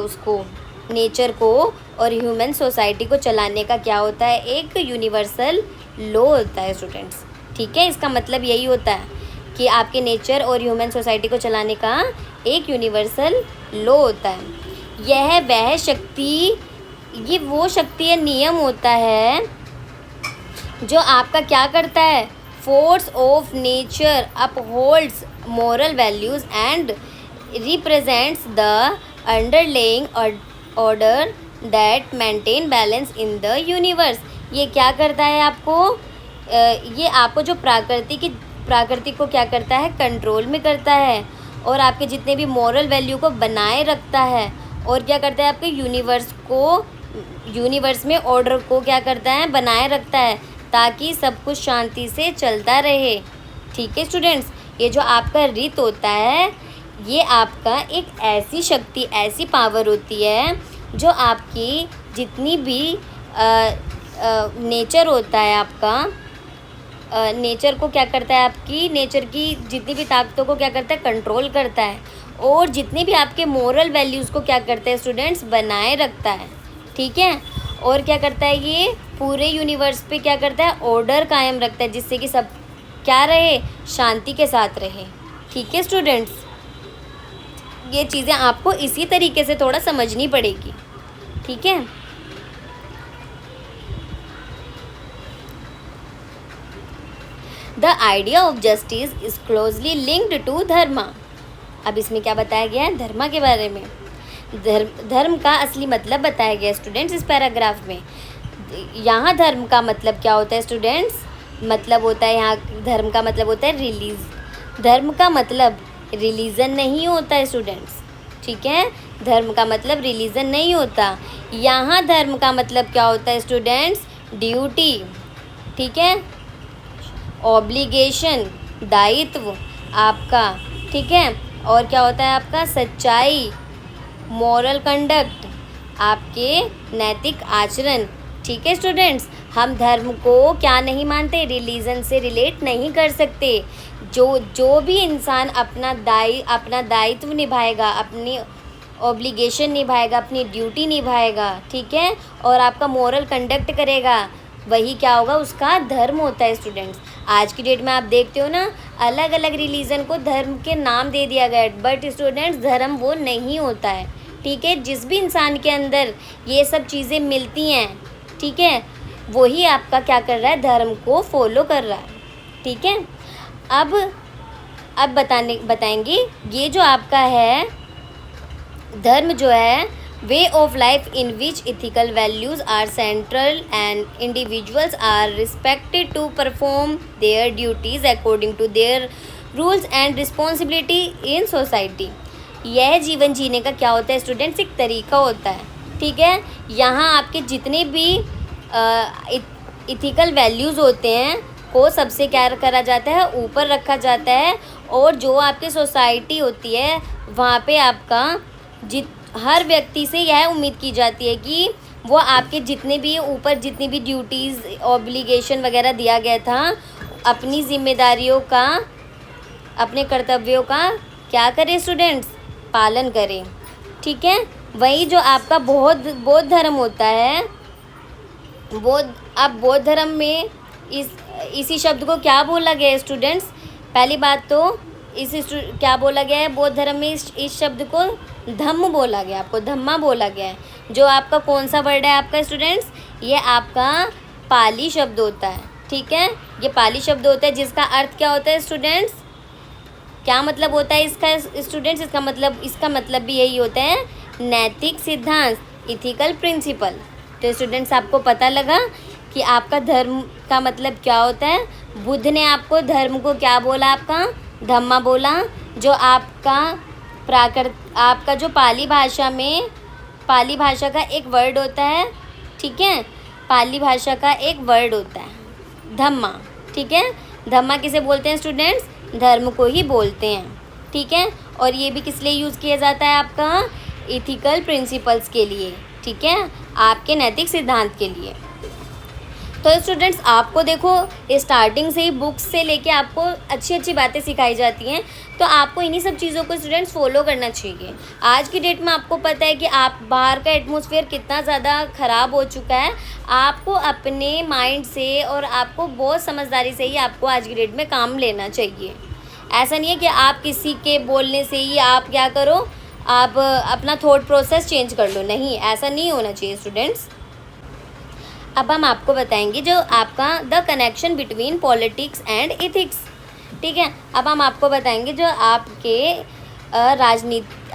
उसको नेचर को और ह्यूमन सोसाइटी को चलाने का क्या होता है, एक यूनिवर्सल लॉ होता है स्टूडेंट्स। ठीक है, इसका मतलब यही होता है कि आपके नेचर और ह्यूमन सोसाइटी को चलाने का एक यूनिवर्सल लॉ होता है। ये वो शक्ति या नियम होता है जो आपका क्या करता है, force of nature upholds moral values and represents the underlying order that maintain balance in the universe. ये क्या करता है आपको, ये आपको जो प्रकृति को क्या करता है, कंट्रोल में करता है, और आपके जितने भी मॉरल वैल्यू को बनाए रखता है, और क्या करता है, आपके यूनिवर्स में ऑर्डर को क्या करता है, बनाए रखता है, ताकि सब कुछ शांति से चलता रहे। ठीक है स्टूडेंट्स, ये जो आपका रित होता है, ये आपका एक ऐसी शक्ति, ऐसी पावर होती है जो आपकी जितनी भी नेचर होता है आपका, नेचर को क्या करता है, आपकी नेचर की जितनी भी ताकतों को क्या करता है, कंट्रोल करता है, और जितने भी आपके मोरल वैल्यूज़ को क्या करता है स्टूडेंट्स, बनाए रखता है। ठीक है, और क्या करता है, ये पूरे यूनिवर्स पे क्या करता है, ऑर्डर कायम रखता है, जिससे कि सब क्या रहे, शांति के साथ रहे। ठीक है स्टूडेंट्स, ये चीज़ें आपको इसी तरीके से थोड़ा समझनी पड़ेगी। ठीक है, the idea of justice is closely linked to dharma. अब इसमें क्या बताया गया है, धर्मा के बारे में। धर्म का असली मतलब बताया गया स्टूडेंट्स इस पैराग्राफ में। यहाँ धर्म का मतलब क्या होता है स्टूडेंट्स, मतलब होता है यहाँ धर्म का मतलब होता है धर्म का मतलब रिलीजन नहीं होता है स्टूडेंट्स। ठीक है, धर्म का मतलब रिलीजन नहीं होता। यहाँ धर्म का मतलब क्या होता है स्टूडेंट्स? ड्यूटी, ठीक है, ऑब्लिगेशन, दायित्व आपका, ठीक है। और क्या होता है आपका? सच्चाई, मॉरल कंडक्ट, आपके नैतिक आचरण, ठीक है स्टूडेंट्स। हम धर्म को क्या नहीं मानते? रिलीजन से रिलेट नहीं कर सकते। जो भी इंसान अपना दायित्व निभाएगा, अपनी ऑब्लिगेशन निभाएगा, अपनी ड्यूटी निभाएगा, ठीक है, और आपका मॉरल कंडक्ट करेगा, वही क्या होगा? उसका धर्म होता है स्टूडेंट्स। आज की डेट में आप देखते हो ना, अलग अलग रिलीजन को धर्म के नाम दे दिया गया है, बट स्टूडेंट्स धर्म वो नहीं होता है, ठीक है। जिस भी इंसान के अंदर ये सब चीज़ें मिलती हैं, ठीक है, वही आपका क्या कर रहा है? धर्म को फॉलो कर रहा है, ठीक है। अब बताएंगे ये जो आपका है धर्म जो है, way of life in which ethical values are central and individuals are respected to perform their duties according to their rules and responsibility in society. यह जीवन जीने का क्या होता है स्टूडेंट्स? एक तरीका होता है, ठीक है। यहाँ आपके जितने भी इथिकल वैल्यूज़ होते हैं को सबसे क्या करा जाता है? ऊपर रखा जाता है। और जो आपकी सोसाइटी होती है वहाँ पे आपका हर व्यक्ति से यह उम्मीद की जाती है कि वो आपके जितने भी ऊपर जितनी भी ड्यूटीज़, ऑब्लिगेशन वगैरह दिया गया था, अपनी जिम्मेदारियों का, अपने कर्तव्यों का क्या करें स्टूडेंट्स? पालन करें, ठीक है। वही जो आपका बौद्ध धर्म होता है, बौद्ध धर्म में इसी शब्द को क्या बोला गया है स्टूडेंट्स? पहली बात तो क्या बोला गया है बौद्ध धर्म में? इस शब्द को धम्म बोला गया, आपको धम्मा बोला गया है। जो आपका कौन सा वर्ड है आपका स्टूडेंट्स? ये आपका पाली शब्द होता है, ठीक है। ये पाली शब्द होता है जिसका अर्थ क्या होता है स्टूडेंट्स? क्या मतलब होता है इसका स्टूडेंट्स? इसका मतलब भी यही होता है, नैतिक सिद्धांत, इथिकल प्रिंसिपल। तो स्टूडेंट्स आपको पता लगा कि आपका धर्म का मतलब क्या होता है। बुद्ध ने आपको धर्म को क्या बोला? आपका धम्मा बोला। जो आपका जो पाली भाषा का एक वर्ड होता है, ठीक है, पाली भाषा का एक वर्ड होता है धम्मा, ठीक है। धम्मा किसे बोलते हैं स्टूडेंट्स? धर्म को ही बोलते हैं, ठीक है। और ये भी किस लिए यूज़ किया जाता है? आपका इथिकल प्रिंसिपल्स के लिए, ठीक है, आपके नैतिक सिद्धांत के लिए। तो स्टूडेंट्स आपको देखो स्टार्टिंग से ही बुक्स से लेके आपको अच्छी अच्छी बातें सिखाई जाती हैं, तो आपको इन्हीं सब चीज़ों को स्टूडेंट्स फॉलो करना चाहिए। आज की डेट में आपको पता है कि आप बाहर का एटमॉस्फेयर कितना ज़्यादा ख़राब हो चुका है। आपको अपने माइंड से और आपको बहुत समझदारी से ही आपको आज की डेट में काम लेना चाहिए। ऐसा नहीं है कि आप किसी के बोलने से ही आप क्या करो, आप अपना थॉट प्रोसेस चेंज कर लो, नहीं, ऐसा नहीं होना चाहिए स्टूडेंट्स। अब हम आपको बताएंगे जो आपका the connection between politics and ethics, ठीक है। अब हम आपको बताएंगे जो आपके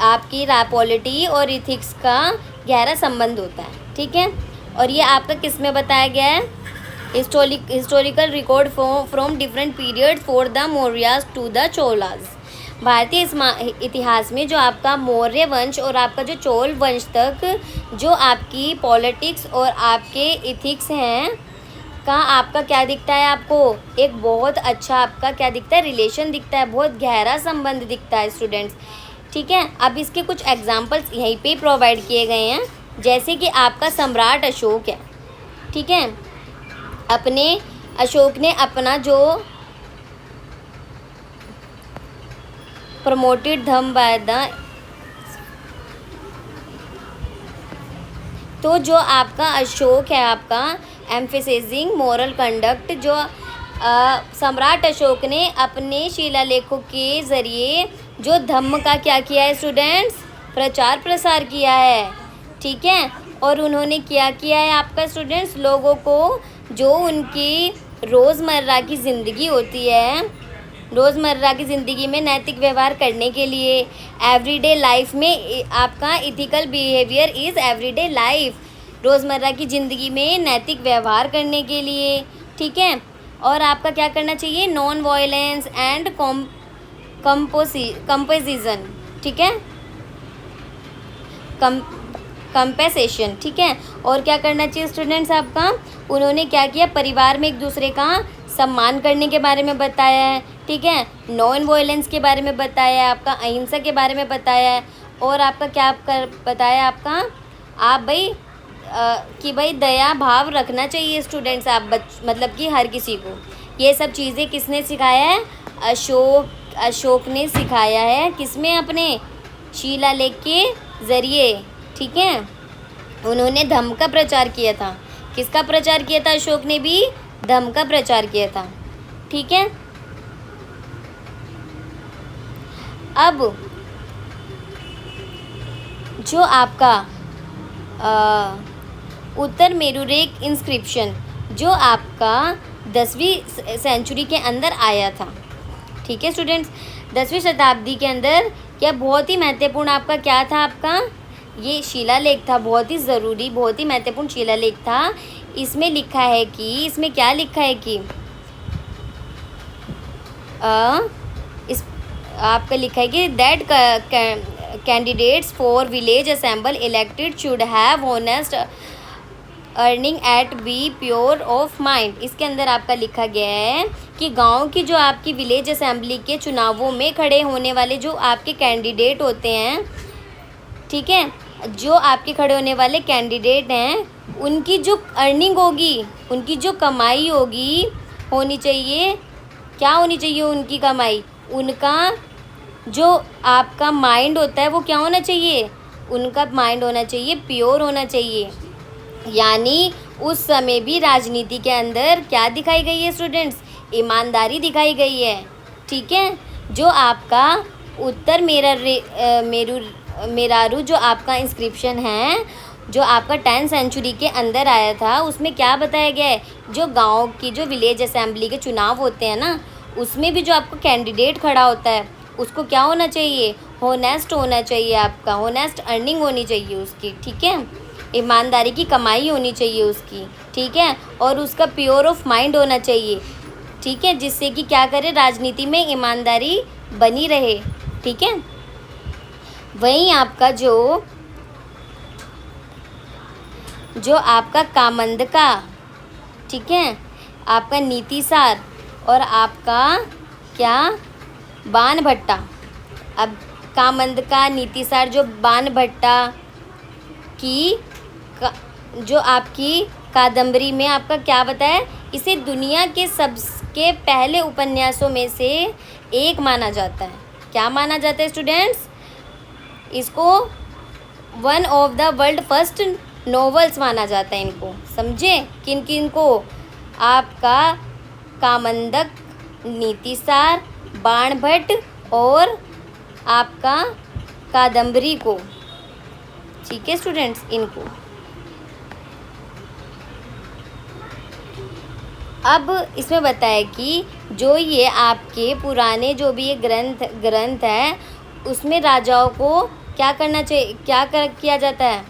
आपकी पॉलिटी और इथिक्स का गहरा संबंध होता है, ठीक है। और ये आपका किस में बताया गया है? Historical record from different period for the Mauryas to the Cholas. भारतीय इतिहास में जो आपका मौर्य वंश और आपका जो चोल वंश तक जो आपकी पॉलिटिक्स और आपके इथिक्स हैं का आपका क्या दिखता है? आपको एक बहुत अच्छा आपका क्या दिखता है? रिलेशन दिखता है, बहुत गहरा संबंध दिखता है स्टूडेंट्स, ठीक है। अब इसके कुछ एग्जांपल्स यहीं पे प्रोवाइड किए गए हैं, जैसे कि आपका सम्राट अशोक है, ठीक है। अशोक ने अपना जो प्रमोटेड धम्म बाय द, तो जो आपका अशोक है आपका एम्फेसाइजिंग मॉरल कंडक्ट, जो सम्राट अशोक ने अपने शिलालेखों के ज़रिए जो धम्म का क्या किया है स्टूडेंट्स? प्रचार प्रसार किया है, ठीक है। और उन्होंने क्या किया है आपका स्टूडेंट्स? लोगों को जो उनकी रोज़मर्रा की ज़िंदगी होती है, रोज़मर्रा की ज़िंदगी में नैतिक व्यवहार करने के लिए, एवरीडे लाइफ में आपका ethical behaviour is everyday life, रोज़मर्रा की ज़िंदगी में नैतिक व्यवहार करने के लिए, ठीक है। और आपका क्या करना चाहिए? नॉन वायलेंस एंड कंपोजिशन, ठीक है। कम कंपेसेशन, ठीक है। और क्या करना चाहिए स्टूडेंट्स आपका, उन्होंने क्या किया, परिवार में एक दूसरे का सम्मान करने के बारे में बताया है, ठीक है। नॉन वायलेंस के बारे में बताया है, आपका अहिंसा के बारे में बताया है, और आपका क्या बताया आपका, आप भाई कि भाई दया भाव रखना चाहिए स्टूडेंट्स, आप मतलब कि हर किसी को। ये सब चीज़ें किसने सिखाया है, अशोक ने सिखाया है, किसमें, अपने शिलालेख के ज़रिए, ठीक है। उन्होंने धम्म का प्रचार किया था। किसका प्रचार किया था, अशोक ने भी धम्म का प्रचार किया था, ठीक है। अब जो आपका उत्तर मेरुरेख इंस्क्रिप्शन जो आपका 10वीं सेंचुरी के अंदर आया था, ठीक है स्टूडेंट्स। 10वीं शताब्दी के अंदर क्या बहुत ही महत्वपूर्ण आपका क्या था, आपका ये शिलालेख था, बहुत ही ज़रूरी, बहुत ही महत्वपूर्ण शिलालेख था। इसमें लिखा है कि, इसमें क्या लिखा है कि इस आपका लिखा है कि that candidates for village assembly elected should have honest earning at be pure of mind. इसके अंदर आपका लिखा गया है कि गांव की जो आपकी विलेज असेंबली के चुनावों में खड़े होने वाले जो आपके कैंडिडेट होते हैं, ठीक है, जो आपके खड़े होने वाले कैंडिडेट हैं, उनकी जो अर्निंग होगी, उनकी जो कमाई होगी, होनी चाहिए, क्या होनी चाहिए उनकी कमाई, उनका जो आपका माइंड होता है वो क्या होना चाहिए, उनका माइंड होना चाहिए प्योर होना चाहिए। यानी उस समय भी राजनीति के अंदर क्या दिखाई गई है स्टूडेंट्स, ईमानदारी दिखाई गई है, ठीक है। जो आपका उत्तर मेरारू जो आपका इंस्क्रिप्शन है, जो आपका 10th सेंचुरी के अंदर आया था, उसमें क्या बताया गया है, जो गांव की जो विलेज असेंबली के चुनाव होते हैं ना, उसमें भी जो आपका कैंडिडेट खड़ा होता है उसको क्या होना चाहिए, होनेस्ट होना चाहिए, आपका होनेस्ट अर्निंग होनी चाहिए उसकी, ठीक है, ईमानदारी की कमाई होनी चाहिए उसकी, ठीक है, और उसका प्योर ऑफ माइंड होना चाहिए, ठीक है, जिससे कि क्या करे, राजनीति में ईमानदारी बनी रहे, ठीक है। वहीं आपका जो आपका कामंदका, ठीक है, आपका नीतिसार और आपका क्या बाणभट्टा। अब कामंदका, नीतिसार, जो बाणभट्टा की जो आपकी कादम्बरी में आपका क्या बताया, इसे दुनिया के सबसे पहले उपन्यासों में से एक माना जाता है। क्या माना जाता है स्टूडेंट्स, इसको one of the world first novels माना जाता है इनको, समझे, किन किन को, आपका कामंदक, नीतिसार, बाणभट्ट और आपका कादम्बरी को, ठीक है स्टूडेंट्स, इनको। अब इसमें बताया कि जो ये आपके पुराने जो भी ये ग्रंथ है, उसमें राजाओं को क्या करना चाहिए, किया जाता है,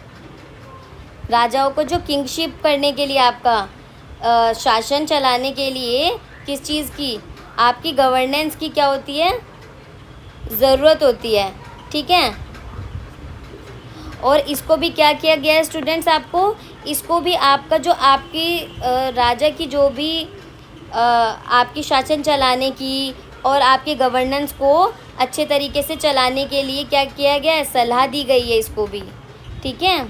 राजाओं को जो किंगशिप करने के लिए, आपका शासन चलाने के लिए किस चीज़ की, आपकी गवर्नेंस की क्या होती है, ज़रूरत होती है, ठीक है। और इसको भी क्या किया गया है स्टूडेंट्स, आपको इसको भी आपका जो आपकी राजा की जो भी आपकी शासन चलाने की और आपके गवर्नेंस को अच्छे तरीके से चलाने के लिए क्या किया गया है, सलाह दी गई है इसको भी, ठीक है,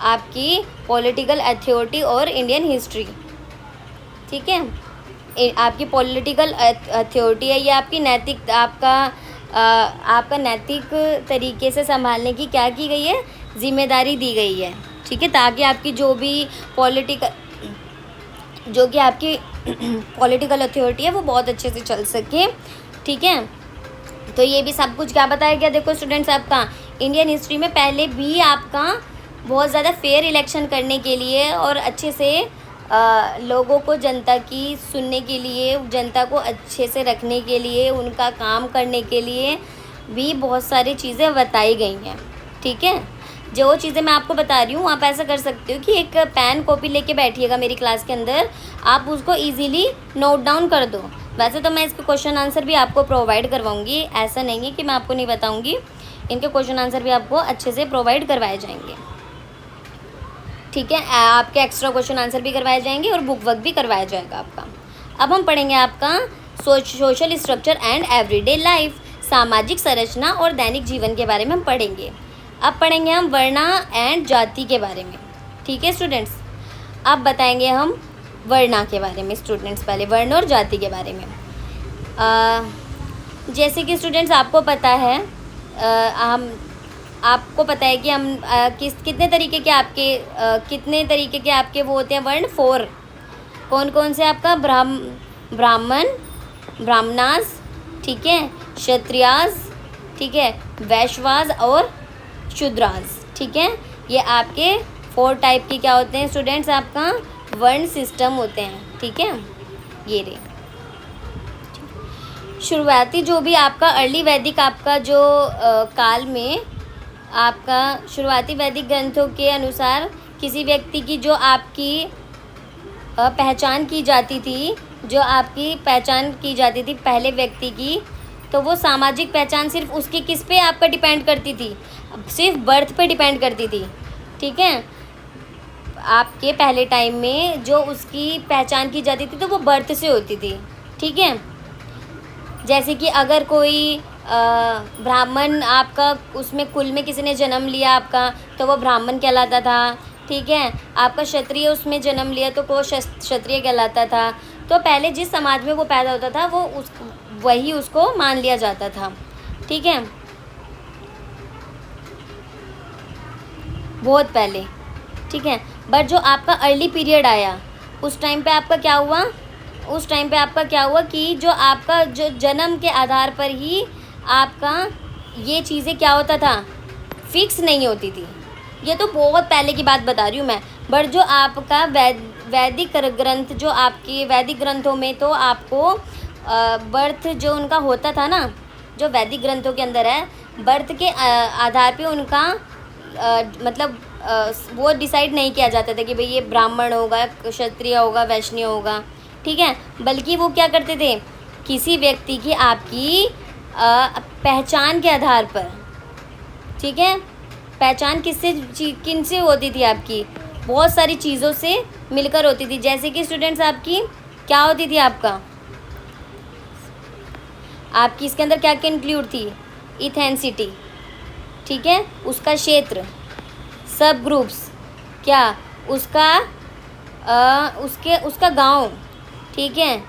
आपकी पॉलिटिकल अथॉरिटी और इंडियन हिस्ट्री, ठीक है, आपकी पॉलिटिकल अथॉरिटी है, ये आपकी नैतिक आपका नैतिक तरीके से संभालने की क्या की गई है, जिम्मेदारी दी गई है, ठीक है, ताकि आपकी जो कि आपकी पॉलिटिकल अथॉरिटी है वो बहुत अच्छे से चल सके, ठीक है। तो ये भी सब कुछ क्या बताया गया, देखो स्टूडेंट्स, आपका इंडियन हिस्ट्री में पहले भी आपका बहुत ज़्यादा फेयर इलेक्शन करने के लिए और अच्छे से लोगों को, जनता की सुनने के लिए, जनता को अच्छे से रखने के लिए, उनका काम करने के लिए भी बहुत सारी चीज़ें बताई गई हैं, ठीक है। जो चीज़ें मैं आपको बता रही हूँ, आप ऐसा कर सकते हो कि एक पेन कॉपी लेके बैठिएगा मेरी क्लास के अंदर, आप उसको इजीली नोट डाउन कर दो। वैसे तो मैं इसके क्वेश्चन आंसर भी आपको प्रोवाइड करवाऊँगी, ऐसा नहीं है कि मैं आपको नहीं बताऊँगी, इनके क्वेश्चन आंसर भी आपको अच्छे से प्रोवाइड करवाए जाएंगे, ठीक है। आपके एक्स्ट्रा क्वेश्चन आंसर भी करवाए जाएंगे और बुक वर्क भी करवाया जाएगा आपका। अब हम पढ़ेंगे आपका social structure and everyday life, सामाजिक संरचना और दैनिक जीवन के बारे में हम पढ़ेंगे। अब पढ़ेंगे हम वर्णा एंड जाति के बारे में, ठीक है स्टूडेंट्स। अब बताएंगे हम वर्णा के बारे में स्टूडेंट्स, पहले वर्ण और जाति के बारे में। जैसे कि स्टूडेंट्स आपको पता है, आपको पता है कि हम कितने तरीके के आपके वो होते हैं वर्ण, 4। कौन कौन से आपका ब्राह्मण, ब्राह्मणास, ठीक है, क्षत्रियास, ठीक है, वैश्वास और शूद्रास, ठीक है। ये आपके 4 टाइप के क्या होते हैं स्टूडेंट्स, आपका वर्ण सिस्टम होते हैं, ठीक है। ये रे शुरुआती जो भी आपका अर्ली वैदिक आपका जो काल में आपका शुरुआती वैदिक ग्रंथों के अनुसार किसी व्यक्ति की जो आपकी पहचान की जाती थी, पहले व्यक्ति की, तो वो सामाजिक पहचान सिर्फ उसकी किस पे आपका डिपेंड करती थी, सिर्फ बर्थ पे डिपेंड करती थी, ठीक है। आपके पहले टाइम में जो उसकी पहचान की जाती थी तो वो बर्थ से होती थी, ठीक है। जैसे कि अगर कोई ब्राह्मण आपका उसमें कुल में किसी ने जन्म लिया आपका, तो वो ब्राह्मण कहलाता था, ठीक है। आपका क्षत्रिय उसमें जन्म लिया तो वो क्षत्रिय कहलाता था। तो पहले जिस समाज में वो पैदा होता था वो वही उसको मान लिया जाता था, ठीक है, बहुत पहले, ठीक है। बट जो आपका अर्ली पीरियड आया उस टाइम पे आपका क्या हुआ कि जो आपका जो जन्म के आधार पर ही आपका ये चीज़ें क्या होता था, फिक्स नहीं होती थी। ये तो बहुत पहले की बात बता रही हूँ मैं। बट जो आपका वैदिक ग्रंथ, जो आपके वैदिक ग्रंथों में तो आपको बर्थ जो उनका होता था ना, जो वैदिक ग्रंथों के अंदर है, बर्थ के आधार पे उनका मतलब वो डिसाइड नहीं किया जाता था कि भाई ये ब्राह्मण होगा, क्षत्रिय होगा, वैश्य होगा, ठीक है। बल्कि वो क्या करते थे, किसी व्यक्ति की आपकी पहचान के आधार पर, ठीक है, पहचान किनसे होती थी आपकी, बहुत सारी चीज़ों से मिलकर होती थी। जैसे कि स्टूडेंट्स आपकी क्या होती थी, आपकी इसके अंदर क्या क्या इंक्लूड थी, इथेंसिटी, ठीक है, उसका क्षेत्र, सब ग्रुप्स, क्या उसका उसका गांव, ठीक है,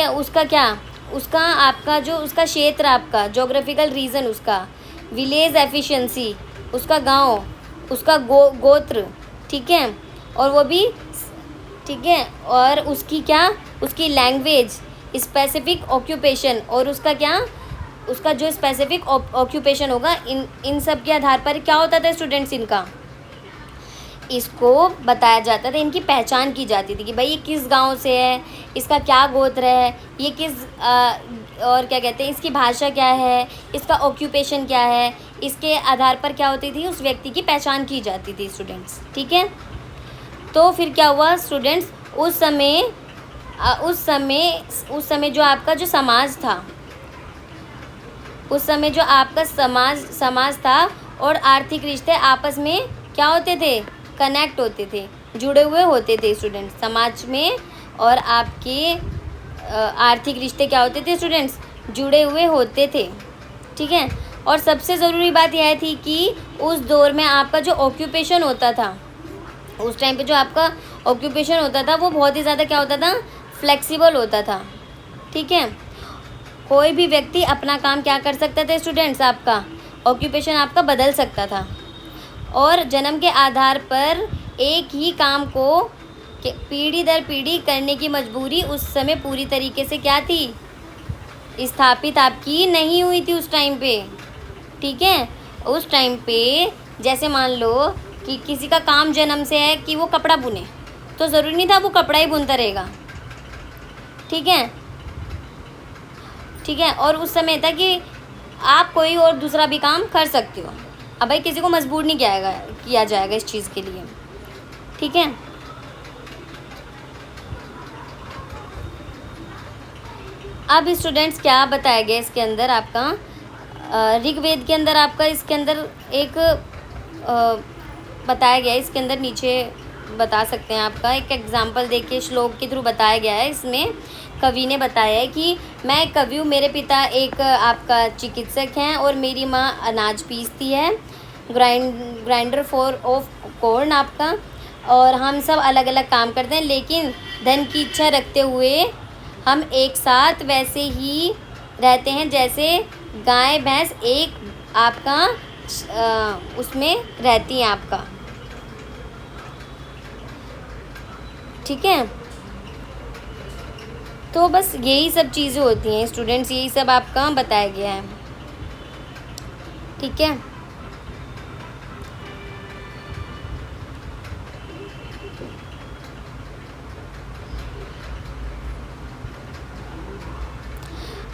उसका क्या, उसका आपका जो उसका क्षेत्र, आपका जोग्राफिकल रीजन, उसका विलेज एफिशिएंसी, उसका गांव, उसका गोत्र, ठीक है, और वो भी, ठीक है, और उसकी क्या, उसकी लैंग्वेज, स्पेसिफिक ऑक्यूपेशन, और उसका क्या, उसका जो स्पेसिफिक ऑक्यूपेशन होगा, इन सब के आधार पर क्या होता था स्टूडेंट्स, इसको बताया जाता था, इनकी पहचान की जाती थी कि भाई ये किस गांव से है, इसका क्या गोत्र है, ये किस और क्या कहते हैं, इसकी भाषा क्या है, इसका ऑक्यूपेशन क्या है, इसके आधार पर क्या होती थी, उस व्यक्ति की पहचान की जाती थी स्टूडेंट्स, ठीक है। तो फिर क्या हुआ स्टूडेंट्स, उस समय जो आपका जो समाज था, उस समय जो आपका समाज था और आर्थिक रिश्ते आपस में क्या होते थे, कनेक्ट होते थे, जुड़े हुए होते थे स्टूडेंट्स, समाज में और आपके आर्थिक रिश्ते क्या होते थे स्टूडेंट्स, जुड़े हुए होते थे, ठीक है। और सबसे ज़रूरी बात यह थी कि उस दौर में आपका जो ऑक्यूपेशन होता था, उस टाइम पे जो आपका ऑक्यूपेशन होता था वो बहुत ही ज़्यादा क्या होता था, फ्लेक्सिबल होता था, ठीक है। कोई भी व्यक्ति अपना काम क्या कर सकता था स्टूडेंट्स, आपका ऑक्यूपेशन आपका बदल सकता था, और जन्म के आधार पर एक ही काम को पीढ़ी दर पीढ़ी करने की मजबूरी उस समय पूरी तरीके से क्या थी, स्थापित आपकी नहीं हुई थी उस टाइम पे, ठीक है। उस टाइम पे जैसे मान लो कि किसी का काम जन्म से है कि वो कपड़ा बुने, तो ज़रूरी नहीं था वो कपड़ा ही बुनता रहेगा, ठीक है, ठीक है। और उस समय था कि आप कोई और दूसरा भी काम कर सकते हो, अब भाई किसी को मजबूर नहीं किया जाएगा इस चीज़ के लिए, ठीक है। अब स्टूडेंट्स क्या बताया गया इसके अंदर आपका, ऋग्वेद के अंदर आपका इसके अंदर एक बताया गया है, इसके अंदर नीचे बता सकते हैं आपका एक एग्जाम्पल देखिए, श्लोक के थ्रू बताया गया है। इसमें कवि ने बताया है कि मैं एक कवि हूँ, मेरे पिता एक आपका चिकित्सक हैं और मेरी माँ अनाज पीसती है, ग्राइंडर फॉर ऑफ कॉर्न आपका, और हम सब अलग अलग काम करते हैं, लेकिन धन की इच्छा रखते हुए हम एक साथ वैसे ही रहते हैं जैसे गाय भैंस एक आपका उसमें रहती हैं आपका। ठीक है, तो बस यही सब चीज़ें होती हैं स्टूडेंट्स, यही सब आपका बताया गया है। ठीक है,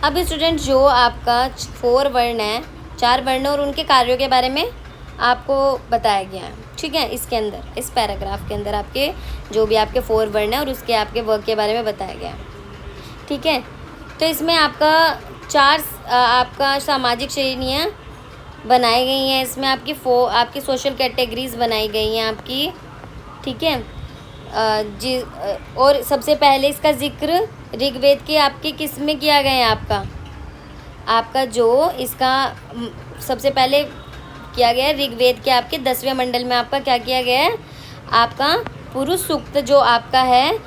अब स्टूडेंट जो आपका 4 वर्ण है, 4 वर्ण और उनके कार्यों के बारे में आपको बताया गया है। ठीक है, इसके अंदर इस पैराग्राफ के अंदर आपके जो भी आपके 4 वर्ण है और उसके आपके वर्क के बारे में बताया गया है। ठीक है, तो इसमें आपका 4 आपका सामाजिक श्रेणियाँ बनाई गई हैं, इसमें आपकी सोशल कैटेगरीज बनाई गई हैं आपकी। ठीक है, और सबसे पहले इसका जिक्र ऋग्वेद के आपके किस में किया गया है, आपका जो इसका सबसे पहले किया गया है ऋग्वेद के आपके 10वें मंडल में आपका क्या किया गया है, आपका पुरुष सूक्त जो आपका है,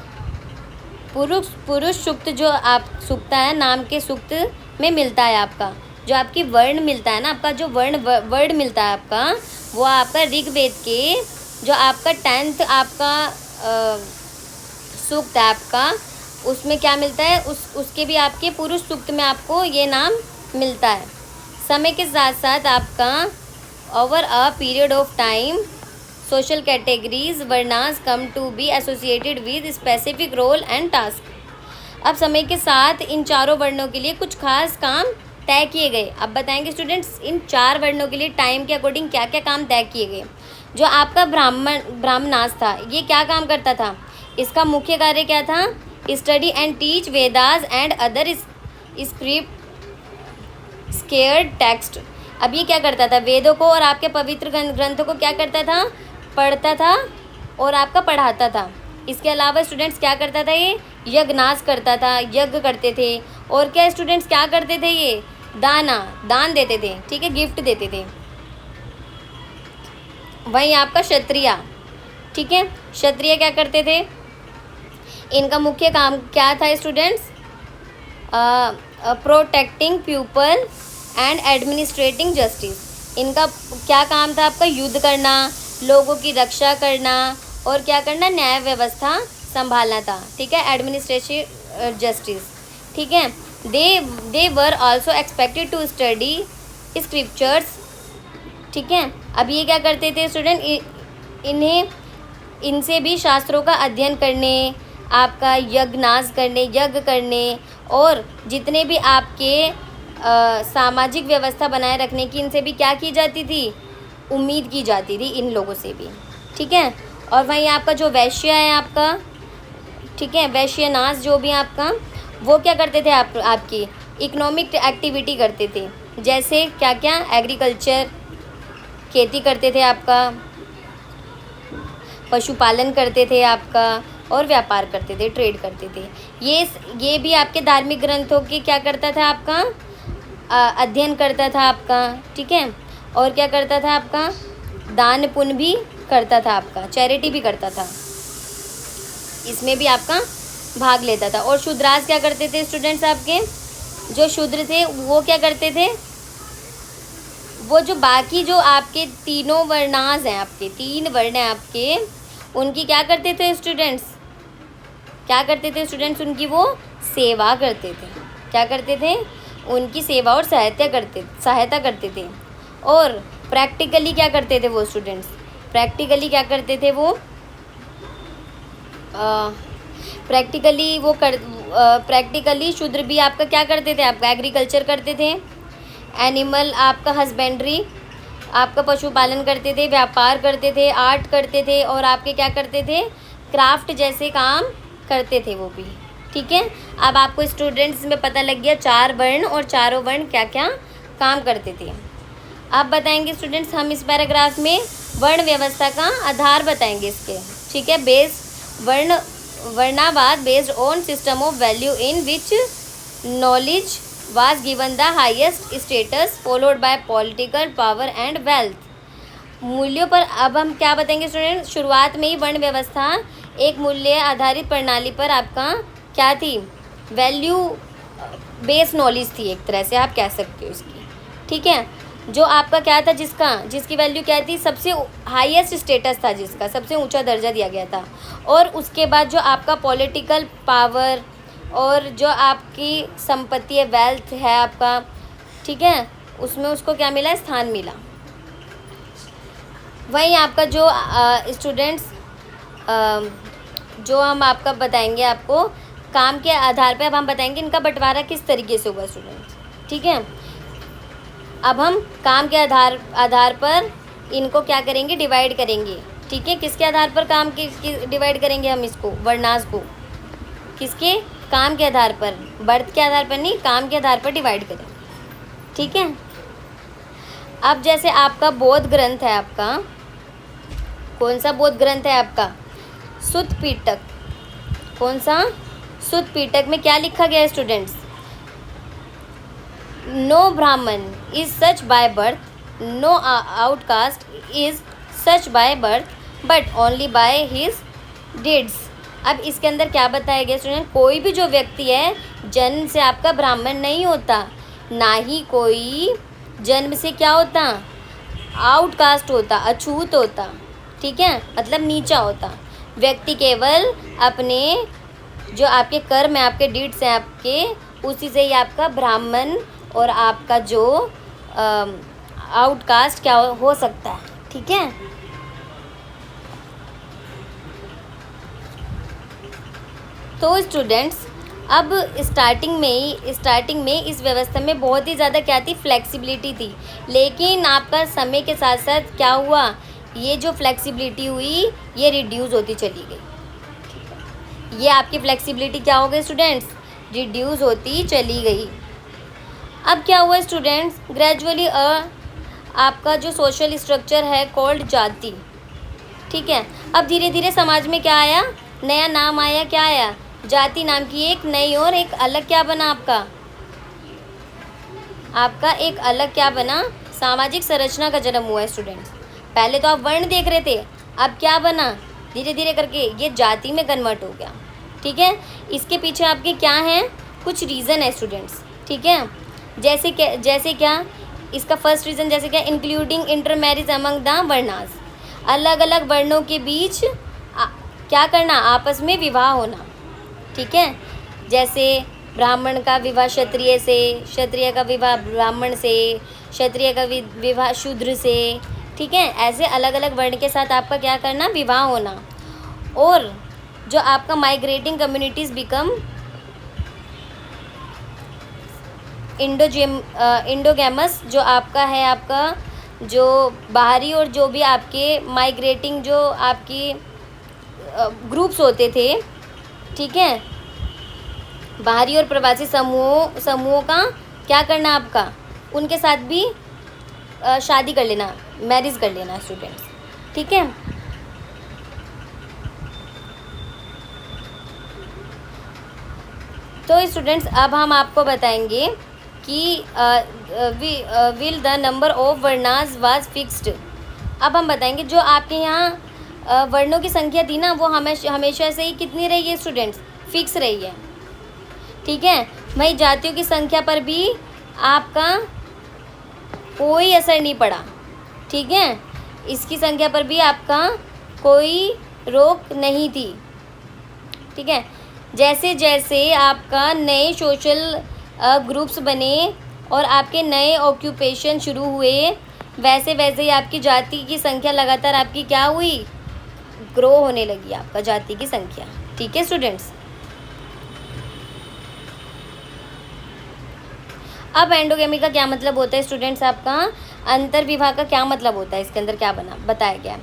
पुरुष सूक्त जो आप सूक्त है नाम के सूक्त में मिलता है आपका, जो आपकी वर्ण मिलता है ना, आपका जो वर्ड मिलता है आपका, वो आपका ऋग्वेद के जो आपका 10th आपका सूक्त है आपका, उसमें क्या मिलता है, उसके भी आपके पुरुष सूक्त में आपको ये नाम मिलता है। समय के साथ साथ आपका over a period of time social categories varnas come to be associated with specific role and task. अब समय के साथ इन चारों वर्णों के लिए कुछ खास काम तय किए गए। अब बताएंगे स्टूडेंट्स इन 4 वर्णों के लिए टाइम के अकॉर्डिंग क्या क्या काम तय किए गए। जो आपका ब्राह्मणास था, ये क्या काम करता था, इसका मुख्य कार्य क्या था, study and teach Vedas and other scared text. अब ये क्या करता था, वेदों को और आपके पवित्र ग्रंथों को क्या करता था, पढ़ता था और आपका पढ़ाता था। इसके अलावा स्टूडेंट्स क्या करता था, ये यज्ञनाश करता था, यज्ञ करते थे, और क्या स्टूडेंट्स क्या करते थे, ये दान देते थे। ठीक है, गिफ्ट देते थे। वहीं आपका क्षत्रिय, ठीक है, क्षत्रिय क्या करते थे, इनका मुख्य काम क्या था students, protecting people and administrating justice. इनका क्या काम था, आपका युद्ध करना, लोगों की रक्षा करना और क्या करना, न्याय व्यवस्था संभालना था। ठीक है, एडमिनिस्ट्रेटिव जस्टिस। ठीक है, they were also expected to study scriptures. ठीक है, अब ये क्या करते थे स्टूडेंट, इनसे भी शास्त्रों का अध्ययन करने, आपका यज्ञ करने और जितने भी आपके सामाजिक व्यवस्था बनाए रखने की इनसे भी क्या की जाती थी, उम्मीद की जाती थी इन लोगों से भी। ठीक है, और वहीं आपका जो वैश्य है आपका, ठीक है, वैश्यनाश जो भी आपका, वो क्या करते थे, आपकी इकोनॉमिक एक्टिविटी करते थे, जैसे क्या क्या, एग्रीकल्चर खेती करते थे आपका, पशुपालन करते थे आपका, और व्यापार करते थे, ट्रेड करते थे। ये भी आपके धार्मिक ग्रंथों की क्या करता था, आपका अध्ययन करता था आपका। ठीक है, और क्या करता था, आपका दान पुण्य भी करता था, आपका चैरिटी भी करता था, इसमें भी आपका भाग लेता था। और शूद्रास क्या करते थे स्टूडेंट्स, आपके जो शूद्र थे वो क्या करते थे, वो जो बाकी जो आपके तीनों वर्णास हैं, आपके 3 वर्ण हैं आपके, उनकी क्या करते थे स्टूडेंट्स, उनकी वो सेवा करते थे। क्या करते थे, उनकी सेवा और सहायता करते थे। और प्रैक्टिकली क्या करते थे वो स्टूडेंट्स, प्रैक्टिकली शूद्र भी आपका क्या करते थे, आपका एग्रीकल्चर करते थे, एनिमल आपका हस्बेंड्री, आपका पशुपालन करते थे, व्यापार करते थे, आर्ट करते थे, और आपके क्या करते थे, क्राफ्ट जैसे काम करते थे वो भी। ठीक है, अब आपको स्टूडेंट्स में पता लग गया 4 वर्ण और चारों वर्ण क्या क्या काम करते थे। अब बताएंगे स्टूडेंट्स हम इस पैराग्राफ में वर्ण व्यवस्था का आधार बताएंगे इसके, ठीक है। वर्णावाद based on system of value in which knowledge was given the highest status followed by political power and wealth। मूल्यों पर अब हम क्या बताएंगे स्टूडेंट, शुरुआत में ही वर्ण व्यवस्था एक मूल्य आधारित प्रणाली पर आपका क्या थी, वैल्यू बेस्ड नॉलेज थी, एक तरह से आप कह सकते हो इसकी, ठीक है। जो आपका क्या था, जिसकी वैल्यू क्या थी, सबसे हाईएस्ट स्टेटस था, जिसका सबसे ऊंचा दर्जा दिया गया था। और उसके बाद जो आपका पॉलिटिकल पावर और जो आपकी संपत्ति है, वेल्थ है आपका, ठीक है, उसमें उसको क्या मिला, स्थान मिला। वही आपका जो स्टूडेंट्स जो हम आपका बताएंगे आपको काम के आधार पे, अब हम बताएंगे इनका बंटवारा किस तरीके से हुआ स्टूडेंट्स, ठीक है। अब हम काम के आधार पर इनको क्या करेंगे, डिवाइड करेंगे, ठीक है। किसके आधार पर काम की डिवाइड करेंगे हम इसको, वर्णास को, किसके, काम के आधार पर, बर्थ के आधार पर नहीं, काम के आधार पर डिवाइड करें, ठीक है। अब जैसे आपका बौद्ध ग्रंथ है, आपका कौन सा बौद्ध ग्रंथ है आपका, सुत्त पिटक, कौन सा, सुत्त पिटक में क्या लिखा गया है students, no Brahmin is such by birth, no outcaste is such by birth but only by his deeds. अब इसके अंदर क्या बताया गया स्टूडेंट, कोई भी जो व्यक्ति है जन्म से आपका ब्राह्मण नहीं होता, ना ही कोई जन्म से क्या होता, आउटकास्ट होता, अछूत होता, ठीक है, मतलब नीचा होता। व्यक्ति केवल अपने जो आपके कर्म है, आपके डीड्स हैं आपके, उसी से ही आपका ब्राह्मण और आपका जो आउटकास्ट क्या हो सकता है, ठीक है। तो स्टूडेंट्स अब स्टार्टिंग में इस व्यवस्था में बहुत ही ज़्यादा क्या थी, फ्लेक्सिबिलिटी थी, लेकिन आपका समय के साथ साथ क्या हुआ, ये जो फ्लेक्सिबिलिटी हुई ये रिड्यूस होती चली गई। ये आपकी फ्लेक्सिबिलिटी क्या हो गई स्टूडेंट्स, रिड्यूस होती चली गई। अब क्या हुआ स्टूडेंट्स, ग्रेजुअली आपका जो सोशल स्ट्रक्चर है कॉल्ड जाति, ठीक है। अब धीरे धीरे समाज में क्या आया, नया नाम आया, क्या आया, जाति नाम की एक नई और एक अलग क्या बना आपका एक अलग क्या बना, सामाजिक संरचना का जन्म हुआ है स्टूडेंट्स। पहले तो आप वर्ण देख रहे थे, अब क्या बना, धीरे धीरे करके ये जाति में कन्वर्ट हो गया, ठीक है। इसके पीछे आपके क्या हैं, कुछ रीज़न है स्टूडेंट्स, ठीक है। जैसे क्या इसका फर्स्ट रीज़न जैसे क्या, इंक्लूडिंग इंटरमैरिज अमंग द वर्णास, अलग अलग वर्णों के बीच क्या करना, आपस में विवाह होना, ठीक है। जैसे ब्राह्मण का विवाह क्षत्रिय से, क्षत्रिय का विवाह ब्राह्मण से, क्षत्रिय का विवाह शूद्र से, ठीक है। ऐसे अलग अलग वर्ण के साथ आपका क्या करना, विवाह होना। और जो आपका माइग्रेटिंग कम्युनिटीज़ बिकम इंडोगेमस, जो आपका है आपका जो बाहरी और जो भी आपके माइग्रेटिंग जो आपकी ग्रुप्स होते थे, ठीक है, बाहरी और प्रवासी समूहों का क्या करना आपका, उनके साथ भी शादी कर लेना, मैरिज कर लेना स्टूडेंट्स, ठीक है। तो स्टूडेंट्स अब हम आपको बताएंगे कि will the number of varnas was fixed. अब हम बताएंगे जो आपके यहाँ वर्णों की संख्या थी ना, वो हमेशा से ही कितनी रही है स्टूडेंट्स, फिक्स रही है, ठीक है। वही जातियों की संख्या पर भी आपका कोई असर नहीं पड़ा, ठीक है। इसकी संख्या पर भी आपका कोई रोक नहीं थी, ठीक है। जैसे जैसे आपका नए सोशल ग्रुप्स बने और आपके नए ऑक्यूपेशन शुरू हुए, वैसे वैसे ही आपकी जाति की संख्या लगातार आपकी क्या हुई, ग्रो होने लगी आपका जाति की संख्या, ठीक है स्टूडेंट्स। अब एंडोगेमी का क्या मतलब होता है स्टूडेंट्स, आपका अंतर्विवाह का क्या मतलब होता है, इसके अंदर क्या बताया गया।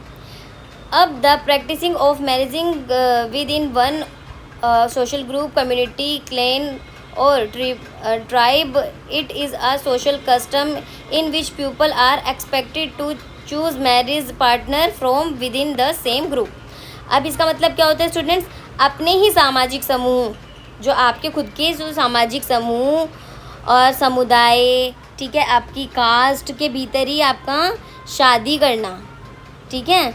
अब the practicing of marrying within one social group, community, clan और tribe. It is a social custom in which people are expected to choose marriage partner from within the same group. अब इसका मतलब क्या होता है students? अपने ही सामाजिक समूह, जो आपके खुद के जो सामाजिक समूह और समुदाय, ठीक है, आपकी कास्ट के भीतर ही आपका शादी करना, ठीक है,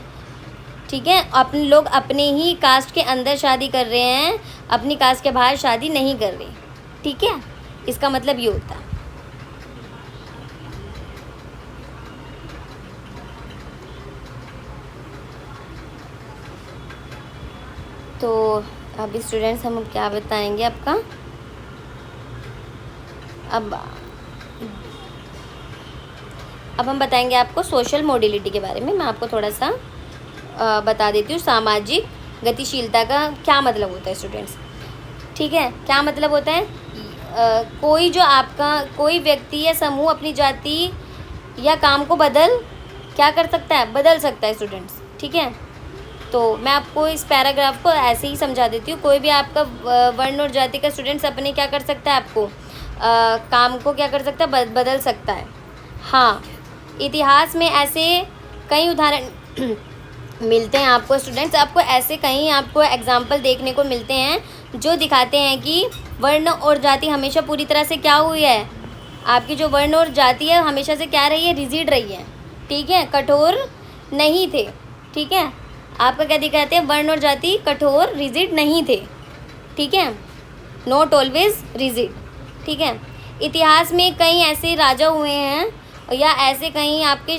ठीक है, अपने लोग अपने ही कास्ट के अंदर शादी कर रहे हैं, अपनी कास्ट के बाहर शादी नहीं कर रहे, ठीक है, इसका मतलब ये होता है। तो अभी स्टूडेंट्स हम क्या बताएंगे आपका, अब हम बताएंगे आपको सोशल मोबिलिटी के बारे में। मैं आपको थोड़ा सा बता देती हूँ सामाजिक गतिशीलता का क्या मतलब होता है स्टूडेंट्स, ठीक है, क्या मतलब होता है। कोई जो आपका कोई व्यक्ति या समूह अपनी जाति या काम को क्या कर सकता है, बदल सकता है स्टूडेंट्स, ठीक है। तो मैं आपको इस पैराग्राफ को ऐसे ही समझा देती हूँ। कोई भी आपका वर्ण और जाति का स्टूडेंट्स अपने क्या कर सकता है, आपको काम को क्या कर सकता है, बदल सकता है। हाँ, इतिहास में ऐसे कई उदाहरण मिलते हैं आपको स्टूडेंट्स, आपको ऐसे कई आपको एग्जाम्पल देखने को मिलते हैं जो दिखाते हैं कि वर्ण और जाति हमेशा पूरी तरह से क्या हुई है, आपकी जो वर्ण और जाति है हमेशा से क्या रही है, रिजिड रही है, ठीक है, कठोर नहीं थे, ठीक है। आपका क्या दिखाते हैं, वर्ण और जाति कठोर रिजिड नहीं थे, ठीक है, नॉट ऑलवेज रिजिड, ठीक है। इतिहास में कई ऐसे राजा हुए हैं या ऐसे कई आपके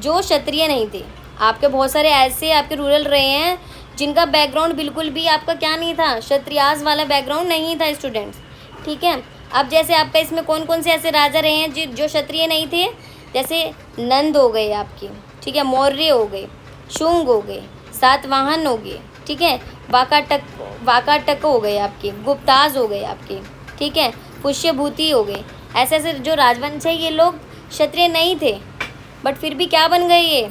जो क्षत्रिय नहीं थे, आपके बहुत सारे ऐसे आपके रूरल रहे हैं जिनका बैकग्राउंड बिल्कुल भी आपका क्या नहीं था, क्षत्रियास वाला बैकग्राउंड नहीं था स्टूडेंट्स, ठीक है। अब जैसे आपका इसमें कौन कौन से ऐसे राजा रहे हैं जो क्षत्रिय नहीं थे, जैसे नंद हो गए आपके, ठीक है, मौर्य हो गए, शुंग हो गए, सातवाहन हो गए, ठीक है, वाकाटक हो गए आपके, गुप्ताज हो गए आपके, ठीक है, पुष्यभूति हो गए। ऐसे ऐसे जो राजवंश है ये लोग क्षत्रिय नहीं थे, बट फिर भी क्या बन गए, ये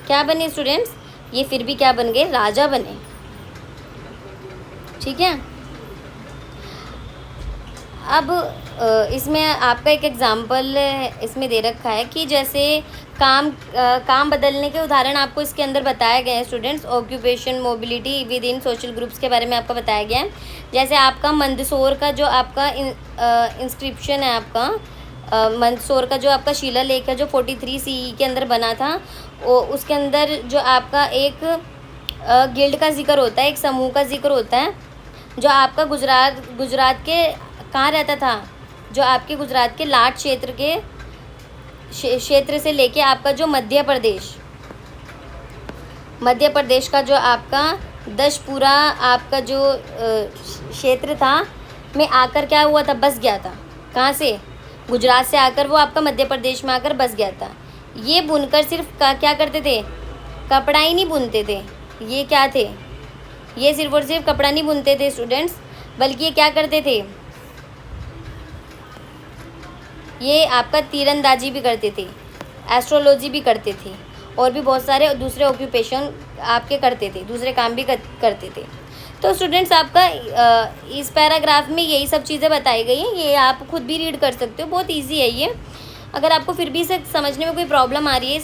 क्या बने स्टूडेंट्स, ये फिर भी क्या बन गए, राजा बने, ठीक है। अब इसमें आपका एक एग्जाम्पल इसमें दे रखा है कि जैसे काम बदलने के उदाहरण आपको इसके अंदर बताया गया है students. Occupation mobility with in social groups के बारे में आपको बताया गया है। जैसे आपका मंदसौर का जो आपका इंस्क्रिप्शन है, आपका मंदसौर का जो आपका शिलालेख है जो 43 CE के अंदर बना था, उसके अंदर जो आपका एक गिल्ड का जिक्र होता है, एक समूह का जिक्र होता है जो आपका गुजरात के कहाँ रहता था, जो आपके गुजरात के लाट क्षेत्र से लेके आपका जो मध्य प्रदेश का जो आपका दशपुरा आपका जो क्षेत्र था में आकर क्या हुआ था, बस गया था। कहाँ से, गुजरात से आकर वो आपका मध्य प्रदेश में आकर बस गया था। ये बुनकर सिर्फ क्या करते थे, कपड़ा ही नहीं बुनते थे, ये क्या थे, ये सिर्फ और सिर्फ कपड़ा नहीं बुनते थे स्टूडेंट्स, बल्कि ये क्या करते थे, ये आपका तीरंदाजी भी करते थे, एस्ट्रोलॉजी भी करते थे, और भी बहुत सारे दूसरे ऑक्यूपेशन आपके करते थे, दूसरे काम भी करते थे। तो स्टूडेंट्स आपका इस पैराग्राफ में यही सब चीज़ें बताई गई हैं, ये आप खुद भी रीड कर सकते हो, बहुत इजी है ये। अगर आपको फिर भी इसे समझने में कोई प्रॉब्लम आ रही है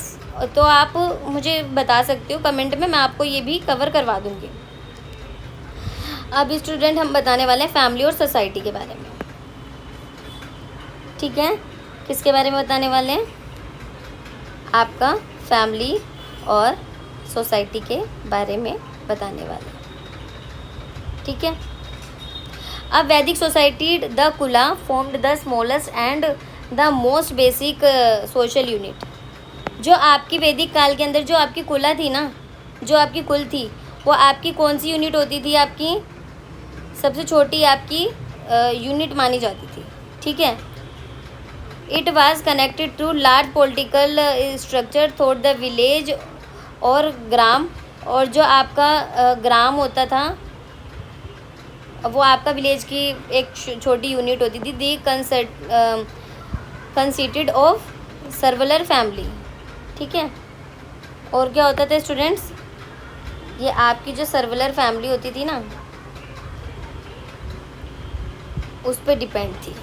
तो आप मुझे बता सकते हो कमेंट में, मैं आपको ये भी कवर करवा दूँगी। अब स्टूडेंट हम बताने वाले हैं फैमिली और सोसाइटी के बारे में, ठीक है। किसके बारे में बताने वाले हैं, आपका फैमिली और सोसाइटी के बारे में बताने वाले हैं, ठीक है। अब वैदिक सोसाइटी द कुला formed the smallest and the most basic social unit. जो आपकी वैदिक काल के अंदर जो आपकी कुला थी ना, जो आपकी कुल थी, वो आपकी कौन सी यूनिट होती थी, आपकी सबसे छोटी आपकी यूनिट मानी जाती थी, ठीक है। It was connected to large political structure through the village और ग्राम, और जो आपका ग्राम होता था वो आपका विलेज की एक छोटी यूनिट होती थी। दी कंसिस्टेड ऑफ सर्वलर फैमिली, ठीक है। और क्या होता था स्टूडेंट्स, ये आपकी जो सर्वलर फैमिली होती थी ना, उस पर डिपेंड थी।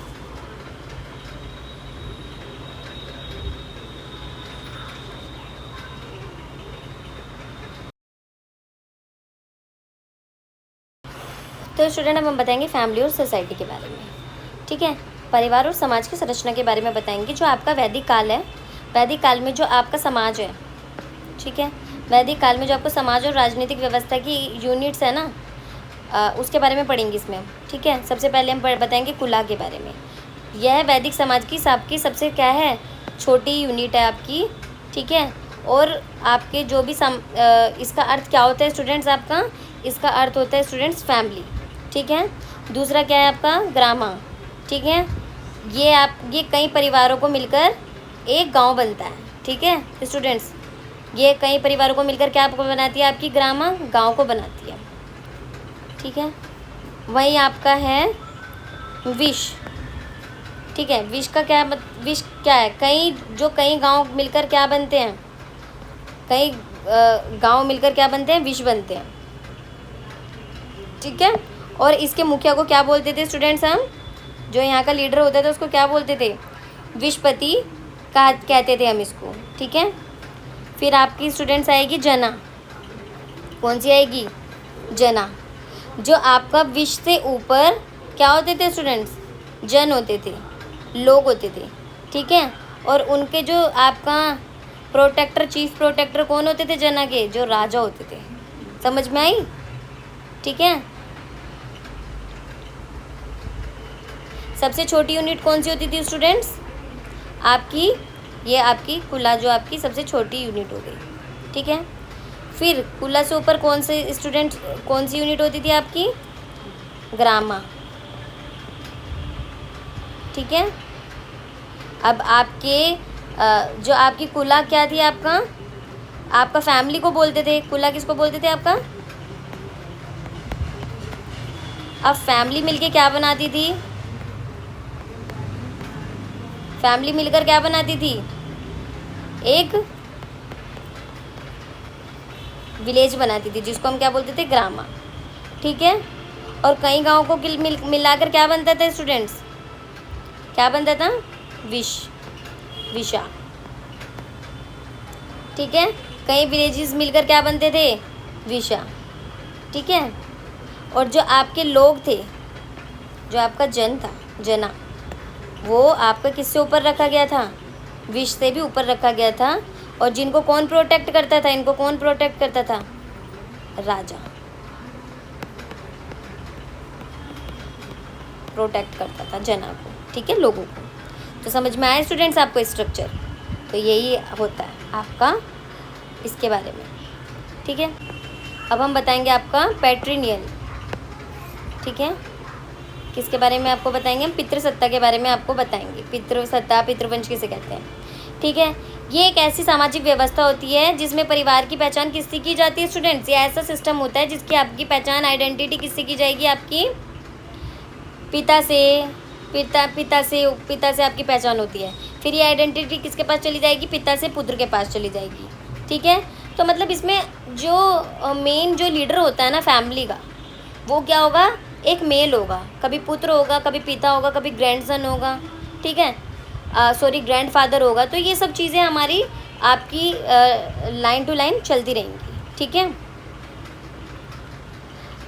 तो स्टूडेंट अब हम बताएंगे फैमिली और सोसाइटी के बारे में, ठीक है। परिवार और समाज की संरचना के बारे में बताएंगे। जो आपका वैदिक काल है, वैदिक काल में जो आपका समाज है, ठीक है, वैदिक काल में जो आपको समाज और राजनीतिक व्यवस्था की यूनिट्स है ना, उसके बारे में पढ़ेंगे इसमें, ठीक है। सबसे पहले हम बताएंगे कुला के बारे में। यह वैदिक समाज की सबसे क्या है, छोटी यूनिट है आपकी, ठीक है। और आपके जो भी इसका अर्थ क्या होता है स्टूडेंट्स, आपका इसका अर्थ होता है स्टूडेंट्स फैमिली, ठीक है। दूसरा क्या है आपका ग्रामा, ठीक है। ये कई परिवारों को मिलकर एक गांव बनता है, ठीक है स्टूडेंट्स। ये कई परिवारों को मिलकर क्या आपको बनाती है, आपकी ग्रामा गांव को बनाती है, ठीक है। वही आपका है विश, ठीक है। विश का क्या विश क्या है, कई गांव मिलकर क्या बनते हैं, कई गांव मिलकर क्या बनते हैं, विश बनते हैं, ठीक है। और इसके मुखिया को क्या बोलते थे स्टूडेंट्स, हम जो यहाँ का लीडर होता था उसको क्या बोलते थे, विशपति कहते थे हम इसको, ठीक है। फिर आपकी स्टूडेंट्स आएगी जना, कौन सी आएगी, जना। जो आपका विश से ऊपर क्या होते थे स्टूडेंट्स, जन होते थे, लोग होते थे, ठीक है। और उनके जो आपका प्रोटेक्टर, चीफ प्रोटेक्टर कौन होते थे जना के, जो राजा होते थे। समझ में आई, ठीक है। सबसे छोटी यूनिट कौन सी होती थी स्टूडेंट्स, आपकी ये आपकी कुला, जो आपकी सबसे छोटी यूनिट हो गई, ठीक है। फिर कुला से ऊपर कौन सी यूनिट होती थी आपकी, ग्रामा, ठीक है। अब आपके जो आपकी कुला क्या थी, आपका फैमिली को बोलते थे, कुला किसको बोलते थे आपका। अब फैमिली मिलके क्या बनाती थी, फैमिली मिलकर क्या बनाती थी, एक विलेज बनाती थी, जिसको हम क्या बोलते थे, ग्रामा, ठीक है। और कई गाँव को मिलाकर क्या बनता था स्टूडेंट्स, क्या बनता था, विशा, ठीक है। कई विलेजेस मिलकर क्या बनते थे, विशा, ठीक है। और जो आपके लोग थे, जो आपका जन था, जना, वो आपका किससे ऊपर रखा गया था, विश से भी ऊपर रखा गया था। और जिनको कौन प्रोटेक्ट करता था, इनको कौन प्रोटेक्ट करता था, राजा प्रोटेक्ट करता था जना को, ठीक है, लोगों को। तो समझ में आया स्टूडेंट्स आपको स्ट्रक्चर, तो यही होता है आपका इसके बारे में, ठीक है। अब हम बताएंगे आपका पैट्रिनियल, ठीक है। किसके बारे में आपको बताएंगे, हम पितृसत्ता के बारे में आपको बताएंगे। पितृसत्ता, पितृवंश किसे कहते हैं, ठीक है। ये एक ऐसी सामाजिक व्यवस्था होती है जिसमें परिवार की पहचान किससे की जाती है स्टूडेंट्स। ये ऐसा सिस्टम होता है जिसकी आपकी पहचान, आइडेंटिटी किससे की जाएगी, आपकी पिता से आपकी पहचान होती है। फिर ये आइडेंटिटी किसके पास चली जाएगी, पिता से पुत्र के पास चली जाएगी, ठीक है। तो मतलब इसमें जो मेन जो लीडर होता है ना फैमिली का, वो क्या होगा, एक मेल होगा, कभी पुत्र होगा, कभी पिता होगा, कभी ग्रैंडसन होगा, ठीक है, ग्रैंडफादर होगा। तो ये सब चीज़ें हमारी आपकी लाइन टू लाइन चलती रहेंगी, ठीक है।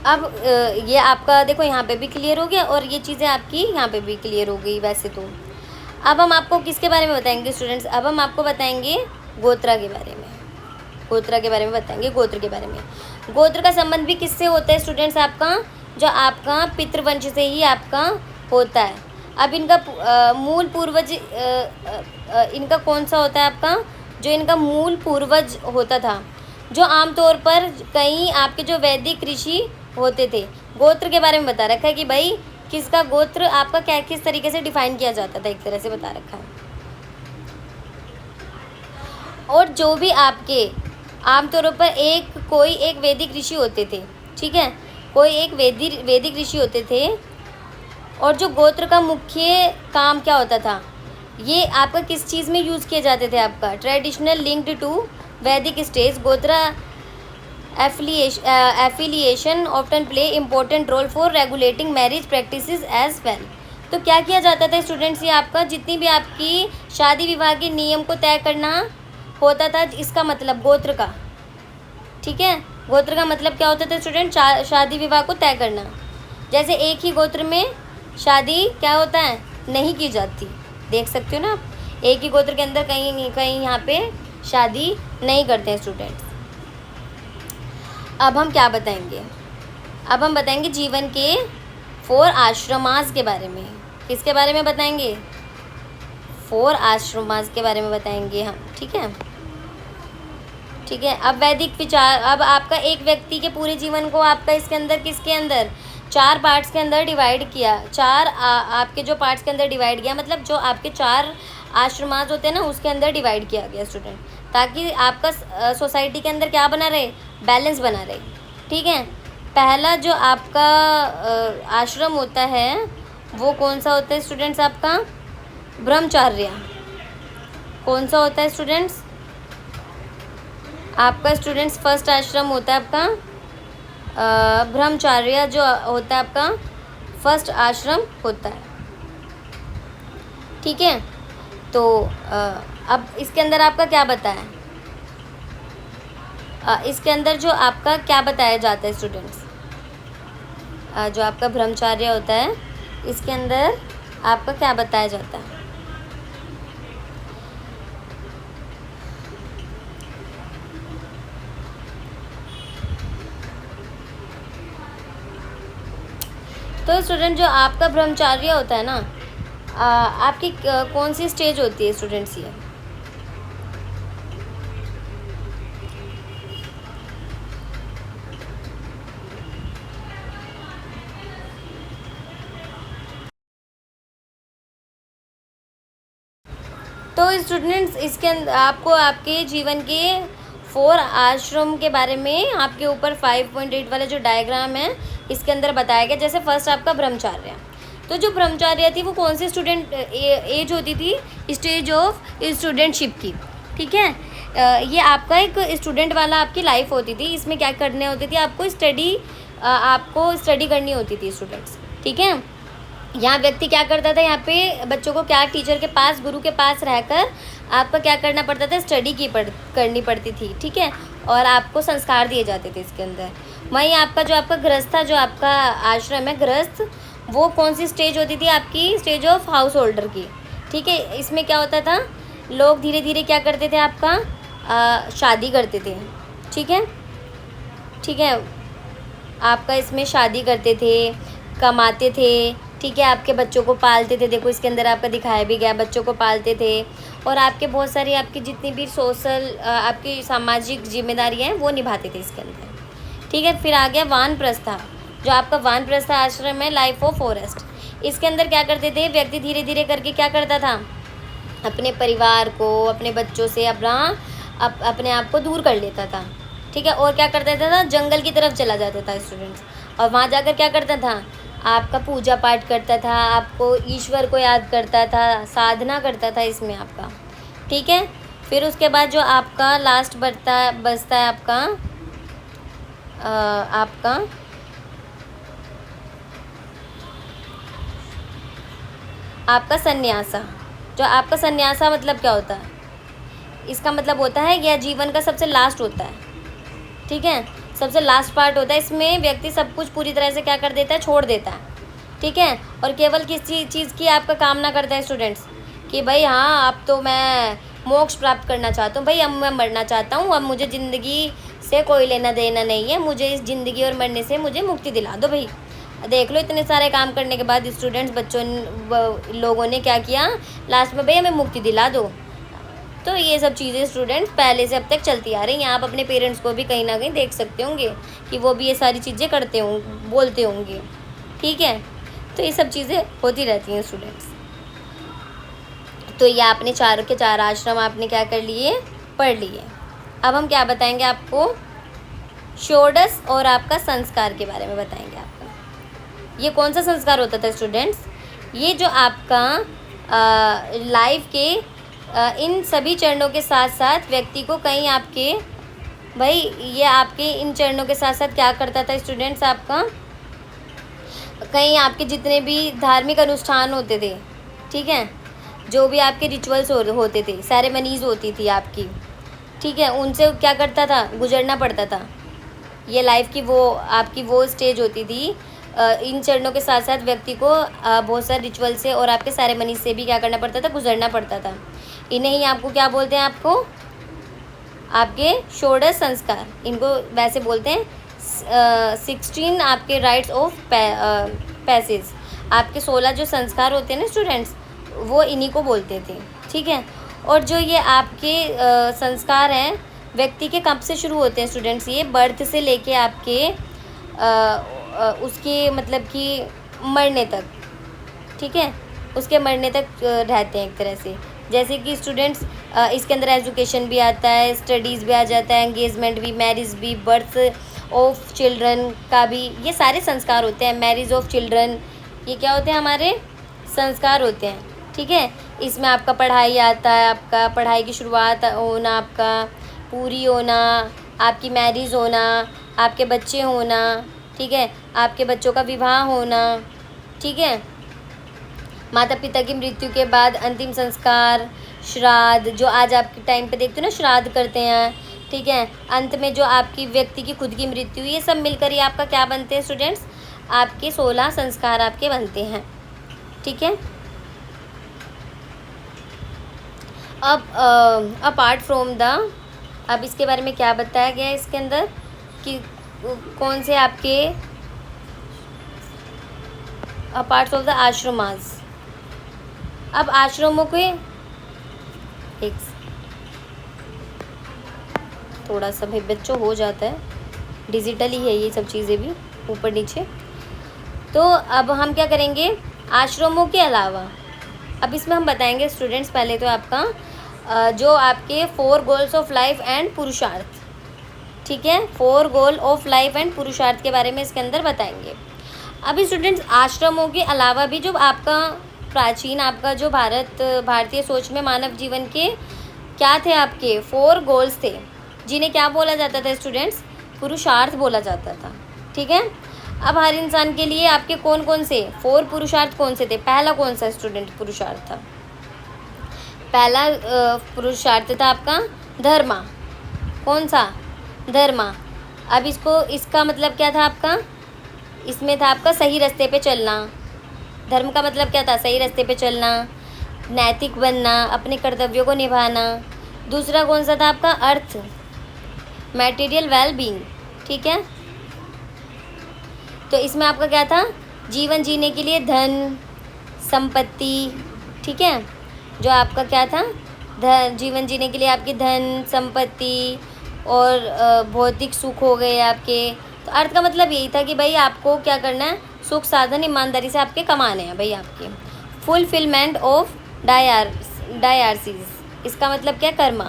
अब ये आपका देखो यहाँ पे भी क्लियर हो गया और ये चीज़ें आपकी यहाँ पे भी क्लियर हो गई वैसे तो। अब हम आपको किसके बारे में बताएंगे स्टूडेंट्स, अब हम आपको बताएंगे गोत्रा के बारे में, गोत्रा के बारे में बताएंगे, गोत्र के बारे में। गोत्र का संबंध भी किससे होता है स्टूडेंट्स, आपका जो आपका पितृवंश से ही आपका होता है। अब इनका मूल पूर्वज इनका कौन सा होता है आपका, जो इनका मूल पूर्वज होता था, जो आमतौर पर कई आपके जो वैदिक ऋषि होते थे। गोत्र के बारे में बता रखा है कि भाई किसका गोत्र आपका क्या किस तरीके से डिफाइन किया जाता था, एक तरह से बता रखा है। और जो भी आपके आमतौर पर कोई एक वैदिक ऋषि होते थे, ठीक है, कोई एक वैदिक ऋषि होते थे। और जो गोत्र का मुख्य काम क्या होता था, ये आपका किस चीज़ में यूज़ किए जाते थे, आपका traditional linked to Vedic stage. Gotra affiliation often play important role for regulating marriage practices as well. तो क्या किया जाता था स्टूडेंट्स, ये आपका जितनी भी आपकी शादी विवाह के नियम को तय करना होता था, इसका मतलब गोत्र का, ठीक है। गोत्र का मतलब क्या होता था स्टूडेंट, शादी विवाह को तय करना। जैसे एक ही गोत्र में शादी क्या होता है, नहीं की जाती, देख सकते हो ना आप, एक ही गोत्र के अंदर कहीं कहीं यहाँ पे शादी नहीं करते हैं स्टूडेंट्स। अब हम क्या बताएंगे, अब हम बताएंगे जीवन के 4 आश्रमास के बारे में। किसके बारे में बताएंगे, 4 आश्रमास के बारे में बताएंगे हम, ठीक है। ठीक है, अब वैदिक विचार, अब आपका एक व्यक्ति के पूरे जीवन को आपका इसके अंदर किसके अंदर 4 पार्ट्स के अंदर डिवाइड किया, आपके जो पार्ट्स के अंदर डिवाइड किया, मतलब जो आपके 4 आश्रमास होते हैं ना उसके अंदर डिवाइड किया गया स्टूडेंट, ताकि आपका सोसाइटी के अंदर क्या बना रहे, बैलेंस बना रहे, ठीक है। पहला जो आपका आश्रम होता है वो कौन सा होता है स्टूडेंट्स, आपका ब्रह्मचर्य। कौन सा होता है स्टूडेंट्स, आपका स्टूडेंट्स फर्स्ट आश्रम होता है आपका ब्रह्मचर्य, जो होता है आपका फर्स्ट आश्रम होता है, ठीक है। तो अब इसके अंदर आपका क्या बताया, इसके अंदर जो आपका क्या बताया जाता है स्टूडेंट्स, जो आपका ब्रह्मचर्य होता है इसके अंदर आपका क्या बताया जाता है। तो स्टूडेंट जो आपका ब्रह्मचर्य होता है ना, आपकी कौन सी स्टेज होती है स्टूडेंट्स ये, तो स्टूडेंट्स इसके अंदर आपको आपके जीवन के 4 आश्रम के बारे में आपके ऊपर 5.8 वाला जो डायग्राम है इसके अंदर बताया गया। जैसे फर्स्ट आपका ब्रह्मचर्य, तो जो ब्रह्मचर्य थी वो कौन सी स्टूडेंट एज होती थी, स्टेज ऑफ स्टूडेंटशिप की, ठीक है। ये आपका एक स्टूडेंट वाला आपकी लाइफ होती थी, इसमें क्या करने होती थी, आपको स्टडी करनी होती थी स्टूडेंट्स, ठीक है। यहाँ व्यक्ति क्या करता था, यहाँ पे बच्चों को क्या टीचर के पास, गुरु के पास रहकर आपका क्या करना पड़ता था, स्टडी करनी पड़ती थी, ठीक है, और आपको संस्कार दिए जाते थे इसके अंदर। वहीं आपका जो आपका गृहस्थ था, जो आपका आश्रम है गृहस्थ, वो कौन सी स्टेज होती थी, आपकी स्टेज ऑफ हाउस होल्डर की, ठीक है। इसमें क्या होता था, लोग धीरे धीरे क्या करते थे, आपका शादी करते थे, ठीक है, ठीक है। आपका इसमें शादी करते थे, कमाते थे, ठीक है, आपके बच्चों को पालते थे, देखो इसके अंदर आपका दिखाया भी गया, बच्चों को पालते थे, और आपके बहुत सारी आपकी जितनी भी सोशल आपकी सामाजिक जिम्मेदारियाँ हैं वो निभाते थे इसके अंदर, ठीक है। फिर आ गया वानप्रस्थ, जो आपका वानप्रस्थ आश्रम है, लाइफ ऑफ फॉरेस्ट। इसके अंदर क्या करते थे, व्यक्ति धीरे धीरे करके क्या करता था, अपने परिवार को, अपने बच्चों से अपने आप को दूर कर लेता था, ठीक है, और क्या करता था, जंगल की तरफ चला जाता था स्टूडेंट्स, और वहाँ जाकर क्या करता था, आपका पूजा पाठ करता था, आपको ईश्वर को याद करता था, साधना करता था इसमें आपका, ठीक है। फिर उसके बाद जो आपका लास्ट बचता है आपका सन्यासा। जो आपका सन्यासा मतलब क्या होता है, इसका मतलब होता है यह जीवन का सबसे लास्ट होता है, ठीक है, सबसे लास्ट पार्ट होता है। इसमें व्यक्ति सब कुछ पूरी तरह से क्या कर देता है, छोड़ देता है, ठीक है, और केवल किस चीज़ की आपका कामना करता है स्टूडेंट्स, कि भाई हाँ अब तो मैं मोक्ष प्राप्त करना चाहता हूँ, भाई अब मैं मरना चाहता हूँ, अब मुझे ज़िंदगी से कोई लेना देना नहीं है, मुझे इस ज़िंदगी और मरने से मुझे मुक्ति दिला दो भाई। देख लो इतने सारे काम करने के बाद स्टूडेंट्स लोगों ने क्या किया, लास्ट में भाई हमें मुक्ति दिला दो। तो ये सब चीज़ें स्टूडेंट्स पहले से अब तक चलती आ रही हैं। आप अपने पेरेंट्स को भी कहीं ना कहीं देख सकते होंगे कि वो भी ये सारी चीज़ें करते बोलते होंगे, ठीक है। तो ये सब चीज़ें होती रहती हैं स्टूडेंट्स। तो ये आपने 4 के 4 आश्रम आपने क्या कर लिए, पढ़ लिए। अब हम क्या बताएंगे आपको, षोडश और आपका संस्कार के बारे में बताएंगे आपका। ये कौन सा संस्कार होता था स्टूडेंट्स, ये जो आपका लाइफ के इन सभी चरणों के साथ साथ व्यक्ति को कहीं आपके भाई ये आपके इन चरणों के साथ साथ क्या करता था स्टूडेंट्स, आपका कहीं आपके जितने भी धार्मिक अनुष्ठान होते थे, ठीक है, जो भी आपके रिचुअल्स होते थे, सेरेमनीज़ होती थी आपकी, ठीक है, उनसे क्या करता था, गुजरना पड़ता था। ये लाइफ की वो आपकी वो स्टेज होती थी। इन चरणों के साथ साथ व्यक्ति को बहुत सारे रिचुअल से और आपके सेरेमनी से भी क्या करना पड़ता था, गुजरना पड़ता था। इन्हें ही आपको क्या बोलते हैं, आपको आपके षोडश संस्कार, इनको वैसे बोलते हैं 16 आपके राइट्स ऑफ पैसेज। आपके 16 जो संस्कार होते हैं ना स्टूडेंट्स, वो इन्हीं को बोलते थे, ठीक है। और जो ये आपके संस्कार हैं व्यक्ति के कब से शुरू होते हैं स्टूडेंट्स, ये बर्थ से लेके आपके उसके मतलब कि मरने तक, ठीक है, उसके मरने तक रहते हैं एक तरह से। जैसे कि स्टूडेंट्स इसके अंदर एजुकेशन भी आता है, स्टडीज़ भी आ जाता है, एंगेजमेंट भी, मैरिज भी, बर्थ ऑफ चिल्ड्रन का भी, ये सारे संस्कार होते हैं। मैरिज ऑफ चिल्ड्रन, ये क्या होते हैं, हमारे संस्कार होते हैं, ठीक है। इसमें आपका पढ़ाई आता है, आपका पढ़ाई की शुरुआत होना, आपका पूरी होना, आपकी मैरिज होना, आपके बच्चे होना, ठीक है, आपके बच्चों का विवाह होना, ठीक है, माता पिता की मृत्यु के बाद अंतिम संस्कार, श्राद्ध, जो आज आपके टाइम पे देखते हो ना श्राद्ध करते हैं, ठीक है, अंत में जो आपकी व्यक्ति की खुद की मृत्यु, ये सब मिलकर ही आपका क्या बनते हैं स्टूडेंट्स, आपके 16 संस्कार आपके बनते हैं, ठीक है। अब अपार्ट फ्रॉम द, अब इसके बारे में क्या बताया गया है इसके अंदर कि कौन से आपके अपार्ट ऑफ द आश्रमास। अब आश्रमों के एक थोड़ा सा भी बच्चों हो जाता है, डिजिटली है ये सब चीज़ें भी ऊपर नीचे। तो अब हम क्या करेंगे, आश्रमों के अलावा अब इसमें हम बताएंगे स्टूडेंट्स, पहले तो आपका जो आपके 4 गोल्स ऑफ लाइफ एंड पुरुषार्थ, ठीक है, 4 गोल ऑफ लाइफ एंड पुरुषार्थ के बारे में इसके अंदर बताएंगे। अभी स्टूडेंट्स आश्रमों के अलावा भी जो आपका प्राचीन आपका जो भारतीय सोच में मानव जीवन के क्या थे, आपके 4 गोल्स थे, जिन्हें क्या बोला जाता था स्टूडेंट्स, पुरुषार्थ बोला जाता था, ठीक है। अब हर इंसान के लिए आपके कौन कौन से 4 पुरुषार्थ कौन से थे, पहला कौन सा स्टूडेंट पुरुषार्थ था, पहला पुरुषार्थ था आपका धर्मा, कौन सा, धर्मा। अब इसका मतलब क्या था आपका, इसमें था आपका सही रास्ते पे चलना। धर्म का मतलब क्या था, सही रास्ते पे चलना, नैतिक बनना, अपने कर्तव्यों को निभाना। दूसरा कौन सा था आपका, अर्थ, मटेरियल वेल बीइंग, ठीक है। तो इसमें आपका क्या था, जीवन जीने के लिए धन संपत्ति, ठीक है, जो आपका क्या था, जीवन जीने के लिए आपकी धन संपत्ति और भौतिक सुख हो गए आपके। तो अर्थ का मतलब यही था कि भाई आपको क्या करना है, सुख साधन ईमानदारी से आपके कमाने हैं भाई आपके। फुलफिलमेंट ऑफ डायर्सिस, इसका मतलब क्या, कर्मा।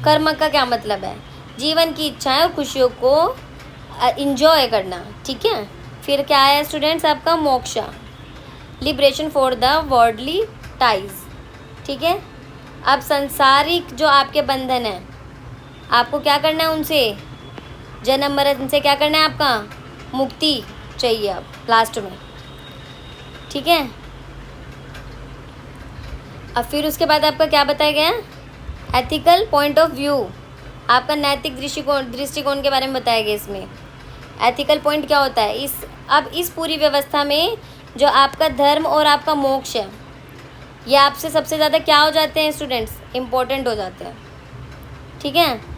कर्म का क्या मतलब है, जीवन की इच्छाएं और खुशियों को इंजॉय करना, ठीक है। फिर क्या है स्टूडेंट्स आपका, moksha, liberation for the worldly ties, ठीक है। अब संसारिक जो आपके बंधन है, आपको क्या करना है उनसे, जन्म मरण से क्या करना है, आपका मुक्ति चाहिए अब लास्ट में, ठीक है। अब फिर उसके बाद आपका क्या बताया गया, एथिकल पॉइंट ऑफ व्यू, आपका नैतिक दृष्टिकोण के बारे में बताया गया इसमें। एथिकल पॉइंट क्या होता है, अब इस पूरी व्यवस्था में जो आपका धर्म और आपका मोक्ष है, ये आपसे सबसे ज़्यादा क्या हो जाते हैं स्टूडेंट्स, इम्पोर्टेंट हो जाते हैं, ठीक है।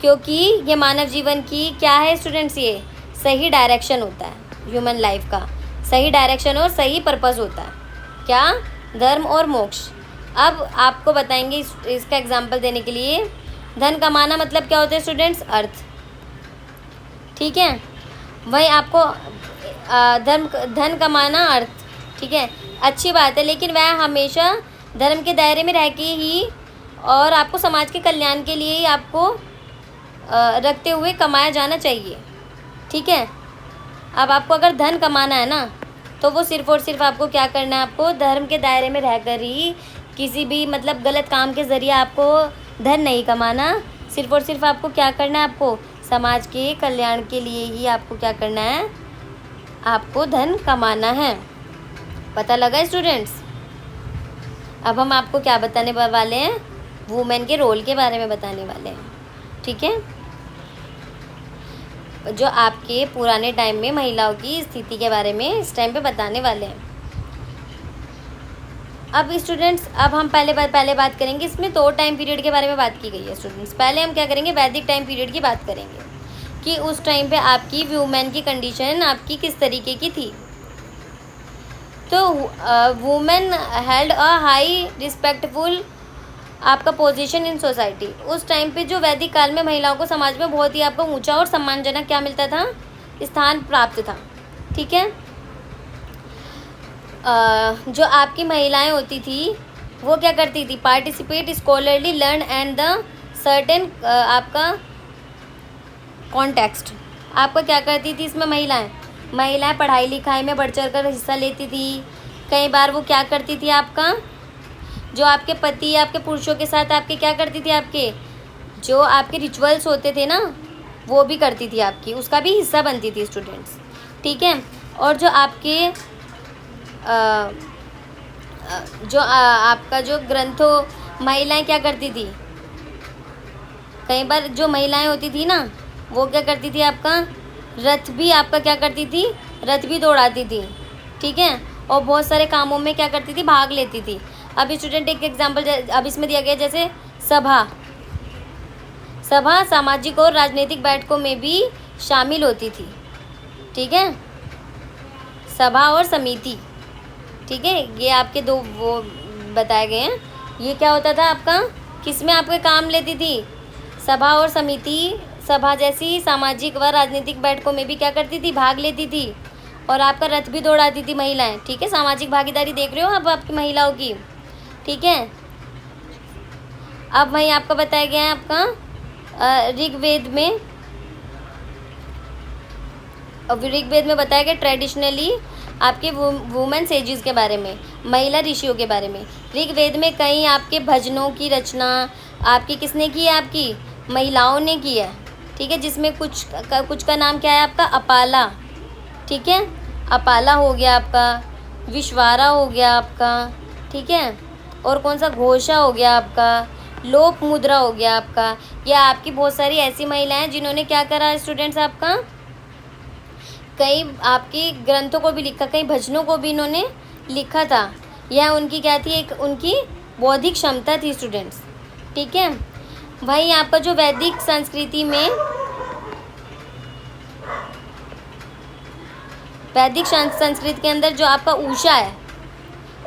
क्योंकि ये मानव जीवन की क्या है स्टूडेंट्स, ये सही डायरेक्शन होता है, ह्यूमन लाइफ का सही डायरेक्शन और सही पर्पस होता है, क्या, धर्म और मोक्ष। अब आपको बताएंगे इसका एग्जाम्पल देने के लिए, धन कमाना मतलब क्या होता है स्टूडेंट्स, अर्थ, ठीक है। वही आपको धन कमाना अर्थ, ठीक है, अच्छी बात है, लेकिन वह हमेशा धर्म के दायरे में रह के ही और आपको समाज के कल्याण के लिए ही आपको रखते हुए कमाया जाना चाहिए, ठीक है। अब आपको अगर धन कमाना है ना, तो वो सिर्फ़ और सिर्फ आपको क्या करना है, आपको धर्म के दायरे में रहकर ही किसी भी मतलब गलत काम के ज़रिए आपको धन नहीं कमाना, सिर्फ़ और सिर्फ आपको क्या करना है, आपको समाज के कल्याण के लिए ही आपको क्या करना है, आपको धन कमाना है। पता लगा स्टूडेंट्स? अब हम आपको क्या बताने वाले हैं? वुमेन के रोल के बारे में बताने वाले हैं। ठीक है, जो आपके पुराने टाइम में महिलाओं की स्थिति के बारे में इस टाइम पे बताने वाले हैं। अब स्टूडेंट्स, अब हम पहले बात करेंगे, इसमें 2 टाइम पीरियड के बारे में बात की गई है स्टूडेंट्स। पहले हम क्या करेंगे, वैदिक टाइम पीरियड की बात करेंगे कि उस टाइम पे आपकी वुमेन की कंडीशन आपकी किस तरीके की थी। तो women held a high respectful आपका पोजीशन इन सोसाइटी। उस टाइम पे जो वैदिक काल में महिलाओं को समाज में बहुत ही आपको ऊंचा और सम्मानजनक क्या मिलता था, स्थान प्राप्त था। ठीक है, जो आपकी महिलाएं होती थी वो क्या करती थी, participate scholarly learn and the certain आपका कॉन्टेक्स्ट। आपका क्या करती थी इसमें महिलाएं पढ़ाई लिखाई में बढ़ चढ़ कर हिस्सा लेती थी। कई बार वो क्या करती थी, आपका जो आपके पति आपके पुरुषों के साथ आपके क्या करती थी, आपके जो आपके रिचुअल्स होते थे ना वो भी करती थी, आपकी उसका भी हिस्सा बनती थी स्टूडेंट्स। ठीक है, और जो आपके आपका जो ग्रंथों महिलाएं क्या करती थी, कई बार जो महिलाएं होती थी ना वो क्या करती थी, आपका रथ भी आपका क्या करती थी, रथ भी दौड़ाती थी। ठीक है, और बहुत सारे कामों में क्या करती थी, भाग लेती थी। अब स्टूडेंट एक एग्जांपल अब इसमें दिया गया, जैसे सभा सामाजिक और राजनीतिक बैठकों में भी शामिल होती थी। ठीक है, सभा और समिति। ठीक है, ये आपके 2 वो बताए गए हैं। ये क्या होता था आपका, किसमें आपके काम लेती थी, सभा और समिति। सभा जैसी सामाजिक व राजनीतिक बैठकों में भी क्या करती थी, भाग लेती थी, और आपका रथ भी दौड़ाती थी महिलाएं। ठीक है, सामाजिक भागीदारी देख रहे हो अब आपकी महिलाओं की। ठीक है, अब वहीं आपका बताया गया है आपका ऋग्वेद में बताया गया ट्रेडिशनली आपके वुमेन सेजेस के बारे में, महिला ऋषियों के बारे में। ऋग्वेद में कई आपके भजनों की रचना आपकी किसने की है, आपकी महिलाओं ने की है। ठीक है, जिसमें कुछ का नाम क्या है, आपका अपाला। ठीक है, अपाला हो गया आपका, विश्वारा हो गया आपका। ठीक है, और कौन सा, घोषा हो गया आपका, लोप मुद्रा हो गया आपका। यह आपकी बहुत सारी ऐसी महिलाएं जिन्होंने क्या करा स्टूडेंट्स, आपका कई आपके ग्रंथों को भी लिखा, कई भजनों को भी इन्होंने लिखा था। यह उनकी क्या थी, एक उनकी बौद्धिक क्षमता थी स्टूडेंट्स। ठीक है, वहीं आपका जो वैदिक संस्कृति में वैदिक संस्कृति के अंदर जो आपका उषा है,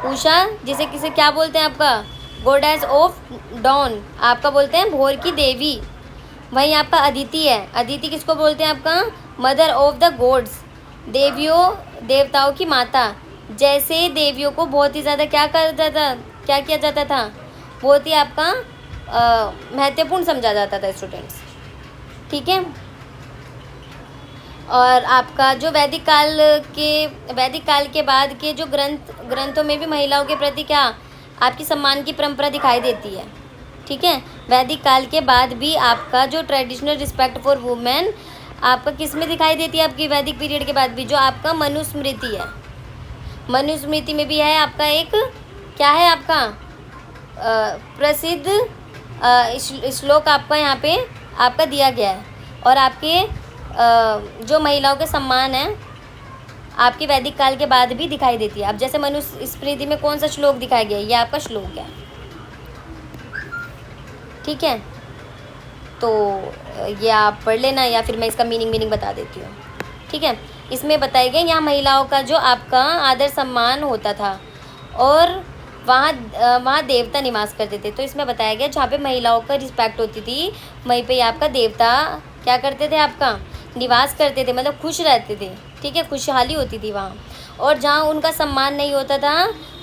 उषा जिसे किसे क्या बोलते हैं, आपका गॉडेस ऑफ डॉन, आपका बोलते हैं भोर की देवी। वहीं आपका अदिति है, अदिति किसको बोलते हैं, आपका मदर ऑफ द गॉड्स, देवताओं की माता। जैसे देवियों को बहुत ही ज़्यादा क्या किया जाता था, बहुत ही आपका महत्वपूर्ण समझा जाता था स्टूडेंट्स। ठीक है, और आपका जो वैदिक काल के बाद के जो ग्रंथों में भी महिलाओं के प्रति क्या आपकी सम्मान की परंपरा दिखाई देती है। ठीक है, वैदिक काल के बाद भी आपका जो ट्रेडिशनल रिस्पेक्ट फॉर वुमेन आपका किस में दिखाई देती है, आपकी वैदिक पीरियड के बाद भी जो आपका मनुस्मृति है। मनुस्मृति में भी है आपका एक क्या है, आपका प्रसिद्ध श्लोक आपका यहाँ पे आपका दिया गया है। और आपके जो महिलाओं के सम्मान है आपके वैदिक काल के बाद भी दिखाई देती है। अब जैसे मनुस्मृति में कौन सा श्लोक दिखाया गया है, ये आपका श्लोक है। ठीक है, तो ये आप पढ़ लेना, या फिर मैं इसका मीनिंग बता देती हूँ। ठीक है, इसमें बताए गए यहाँ महिलाओं का जो आपका आदर सम्मान होता था, और वहाँ देवता निवास करते थे। तो इसमें बताया गया जहाँ पे महिलाओं का रिस्पेक्ट होती थी वहीं पे आपका देवता क्या करते थे, आपका निवास करते थे, मतलब खुश रहते थे। ठीक है, खुशहाली होती थी वहाँ। और जहाँ उनका सम्मान नहीं होता था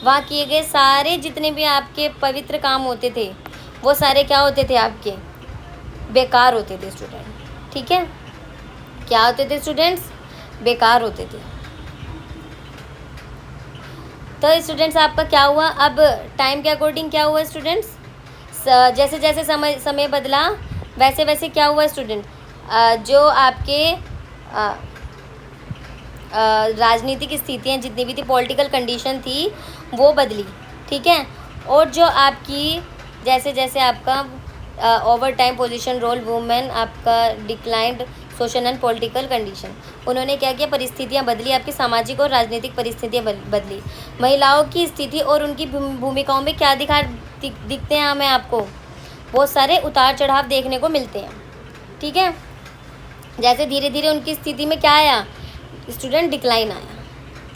वहाँ किए गए सारे जितने भी आपके पवित्र काम होते थे वो सारे क्या होते थे, आपके बेकार होते थे स्टूडेंट। ठीक है, क्या होते थे स्टूडेंट्स, बेकार होते थे। तो स्टूडेंट्स आपका क्या हुआ, अब टाइम के अकॉर्डिंग क्या हुआ स्टूडेंट्स, जैसे जैसे समय बदला वैसे वैसे क्या हुआ स्टूडेंट, जो आपके राजनीतिक स्थितियाँ जितनी भी थी, पॉलिटिकल कंडीशन थी, वो बदली। ठीक है। और जो आपकी जैसे जैसे आपका over time position role women आपका declined social and political condition, उन्होंने क्या किया, परिस्थितियाँ बदली, आपकी सामाजिक और राजनीतिक परिस्थितियाँ बदली। महिलाओं की स्थिति और उनकी भूमिकाओं में क्या दिखते हैं हमें, आपको बहुत सारे उतार चढ़ाव देखने को मिलते हैं। ठीक है। जैसे धीरे धीरे उनकी स्थिति में क्या आया स्टूडेंट, डिक्लाइन आया।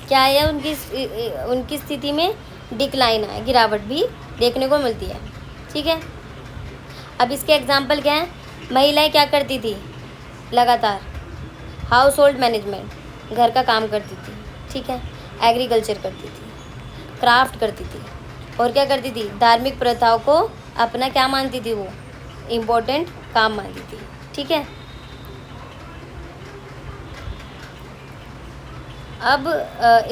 क्या आया उनकी स्थिति में, डिक्लाइन आया, गिरावट भी देखने को मिलती है। ठीक है। अब इसके एग्जाम्पल क्या है, महिलाएं क्या करती थी, लगातार हाउस होल्ड मैनेजमेंट, घर का काम करती थी। ठीक है। एग्रीकल्चर करती थी, क्राफ्ट करती थी, और क्या करती थी, धार्मिक प्रथाओं को अपना क्या मानती थी, वो इम्पोर्टेंट काम मानती थी। ठीक है। अब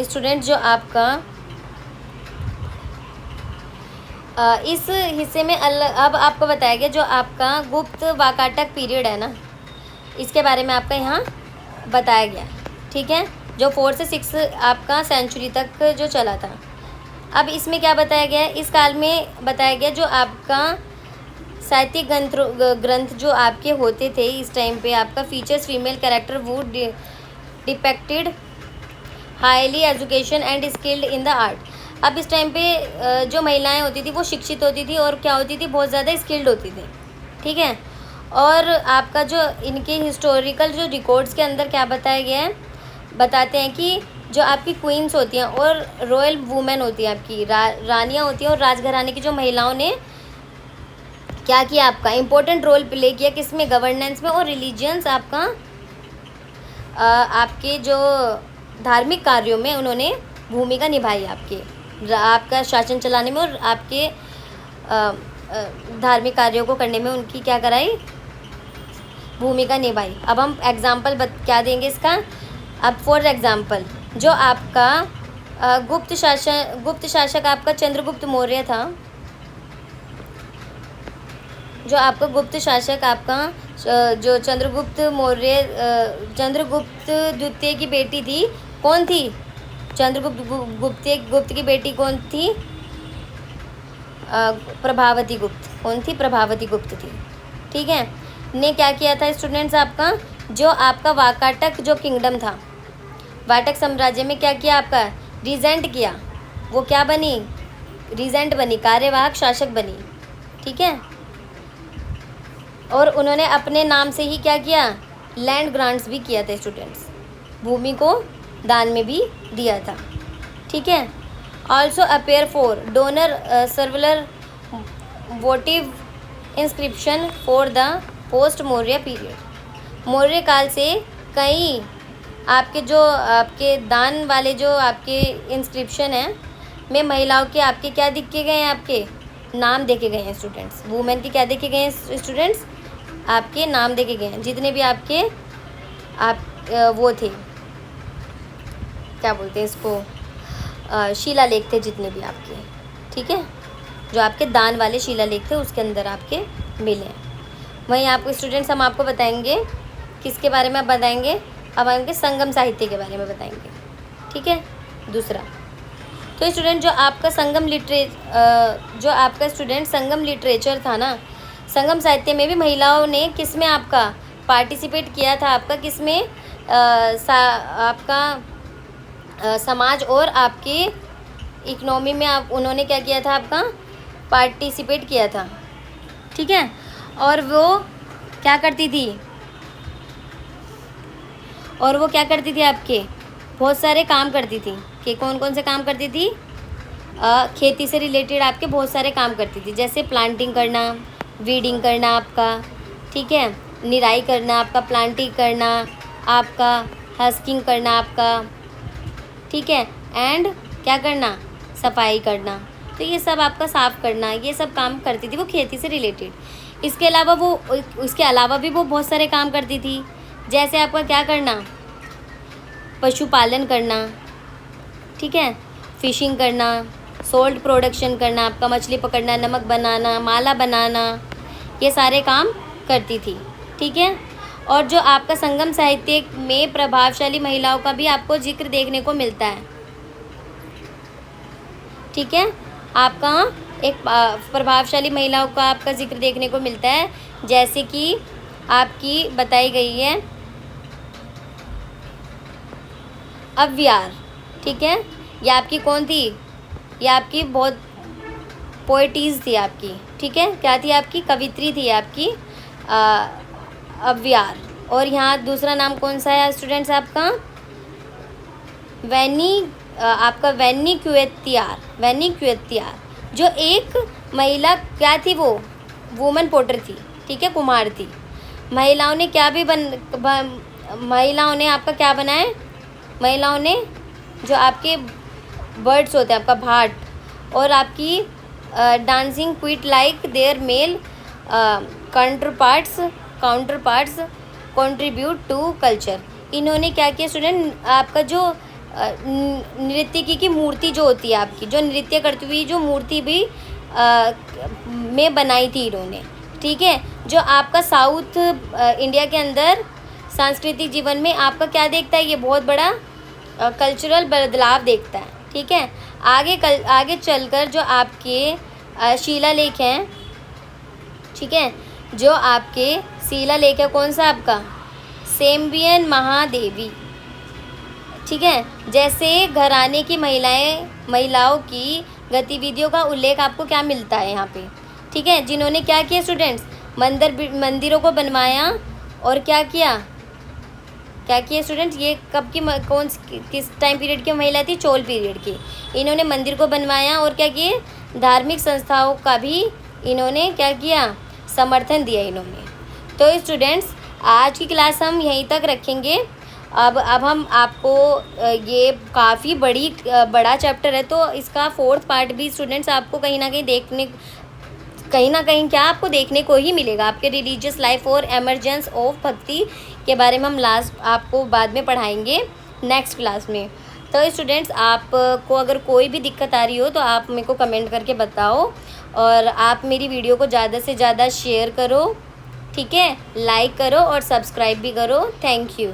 स्टूडेंट जो आपका इस हिस्से में अब आपको बताया गया जो आपका गुप्त वाकाटक पीरियड है ना, इसके बारे में आपका यहाँ बताया गया। ठीक है। जो 4 से 6 आपका सेंचुरी तक जो चला था। अब इसमें क्या बताया गया है, इस काल में बताया गया जो आपका साहित्यिक ग्रंथ जो आपके होते थे इस टाइम पे, आपका features female character would depicted highly education and skilled in the art. अब इस टाइम पे जो महिलाएं होती थी वो शिक्षित होती थी और क्या होती थी, बहुत ज़्यादा स्किल्ड होती थी। ठीक है। और आपका जो इनके हिस्टोरिकल जो रिकॉर्ड्स के अंदर क्या बताया गया है, बताते हैं कि जो आपकी क्वींस होती हैं और रॉयल वुमेन होती हैं, आपकी रानियाँ होती हैं, और राजघराने की जो महिलाओं ने क्या किया, आपका इम्पोर्टेंट रोल प्ले किया किसमें, गवर्नेंस में, और रिलीजियंस आपका आपके जो धार्मिक कार्यों में उन्होंने भूमिका निभाई, आपका शासन चलाने में और आपके धार्मिक कार्यों को करने में उनकी क्या कराई, भूमिका निभाई। अब हम एग्जाम्पल क्या देंगे इसका। अब फॉर एग्जाम्पल जो आपका गुप्त शासक आपका चंद्रगुप्त मौर्य था, जो आपका गुप्त शासक आपका जो चंद्रगुप्त मौर्य चंद्रगुप्त द्वितीय की बेटी थी, कौन थी, गुप्त की बेटी कौन थी, प्रभावती गुप्त। कौन थी, प्रभावती गुप्त थी। ठीक है। ने क्या किया था स्टूडेंट्स, आपका जो आपका वाकाटक जो किंगडम था, वाटक साम्राज्य में क्या किया, आपका रीजेंट किया, वो क्या बनी, रीजेंट बनी, कार्यवाहक शासक बनी। ठीक है। और उन्होंने अपने नाम से ही क्या किया, लैंड ग्रांट्स भी किया था स्टूडेंट्स, भूमि को दान में भी दिया था। ठीक है। ऑल्सो अपेयर फॉर डोनर सर्वलर votive inscription for the post Maurya period. Maurya काल से कई आपके दान वाले जो आपके इंस्क्रिप्शन हैं में महिलाओं के आपके क्या देखे गए हैं, आपके नाम देखे गए हैं स्टूडेंट्स। वुमेन के क्या देखे गए हैं स्टूडेंट्स, आपके नाम देखे गए हैं, जितने भी आपके वो थे, क्या बोलते हैं इसको, शिलालेख थे जितने भी आपके। ठीक है। जो आपके दान वाले शिलालेख थे उसके अंदर आपके मिले हैं। वहीं आपको स्टूडेंट्स हम आपको बताएंगे किसके बारे में, आप बताएंगे अब आपके संगम साहित्य के बारे में बताएंगे। ठीक है। दूसरा तो स्टूडेंट जो आपका संगम लिटरेचर था ना, संगम साहित्य में भी महिलाओं ने किस में आपका पार्टिसिपेट किया था, आपका किस में आपका समाज और आपके इकनॉमी में उन्होंने क्या किया था, आपका पार्टिसिपेट किया था। ठीक है। और वो क्या करती थी, आपके बहुत सारे काम करती थी। कि कौन कौन से काम करती थी, खेती से रिलेटेड आपके बहुत सारे काम करती थी, जैसे प्लांटिंग करना, वीडिंग करना आपका। ठीक है। निराई करना आपका, प्लांटिंग करना आपका, हस्किंग करना आपका। ठीक है। एंड क्या करना, सफाई करना। तो ये सब आपका साफ़ करना, ये सब काम करती थी वो खेती से रिलेटेड। इसके अलावा भी वो बहुत सारे काम करती थी, जैसे आपका क्या करना, पशुपालन करना। ठीक है। फिशिंग करना, सोल्ट प्रोडक्शन करना, आपका मछली पकड़ना, नमक बनाना, माला बनाना, ये सारे काम करती थी। ठीक है। और जो आपका संगम साहित्य में प्रभावशाली महिलाओं का भी आपको जिक्र देखने को मिलता है। ठीक है, आपका एक प्रभावशाली महिलाओं का आपका जिक्र देखने को मिलता है, जैसे कि आपकी बताई गई है अव्यार। ठीक है, ये आपकी कौन थी, ये आपकी बहुत पोएटिस थी आपकी। ठीक है, क्या थी आपकी, कवित्री थी आपकी अव्यार। और यहाँ दूसरा नाम कौन सा है स्टूडेंट्स आपका, आपका वैनी क्वेत्यार, जो एक महिला क्या थी, वो वुमन पोटर थी। ठीक है, कुम्हार थी। महिलाओं ने क्या भी महिलाओं ने आपका क्या बनाए, महिलाओं ने जो आपके बर्ड्स होते हैं, आपका भाट, और आपकी dancing quite like their male counterparts contribute to culture. इन्होंने क्या किया स्टूडेंट, आपका जो नृत्यकी की मूर्ति जो होती है, आपकी जो नृत्य करती हुई जो मूर्ति भी में बनाई थी इन्होंने। ठीक है, जो आपका साउथ इंडिया के अंदर सांस्कृतिक जीवन में आपका क्या देखता है, ये बहुत बड़ा कल्चरल बदलाव देखता है। ठीक है, आगे चलकर जो आपके शिलालेख हैं, ठीक है, जो आपके शिलालेख है कौन सा आपका, सेम्बियन महादेवी। ठीक है, जैसे घराने की महिलाओं की गतिविधियों का उल्लेख आपको क्या मिलता है यहाँ पे। ठीक है, जिन्होंने क्या किया स्टूडेंट्स, मंदिरों को बनवाया, और क्या किया स्टूडेंट्स, ये कब की किस टाइम पीरियड की महिला थी, चोल पीरियड की। इन्होंने मंदिर को बनवाया और क्या किए, धार्मिक संस्थाओं का भी इन्होंने क्या किया, समर्थन दिया इन्होंने। तो स्टूडेंट्स आज की क्लास हम यहीं तक रखेंगे। अब हम आपको ये काफ़ी बड़ा चैप्टर है, तो इसका 4th पार्ट भी स्टूडेंट्स आपको कहीं ना कहीं क्या आपको देखने को ही मिलेगा। आपके रिलीजियस लाइफ और एमरजेंस ऑफ भक्ति के बारे में हम आपको बाद में पढ़ाएंगे नेक्स्ट क्लास में। तो स्टूडेंट्स आपको अगर कोई भी दिक्कत आ रही हो तो आप मेरे को कमेंट करके बताओ, और आप मेरी वीडियो को ज़्यादा से ज़्यादा शेयर करो। ठीक है, लाइक करो और सब्सक्राइब भी करो। Thank you.